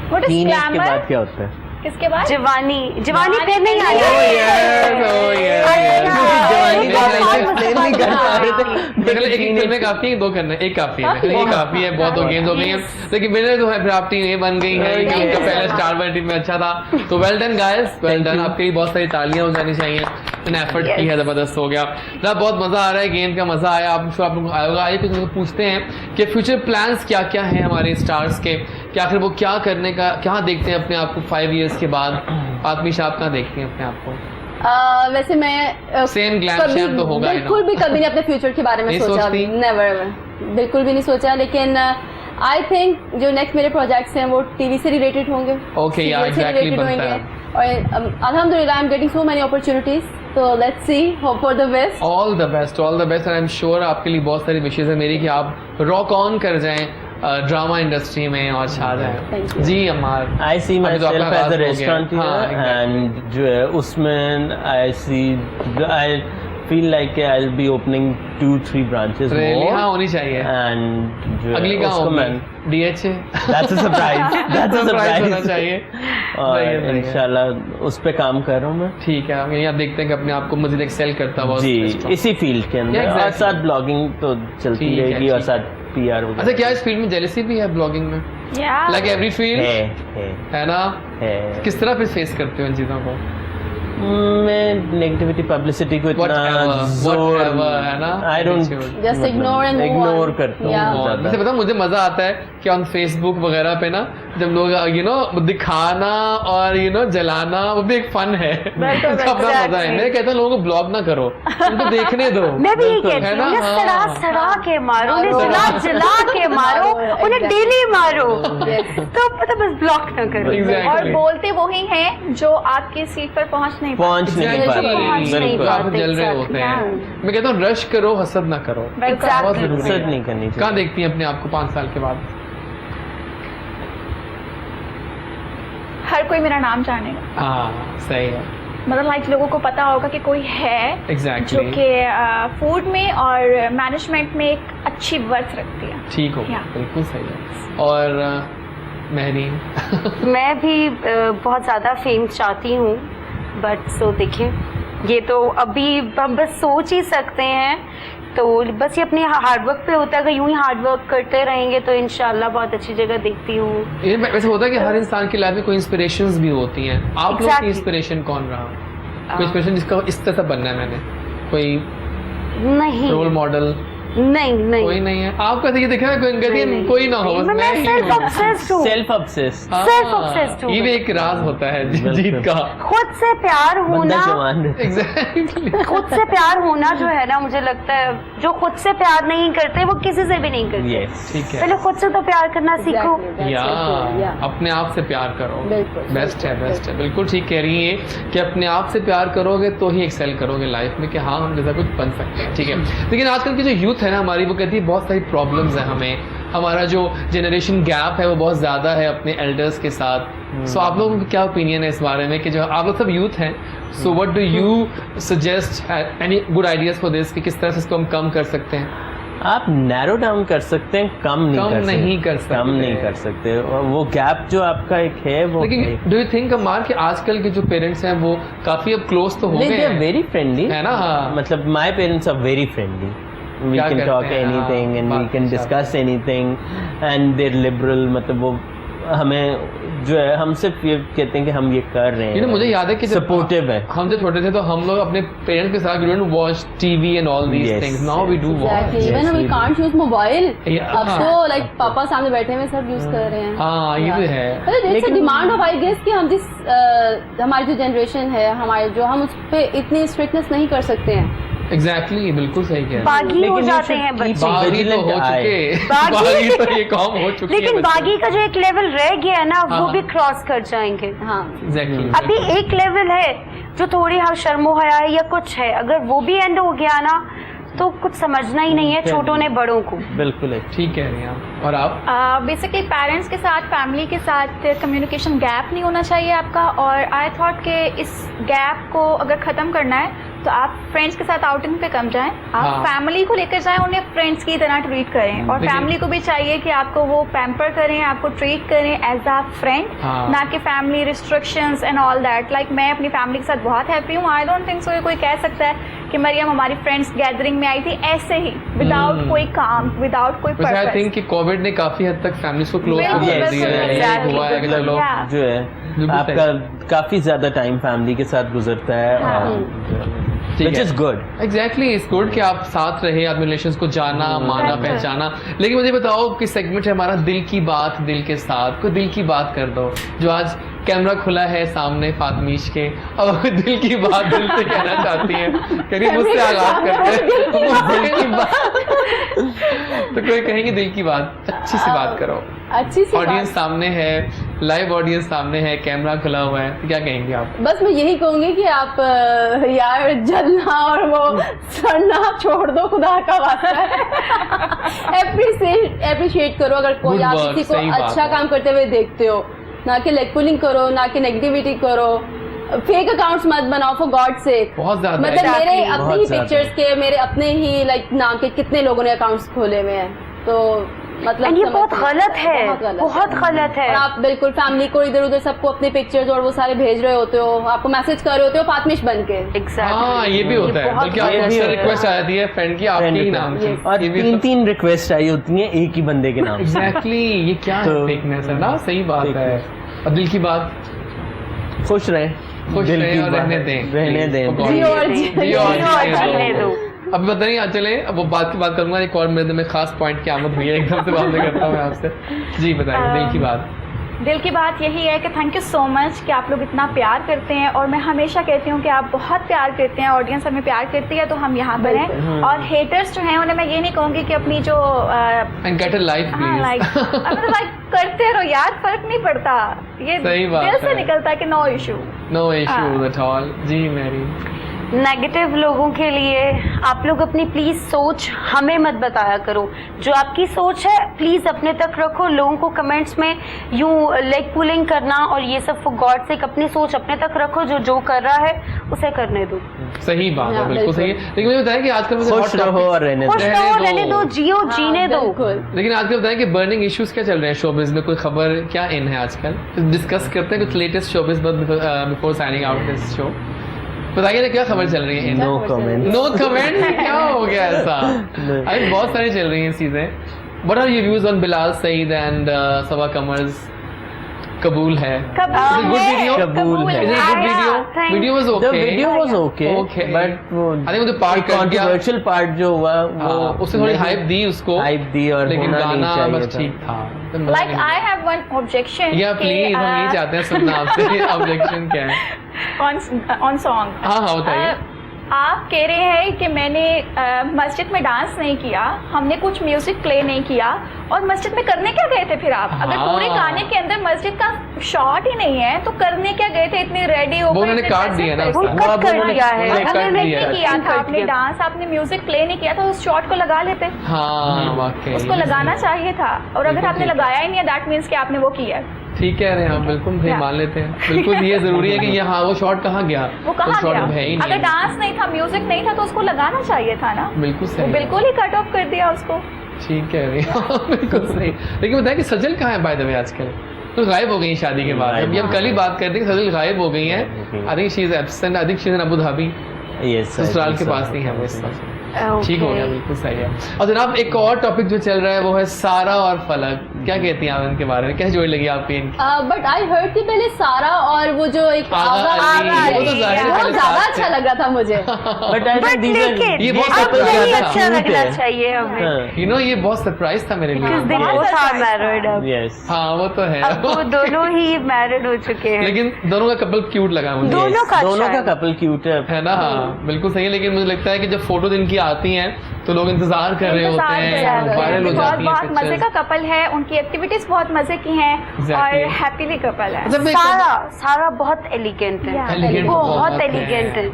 व्हाट इज टीनेज के ग्लैमर बाद क्या होता है? किसके बाद जवानी फिर नहीं आई। एक फिल्म में काफी है, 2 करना है, एक काफी है, ये काफी है, बहुत हो गेम्स हो गई हैं, लेकिन विनर जो है फिर आपकी ये बन गई है कि उनका पहला स्टार वाली टीम में अच्छा था, तो well done guys, well done, आपके लिए बहुत सारी तालियां हो जानी चाहिए, इतना एफर्ट की है, जबरदस्त हो गया, बहुत मजा आ रहा है, गेम का मजा आया, आप लोग आएगा। आइए कुछ लोग पूछते हैं कि फ्यूचर प्लान्स क्या क्या हैं हमारे स्टार्स के, कि आखिर वो क्या करने का, क्या देखते हैं अपने आप को 5 years के बाद। आत्मीश आप कहाँ देखती हैं अपने आप को? वैसे मैं सेम ग्लैम शैम तो होगा ही ना। बिल्कुल भी कभी नहीं अपने फ्यूचर के बारे में नहीं सोचा, सोचती? नेवर, बिल्कुल भी नहीं सोचा, लेकिन आई थिंक जो नेक्स्ट मेरे प्रोजेक्ट्स हैं वो टीवी से रिलेटेड होंगे, Okay, yeah, serial से exactly related बनता होंगे, और अल्हम्दुलिल्लाह I am getting so many opportunities, तो let's see, hope for the best. All the best and I am sure आपके लिए बहुत सारी विशेष है मेरी कि आप रॉक ऑन कर जाएं ड्रामा इंडस्ट्री में और छा Thank जाएं। you. Ji Ammar, I see अभी तो myself आपका as आगाज a हो गया। restaurant here, हाँ, exactly. and जो है उसमें I feel like I'll be opening 2-3 branches Really? more. हाँ होनी चाहिए। and जो है अगली कहाँ उसको मैं होगी? DHA? That's a surprise. That's a Surprise होना surprise. चाहिए। और सही है। इंशाल्लाह उस पे काम कर रहा हूँ मैं। ठीक है, हम यही आप देखते हैं कि अपने आप को मजीद एक्सेल करता हुआ जी, strong। इसी फील्ड के अंदर, Yeah, और exactly. साथ ब्लॉगिंग तो चलती ठीक है, रहेगी, और ठीक साथ PR वगैरह। अच्छा, क्या इस फील्ड में जेलसी भी है ब्लॉगिंग में? या लाइक एवरी फील्ड है है ना? है किस तरह फिर फेस करते हो इन चीज़ों को? मैं नेगेटिविटी पब्लिसिटी को इतना जोर है ना? I don't Just ignore and move ignore on. करता हूँ Yeah. बहुत वैसे ज़्यादा। पता मुझे मजा आता है कि ऑन फेसबुक वगैरह पे ना जब लोग दिखाना और जलाना वो भी एक फन है। बिल्कुल, उसका अपना मजा है। मैं कहता हूँ लोगों को ब्लॉग ना करो, उनको देखने दो। मैं भी यही बिल्कुल, कहती है हूँ, ना? उन्हें सड़ा हाँ। सड़ा के मारो, उन्हें मारो। जला जला के मारो, मारो, उन्हें exactly. डेली मारो, Yes. तो पता बस ब्लॉक ना करो। Exactly. और बोलते वही हैं जो आपकी सीट पर पहुंच नहीं पहुंच नहीं Exactly. पाते, पहुंच नहीं बिल्कुल पाते। आप जल रहे Exactly. होते हैं। Yeah. मैं कहता हूँ रश करो, हसद ना करो। बिल्कुल Exactly. बहुत जरूरी हसद है। नहीं करनी कहाँ चाहिए। देखती हैं अपने आप को 5 साल के बाद? हर कोई मेरा नाम जानेगा, हाँ सही है, मतलब लाइक लोगों को पता होगा कि कोई है एग्जैक्टली। जो कि फूड में और मैनेजमेंट में एक अच्छी वर्थ रखती है। ठीक हो, Yeah. बिल्कुल सही है। और महरीन? मैं भी बहुत ज़्यादा फेम चाहती हूँ, बट सो देखें, ये तो अभी हम बस सोच ही सकते हैं, तो बस ये अपने हार्डवर्क पे होता है। अगर यूं ही हार्डवर्क करते रहेंगे तो इंशाल्लाह बहुत अच्छी जगह देखती हूँ। ये वैसे होता है कि हर इंसान की लाइफ में कोई इंस्पिरेशंस भी होती हैं। आप लोग की Exactly. इंस्पिरेशन कौन रहा? कोई इंस्पिरेशन जिसका इस तरह से बनना है मैंने, कोई नहीं रोल मॉडल? नहीं कोई नहीं है आपका? ये देखा है कोई ना हो, बस मैं ही सेल्फ हूँ। ऑब्सेस्ड हूँ। सेल्फ ऑब्सेस्ड, हाँ, self obsessed हूँ ये भी मैं। एक राज होता है बिल्कुल। जीत का। खुद से प्यार बंदा होना, जवान रहता है। एग्जैक्टली। खुद से प्यार होना जो है ना, मुझे लगता है जो खुद से प्यार नहीं करते वो किसी से भी नहीं करते। Yes. ठीक है, पहले खुद से तो प्यार करना सीखो। Exactly, that's या so true, yeah. अपने आप से प्यार करो, बिल्कुल, बेस्ट है, बिल्कुल, बेस्ट है, बिल्कुल ठीक कह रही है कि अपने आप से प्यार करोगे तो ही एक्सेल करोगे लाइफ में, कि हाँ हम जैसा कुछ बन सकते हैं। ठीक है, लेकिन आजकल की जो यूथ है ना हमारी, वो कहती है बहुत सारी प्रॉब्लम्स है हमें, हमारा जो जनरेशन गैप है वो बहुत ज़्यादा है अपने एल्डर्स के साथ। सो आप लोगों का क्या ओपिनियन है इस बारे में कि जो आप लोग सब यूथ हैं, so what do you suggest, any good ideas for this, कि किस तरह से इसको हम कम कर सकते हैं? आप नैरो डाउन कर सकते हैं, कम नहीं कर सकते। कम नहीं कर सकते। और वो गैप जो आपका एक है वो, लेकिन डू यू थिंक अमार कि आजकल के जो पेरेंट्स हैं वो काफ़ी अब क्लोज तो हो गए दे आर हैं, वेरी फ्रेंडली, है ना? हाँ। मतलब my parents are very friendly, we क्या कैन करते टॉक हैं? एनीथिंग एंड वी बात कैन अच्छा। Discuss anything, and they're liberal, मतलब वो हमें जो है हम सिर्फ ये कहते हैं कि हम ये कर रहे हैं। मुझे याद है कि सपोर्टिव है। हम जब छोटे थे तो हम लोग अपने पेरेंट्स के साथ we watch TV and all these things, now we do watch. Even we can't use mobile, अब तो लाइक पापा सामने बैठे हुए सब यूज कर रहे हैं। हाँ ये भी है, लेकिन डिमांड ऑफ आई गेस कि हम जिस हमारी जो जनरेशन है हमारे जो हम उस पे इतनी स्ट्रिक्टनेस नहीं कर सकते हैं। एग्जैक्टली बिल्कुल सही कह रहे हैं। बागी हो जाते हैं बच्चे, बागी तो हो चुके, बागी तो ये काम हो चुकी है, लेकिन बागी का जो एक लेवल रह गया है ना वो भी क्रॉस कर जाएंगे। हाँ एग्जैक्टली। अभी एक लेवल है जो थोड़ी शर्मो हया है या कुछ है, अगर वो भी एंड हो गया ना तो कुछ समझना ही नहीं है छोटों ने बड़ों को। बिल्कुल है, ठीक कह रही हैं आप। और आप? बेसिकली पेरेंट्स के साथ, फैमिली के साथ कम्युनिकेशन गैप नहीं होना चाहिए आपका। और आई थॉट कि इस गैप को अगर ख़त्म करना है तो आप फ्रेंड्स के साथ आउटिंग पे कम जाएं, आप फैमिली को लेकर जाएं, उन्हें फ्रेंड्स की तरह ट्रीट करें। और फैमिली को भी चाहिए कि आपको वो पैम्पर करें, आपको ट्रीट करें एज अ फ्रेंड, ना कि family restrictions and all that. Like मैं अपनी फैमिली के साथ बहुत हैप्पी हूँ। आई डोंट थिंक सो कोई कह सकता है कि मरियम हमारी फ्रेंड्स गैदरिंग में आई थी ऐसे ही विदाउट कोई काम, विदाउट कोई पर्पस। आई थिंक कि कोविड ने काफी हद तक फैमिलीज को क्लोज कर दिया है। हुआ है कि चलो जो है आपका काफी ज्यादा टाइम फैमिली के साथ गुजरता है, which is good. Exactly, it's good कि आप साथ रहे, आप रिलेशंस को जाना, माना, पहचाना। लेकिन मुझे बताओ कि सेगमेंट है हमारा दिल की बात दिल के साथ, कोई दिल की बात कर दो। जो आज कैमरा खुला है सामने फातमीश के, और दिल की बात दिल से कहना चाहती है, करीब मुझसे आगाज करते हैं दिल की बात। तो कोई कहेंगे दिल की बात, अच्छी सी बात करो, अच्छी सी ऑडियंस सामने है, लाइव ऑडियंस सामने है, कैमरा खुला हुआ है, तो क्या कहेंगे आप? बस मैं यही कहूंगी कि आप यार जलना और वो सड़ना छोड़ दो, खुदा का वास्ता है। एप्रिशिएट करो अगर कोई आप किसी को अच्छा काम करते हुए देखते हो, ना कि लेग पुलिंग करो, ना कि नेगेटिविटी करो, फेक अकाउंट्स मत बनाओ फॉर गॉड सेक। बहुत ज्यादा मतलब मेरे अपने ही पिक्चर्स के, मेरे अपने ही लाइक नाम के कितने लोगों ने अकाउंट्स खोले हुए हैं, तो मतलब ये बहुत गलत है, बहुत गलत है। और आप बिल्कुल फैमिली को इधर उधर सबको अपने पिक्चर्स और वो सारे भेज रहे होते हो, आपको मैसेज कर रहे होते हो फातमिश बन के। हाँ ये भी होता है, बल्कि आपको अक्सर रिक्वेस्ट आ जाती है फ्रेंड की आपके ही नाम की, और तीन रिक्वेस्ट आई होती हैं एक ही बंदे के नाम। एग्जैक्टली, ये क्या फेकनेस है ना, सही बात है। और दिल की बात, खुश रहे, खुश रहे और रहने दें, रहने दें, जीने दो। अब पता नहीं चले, अब वो बात की बात करूंगा, एक और मेरे में खास पॉइंट की आमद हुई है, एकदम से बातें करता हूँ मैं आपसे। जी बताइए दिल की बात। दिल की बात यही है कि थैंक यू सो मच कि आप लोग इतना प्यार करते हैं, और मैं हमेशा कहती हूँ कि आप बहुत प्यार करते हैं, ऑडियंस हमें प्यार करती है, तो हम यहाँ पर हैं। और हेटर्स जो हैं उन्हें मैं ये नहीं कहूँगी कि अपनी जो लाइक करते रहो यार, फर्क नहीं पड़ता, ये दिल से निकलता है कि नो इशू एट ऑल। जी मेरी नेगेटिव लोगों के लिए आप लोग अपनी प्लीज सोच हमें मत बताया करो, जो आपकी सोच है प्लीज अपने तक रखो। लोगों को कमेंट्स में यूं लेग पुलिंग करना और ये सब फॉर गॉड सेक अपनी सोच अपने तक रखो, जो कर रहा है उसे करने दो। सही बात है, बिल्कुल सही है। लेकिन मुझे बताया कि आजकल खुश रहो और रहने दो, जियो, जीने दो। लेकिन आजकल बताया कि बर्निंग इश्यूज क्या चल रहे हैं शोबिज में, कोई खबर क्या इन है आजकल, डिस्कस करते हैं कुछ latest showbiz before signing out this show. बताइए ना क्या खबर चल रही है? No comment. क्या हो गया ऐसा? अभी बहुत सारी चल रही हैं चीजें। What are your views on Bilal Saeed and Sabah Kamar's कबूल है? कबूल है। Video was okay. The video was okay. But I think the part controversial part जो हुआ वो उसने थोड़ी हाइप दी उसको, और लेकिन गाना बस ठीक था। Like I have one objection. Yeah, please, हम ये चाहते हैं सुनना आपसे। Objection क्या है? On song. हाँ बताइए। आप कह रहे हैं कि मैंने मस्जिद में डांस नहीं किया, हमने कुछ म्यूजिक प्ले नहीं किया, और मस्जिद में करने क्या गए थे फिर आप? अगर पूरे गाने के अंदर मस्जिद का शॉट ही नहीं है तो करने क्या गए थे? इतनी रेडी हो उन्होंने काट दिया ना, किया था आपने डांस, आपने म्यूजिक प्ले नहीं किया था, उस शॉट को लगा लेते। उसको लगाना चाहिए था, और अगर आपने लगाया ही नहीं है दैट मीन्स कि आपने वो किया। ठीक कह रहे हैं आप, बिल्कुल सही मान लेते हैं। बिल्कुल ये जरूरी है कि यहाँ वो शॉट कहाँ गया, वो कहाँ गया? है ही नहीं। अगर डांस नहीं था, म्यूजिक नहीं था, तो उसको लगाना चाहिए था ना। बिल्कुल सही, बिल्कुल ही कट ऑफ कर दिया उसको। ठीक कह रही है, बिल्कुल सही। लेकिन बताया कि सजल कहाँ है बाय द वे आजकल? तो गायब हो गई शादी के बाद। अभी हम कल ही बात करते हैं, सजल गायब हो गई है। I think she is absent, I think she is in Abu Dhabi, ससुराल के पास नहीं है वो इस वक्त। ठीक हो गया, बिल्कुल सही है। और जनाब एक और टॉपिक जो चल रहा है वो है सारा और फलक, क्या कहती हैं आप इनके बारे में, कैसे जोड़ी लगी आपकी इनकी? बट आई हर्ड कि पहले सारा और वो जो एक आगा अली, वो तो जाहिर है बहुत पहले ज्यादा साथ अच्छा थे। लग रहा था मुझे। बट लेकिन ये बहुत अब surprise यही था। अच्छा लगना चाहिए हमें, यू नो ये बहुत सरप्राइज था मेरे लिए। because they both are married अब। यस, हाँ वो तो है। अब वो दोनों ही मैरिड हो चुके हैं। लेकिन दोनों का कपल क्यूट लगा मुझे। दोनों का दोनों अच्छा का है। कपल क्यूट है ना, हाँ बिल्कुल सही है। लेकिन मुझे लगता है कि जब फोटो इनकी आती हैं तो लोग इंतजार कर रहे होते हैं, वायरल हो जाती हैं बहुत मजे का कपल है, उनकी एक्टिविटीज बहुत मजे की हैं और हैप्पीली कपल है। अच्छा, मैं एक- सारा बहुत एलिगेंट है, Elegant बहुत बहुत एलिगेंट है,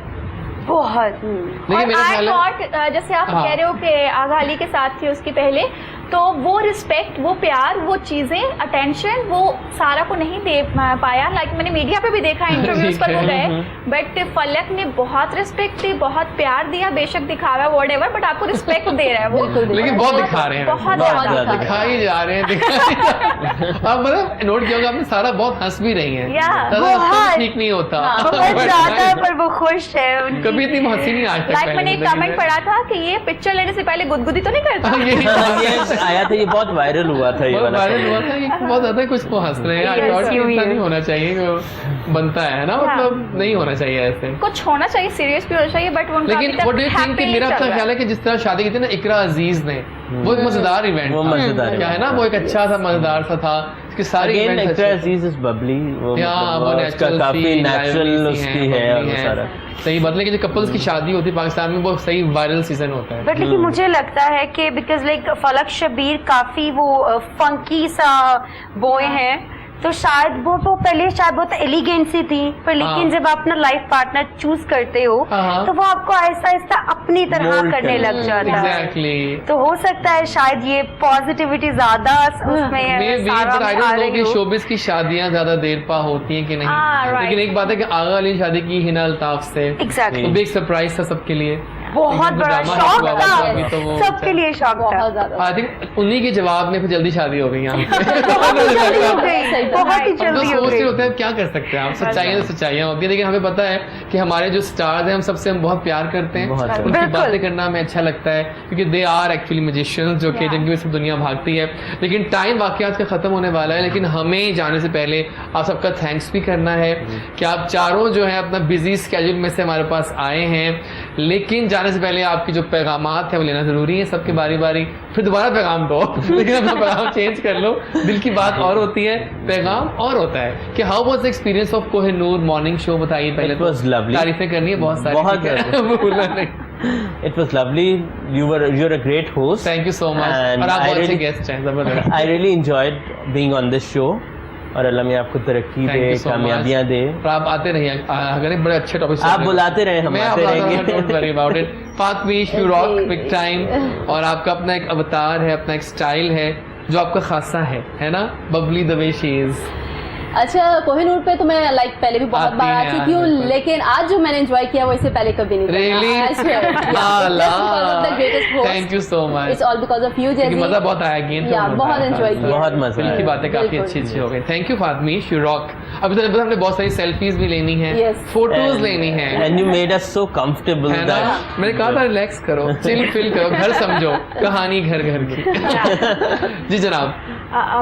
बहुत। लेकिन और मेरा आई ख्याल है थॉट जैसे आप हाँ। कह रहे हो कि आगा अली के साथ थी उसकी पहले, तो वो रिस्पेक्ट, वो प्यार, वो चीजें, अटेंशन वो सारा को नहीं दे पाया। लाइक मैंने मीडिया पे भी देखा, इंटरव्यूज पर वो गए, बट फलक ने बहुत रिस्पेक्ट दी, बहुत प्यार दिया, बेशक दिखावा व्हाटएवर, बट आपको रिस्पेक्ट दे रहा है वो। लेकिन बहुत दिखा रहे हैं, बहुत बहुत ज्यादा ज्यादा। दिखाई जा रहे हैं, दिखाई जा रहे हैं। आप मतलब नोट किया होगा आपने, सारा बहुत हंस भी रही है, Yeah, बहुत। ठीक नहीं होता बहुत ज्यादा है, पर वो खुश है उनकी। कभी इतनी हंसी नहीं आज तक लाइक मैंने एक जिंदगी कमेंट में। पढ़ा था कि ये पिक्चर लेने से पहले गुदगुदी तो नहीं करता। ये आया था, ये बहुत वायरल हुआ था ये बहुत वाला। वायरल हुआ था, ये बहुत ज्यादा कुछ तो हंस रहे हैं यार, Yes, और you इतना hear. नहीं होना चाहिए, वो बनता है ना, मतलब नहीं होना चाहिए ऐसे। कुछ होना चाहिए, सीरियस भी होना चाहिए, बट वो उनका लेकिन अभी तक व्हाट डू यू थिंक कि happily मेरा चल अपना रहा है। ख्याल है कि जिस तरह शादी की थी ना इकरा अजीज ने, वो एक मजेदार इवेंट वो था, मजेदार क्या है ना, वो एक अच्छा सा मजेदार सा था, इसके सारे again events actor Aziz is Babli, वो या मतलब वो उसका नेचुरल काफी नेचुरल उसकी है और वो सारा सही बात। लेकिन जो कपल्स की शादी होती है पाकिस्तान में वो सही वायरल सीजन होता है। बट लेकिन मुझे लगता है कि बिकॉज लाइक फलक शबीर काफी वो फंकी सा बॉय है, तो शायद वो पहले शायद बहुत एलिगेंट सी थी, पर लेकिन हाँ। जब आप अपना लाइफ पार्टनर चूज करते हो हाँ। तो वो आपको आहिस्ता आहिस्ता अपनी तरह Mold करने करने लग जाता है। एग्जैक्टली। तो हो सकता है शायद ये पॉजिटिविटी ज्यादा उसमें Maybe, सारा but I में don't आ know रही कि हो। शोबिस की शादियां ज्यादा देर पा होती हैं कि नहीं। right. लेकिन एक बात है कि आगा अली ने शादी की हिना अल्ताफ से, एग्जैक्टली, वो भी एक सरप्राइज था सबके लिए, बहुत लेकिन बड़ा ड्रामा शौक हुआ था अभी तो था वो सबके लिए, शौक था। बहुत ज्यादा आई थिंक उन्हीं के जवाब में फिर जल्दी शादी हो गई यहाँ बहुत ही जल्दी हो गई, सही था। बहुत ही हम तो जल्दी हो सोच रहे गई। होते हैं क्या कर सकते हैं, आप सच्चाइयां तो सच्चाइयां होती है, लेकिन हमें पता है कि हमारे जो स्टार्स हैं हम सबसे हम बहुत प्यार करते हैं, बहुत उनकी बिल्कुल। बातें करना हमें अच्छा लगता है क्योंकि दे आर एक्चुअली मैजिशियंस जो कि जिनकी वजह से दुनिया भागती है। लेकिन टाइम वाकयात का खत्म होने वाला है, लेकिन हमें जाने से पहले आप सबका थैंक्स भी करना है कि आप चारों जो है अपना बिजी स्केड्यूल में से हमारे पास आए हैं, लेकिन जाने से पहले आपकी जो पैगामात है वो लेना जरूरी है सबके बारी बारी, फिर दोबारा पैगाम दो लेकिन अपना पैगाम चेंज कर लो। दिल की बात और होती है, पैगाम और होता है। कि how was the experience of Kohinoor morning show, बताइए पहले। It was lovely. तारीफें करनी है बहुत सारी, बहुत भूलना नहीं। It was lovely. You're a great host. Thank you so much. And और आप I बहुत अच्छे really- गेस्ट हैं, जबरदस्त। I really enjoyed being on this show. और अल्लाह में आपको तरक्की Thank they, you so कामयाबियां much. दे। और आप आते रहिए अगर बड़े अच्छे टॉपिक आप बुलाते रहे, हम आते रहेंगे। Don't worry about it. Fatmish you rock big time, और आपका अपना एक अवतार है, अपना एक स्टाइल है जो आपका खासा है ना, Babli the way she is. अच्छा, कोहिनूर पे तो मैं लाइक पहले भी बहुत आती बार आ हैं, चुकी हूँ, बिल्कुल। लेकिन आज जो मैंने एंजॉय किया वो इससे पहले कभी नहीं Really? Thank you so much. It's all because of you क्योंकि मजा बहुत आया, गेम या बहुत एंजॉय किया, बहुत मजा दिल की आया। बातें काफी बिल्कुल। अच्छी अच्छी हो गई। Thank you Fatmish, you rock. अभी तो हमने बहुत सारी सेल्फीज भी लेनी है, Yes. फोटोज लेनी है, And you made us so comfortable है ना। that मैंने कहा था रिलैक्स करो, चिल फील करो, घर समझो, कहानी घर घर की। जी जनाब,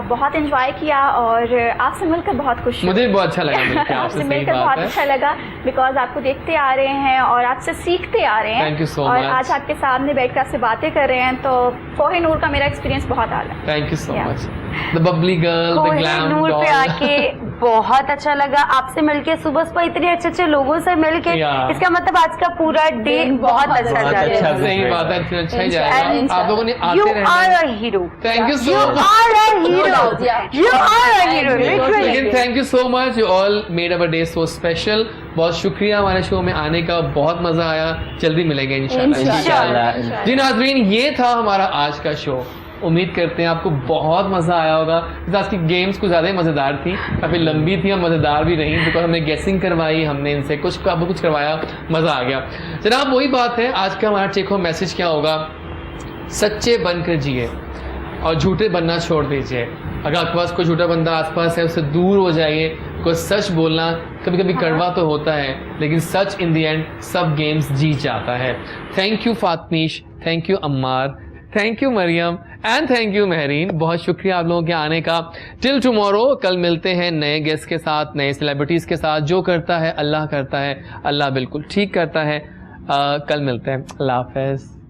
बहुत एंजॉय किया और आपसे मिलकर बहुत खुश हूँ। मुझे भी बहुत अच्छा लगा मिलकर आपसे, आपसे सही मिलकर बात बहुत है। अच्छा लगा, बिकॉज आपको देखते आ रहे हैं और आपसे सीखते आ रहे हैं। Thank you so और much. आज आपके सामने बैठकर आपसे बातें कर रहे हैं, तो कोहिनूर का मेरा एक्सपीरियंस बहुत आला है। Thank you so Yeah. Much. The bubbly girl, the glam Kohinoor पे आके बहुत अच्छा लगा, आपसे मिलके सुबह सुबह इतने अच्छे अच्छे लोगों से मिलके, Yeah. इसका मतलब आज का पूरा डे बहुत अच्छा बहुत जा अच्छा रहा है। सही बात है, अच्छा ही जाएगा। आप लोगों ने You आते are रहना। a hero. Thank you You so much. are a hero. doubt, yeah. You are a hero. Thank you. Literally. लेकिन thank you so much, you all made our day so special. बहुत शुक्रिया हमारे show में आने का, बहुत मजा आया। जल्दी मिलेंगे इंशाल्लाह। इंशाल्लाह। जी नाज़रीन, ये था हमारा आज का शो। उम्मीद करते हैं आपको बहुत मज़ा आया होगा। जैसे आज की गेम्स कुछ ज़्यादा ही मज़ेदार थी, काफ़ी लंबी थी और मज़ेदार भी रही, बिकॉज हमने गेसिंग करवाई, हमने इनसे कुछ करवाया, मज़ा आ गया। जनाब वही बात है, आज का हमारा टेक होम मैसेज क्या होगा? सच्चे बनकर जिए और झूठे बनना छोड़ दीजिए। अगर आपके पास कोई झूठा बंदा आसपास है उससे दूर हो जाइए, बिकॉज सच बोलना कभी कभी कड़वा तो होता है, लेकिन सच इन द एंड सब गेम्स जीत जाता है। Thank you Fatmish, thank you Ammar, thank you Maryam and thank you Mehreen. बहुत शुक्रिया आप लोगों के आने का। टिल टुमारो, कल मिलते हैं नए गेस्ट के साथ, नए सेलिब्रिटीज़ के साथ। जो करता है अल्लाह करता है, अल्लाह बिल्कुल ठीक करता है। कल मिलते हैं। अल्लाह हाफ़िज़।